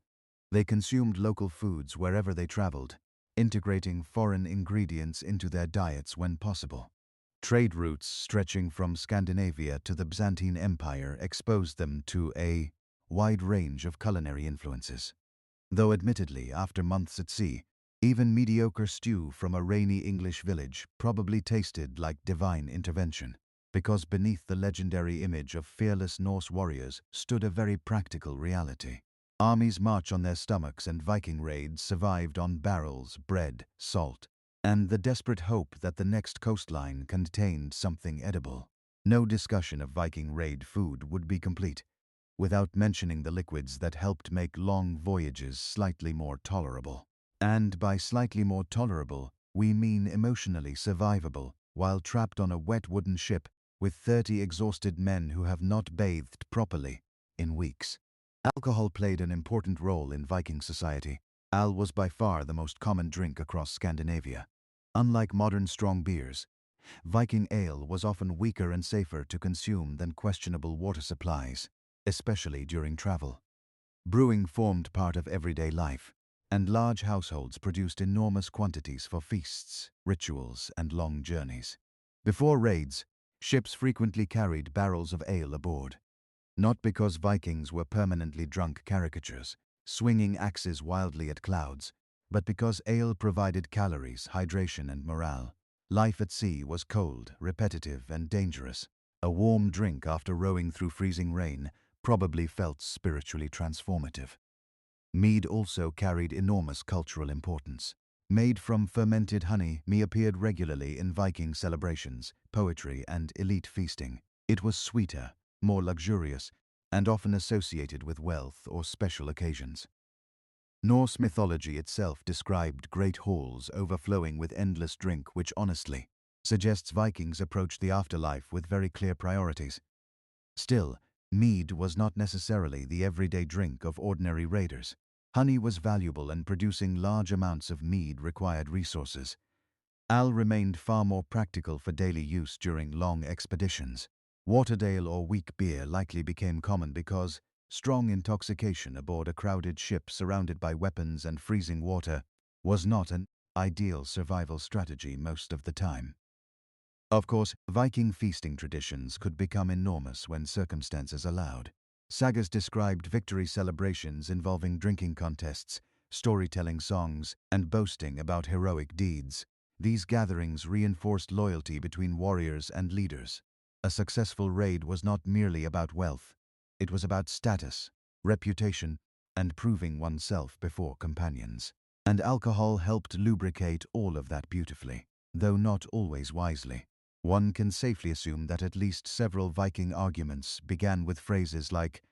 They consumed local foods wherever they traveled, integrating foreign ingredients into their diets when possible. Trade routes stretching from Scandinavia to the Byzantine Empire exposed them to a wide range of culinary influences. Though admittedly, after months at sea, even mediocre stew from a rainy English village probably tasted like divine intervention. because beneath the legendary image of fearless Norse warriors stood a very practical reality. Armies march on their stomachs, and Viking raids survived on barrels, bread, salt, and the desperate hope that the next coastline contained something edible. No discussion of Viking raid food would be complete without mentioning the liquids that helped make long voyages slightly more tolerable. And by slightly more tolerable, we mean emotionally survivable, while trapped on a wet wooden ship with 30 exhausted men who have not bathed properly in weeks. Alcohol played an important role in Viking society. Ale was by far the most common drink across Scandinavia. Unlike modern strong beers, Viking ale was often weaker and safer to consume than questionable water supplies, especially during travel. Brewing formed part of everyday life, and large households produced enormous quantities for feasts, rituals, and long journeys. Before raids, ships frequently carried barrels of ale aboard. Not because Vikings were permanently drunk caricatures, swinging axes wildly at clouds, but because ale provided calories, hydration, and morale. Life at sea was cold, repetitive, and dangerous. A warm drink after rowing through freezing rain probably felt spiritually transformative. Mead also carried enormous cultural importance. Made from fermented honey, mead appeared regularly in Viking celebrations, poetry, and elite feasting. It was sweeter, more luxurious, and often associated with wealth or special occasions. Norse mythology itself described great halls overflowing with endless drink, which honestly suggests Vikings approached the afterlife with very clear priorities. Still, mead was not necessarily the everyday drink of ordinary raiders. Honey was valuable, and producing large amounts of mead required resources. Ale remained far more practical for daily use during long expeditions. Waterdale or weak beer likely became common because strong intoxication aboard a crowded ship surrounded by weapons and freezing water was not an ideal survival strategy most of the time. Of course, Viking feasting traditions could become enormous when circumstances allowed. Sagas described victory celebrations involving drinking contests, storytelling songs, and boasting about heroic deeds. These gatherings reinforced loyalty between warriors and leaders. A successful raid was not merely about wealth. It was about status, reputation, and proving oneself before companions. And alcohol helped lubricate all of that beautifully, though not always wisely. One can safely assume that at least several Viking arguments began with phrases like,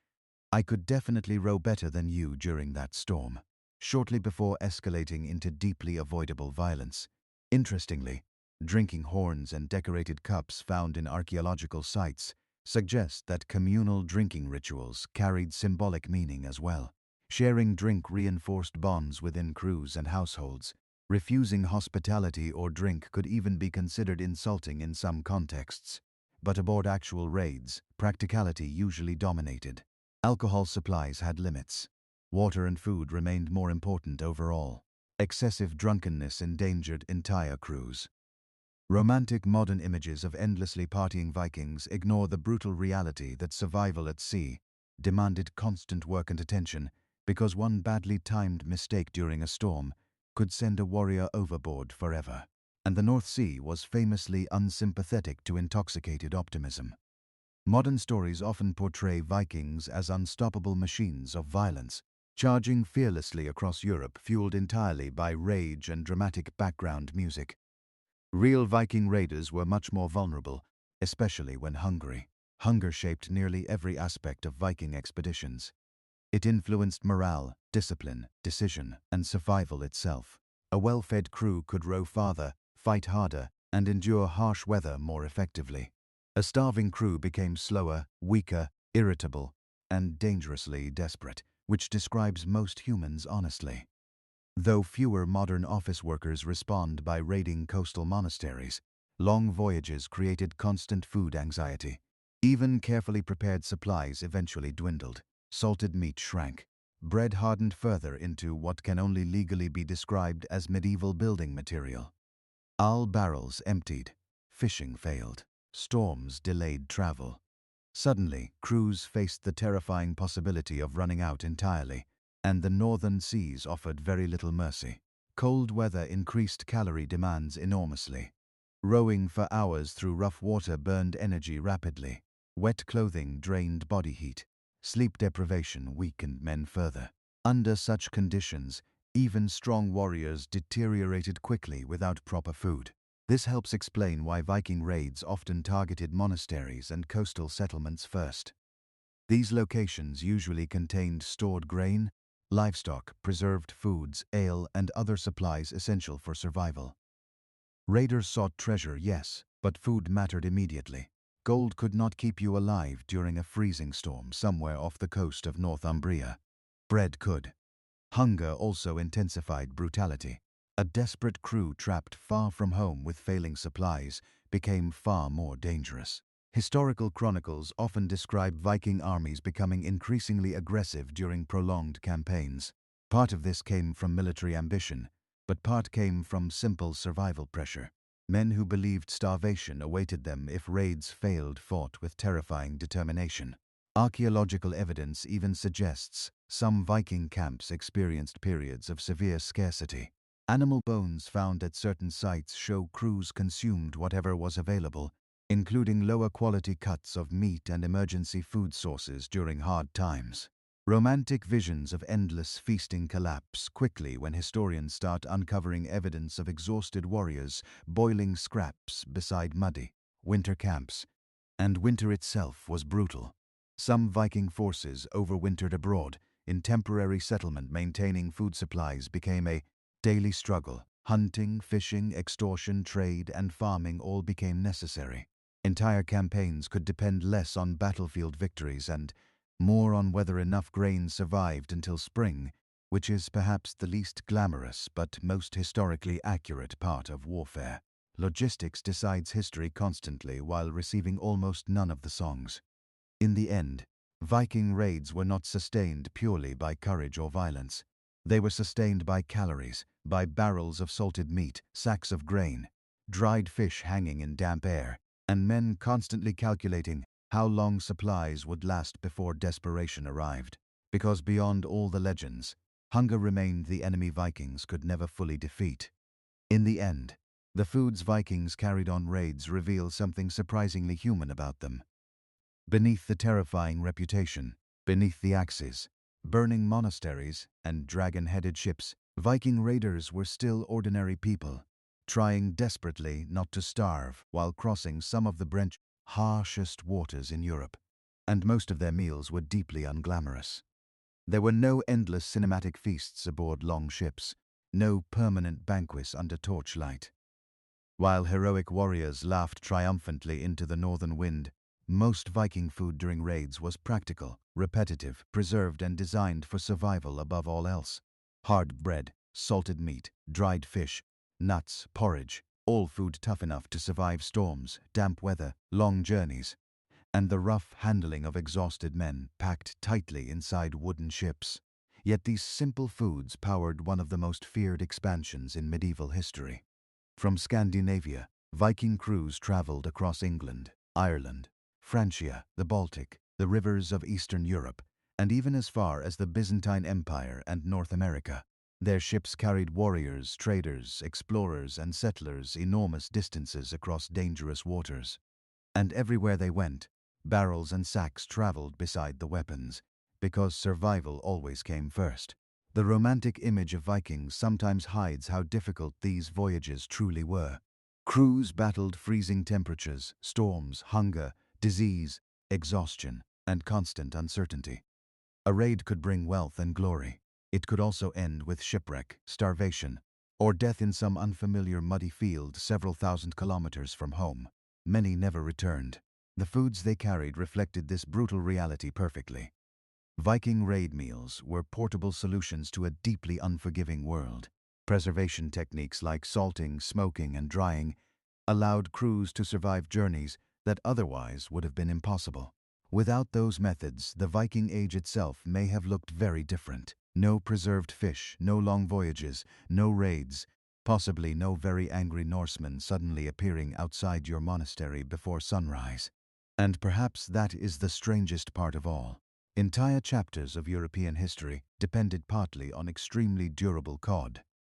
"I could definitely row better than you during that storm," shortly before escalating into deeply avoidable violence. Interestingly, drinking horns and decorated cups found in archaeological sites suggest that communal drinking rituals carried symbolic meaning as well. Sharing drink reinforced bonds within crews and households. Refusing hospitality or drink could even be considered insulting in some contexts. But aboard actual raids, practicality usually dominated. Alcohol supplies had limits. Water and food remained more important overall. Excessive drunkenness endangered entire crews. Romantic modern images of endlessly partying Vikings ignore the brutal reality that survival at sea demanded constant work and attention, because one badly timed mistake during a storm could send a warrior overboard forever. And the North Sea was famously unsympathetic to intoxicated optimism. Modern stories often portray Vikings as unstoppable machines of violence, charging fearlessly across Europe, fueled entirely by rage and dramatic background music. Real Viking raiders were much more vulnerable, especially when hungry. Hunger shaped nearly every aspect of Viking expeditions. It influenced morale, discipline, decision, and survival itself. A well-fed crew could row farther, fight harder, and endure harsh weather more effectively. A starving crew became slower, weaker, irritable, and dangerously desperate, which describes most humans honestly. Though fewer modern office workers respond by raiding coastal monasteries, long voyages created constant food anxiety. Even carefully prepared supplies eventually dwindled. Salted meat shrank. Bread hardened further into what can only legally be described as medieval building material. Ale barrels emptied. Fishing failed. Storms delayed travel. Suddenly, crews faced the terrifying possibility of running out entirely, and the northern seas offered very little mercy. Cold weather increased calorie demands enormously. Rowing for hours through rough water burned energy rapidly. Wet clothing drained body heat. Sleep deprivation weakened men further. Under such conditions, even strong warriors deteriorated quickly without proper food. This helps explain why Viking raids often targeted monasteries and coastal settlements first. These locations usually contained stored grain, livestock, preserved foods, ale, and other supplies essential for survival. Raiders sought treasure, yes, but food mattered immediately. Gold could not keep you alive during a freezing storm somewhere off the coast of Northumbria. Bread could. Hunger also intensified brutality. A desperate crew trapped far from home with failing supplies became far more dangerous. Historical chronicles often describe Viking armies becoming increasingly aggressive during prolonged campaigns. Part of this came from military ambition, but part came from simple survival pressure. Men who believed starvation awaited them if raids failed fought with terrifying determination. Archaeological evidence even suggests some Viking camps experienced periods of severe scarcity. Animal bones found at certain sites show crews consumed whatever was available, including lower quality cuts of meat and emergency food sources during hard times. Romantic visions of endless feasting collapse quickly when historians start uncovering evidence of exhausted warriors boiling scraps beside muddy winter camps. And winter itself was brutal. Some Viking forces overwintered abroad. In temporary settlement, maintaining food supplies became a daily struggle. Hunting, fishing, extortion, trade, and farming all became necessary. Entire campaigns could depend less on battlefield victories and more on whether enough grain survived until spring, which is perhaps the least glamorous but most historically accurate part of warfare. Logistics decides history constantly while receiving almost none of the songs. In the end, Viking raids were not sustained purely by courage or violence. They were sustained by calories, by barrels of salted meat, sacks of grain, dried fish hanging in damp air, and men constantly calculating how long supplies would last before desperation arrived. Because beyond all the legends, hunger remained the enemy Vikings could never fully defeat. In the end, the foods Vikings carried on raids reveal something surprisingly human about them. Beneath the terrifying reputation, beneath the axes, burning monasteries, and dragon-headed ships, Viking raiders were still ordinary people, trying desperately not to starve while crossing some of the harshest waters in Europe. And most of their meals were deeply unglamorous. There were no endless cinematic feasts aboard long ships, no permanent banquets under torchlight. While heroic warriors laughed triumphantly into the northern wind, most Viking food during raids was practical, repetitive, preserved and designed for survival above all else. Hard bread, salted meat, dried fish, nuts, porridge, all food tough enough to survive storms, damp weather, long journeys, and the rough handling of exhausted men packed tightly inside wooden ships. Yet these simple foods powered one of the most feared expansions in medieval history. From Scandinavia, Viking crews traveled across England, Ireland, Francia, the Baltic, the rivers of Eastern Europe, and even as far as the Byzantine Empire and North America. Their ships carried warriors, traders, explorers, and settlers enormous distances across dangerous waters. And everywhere they went, barrels and sacks traveled beside the weapons, because survival always came first. The romantic image of Vikings sometimes hides how difficult these voyages truly were. Crews battled freezing temperatures, storms, hunger, disease, exhaustion, and constant uncertainty. A raid could bring wealth and glory. It could also end with shipwreck, starvation, or death in some unfamiliar muddy field several thousand kilometers from home. Many never returned. The foods they carried reflected this brutal reality perfectly. Viking raid meals were portable solutions to a deeply unforgiving world. Preservation techniques like salting, smoking, and drying allowed crews to survive journeys that otherwise would have been impossible. Without those methods, the Viking Age itself may have looked very different. No preserved fish, no long voyages, no raids, possibly no very angry Norsemen suddenly appearing outside your monastery before sunrise. And perhaps that is the strangest part of all. Entire chapters of European history depended partly on extremely durable cod.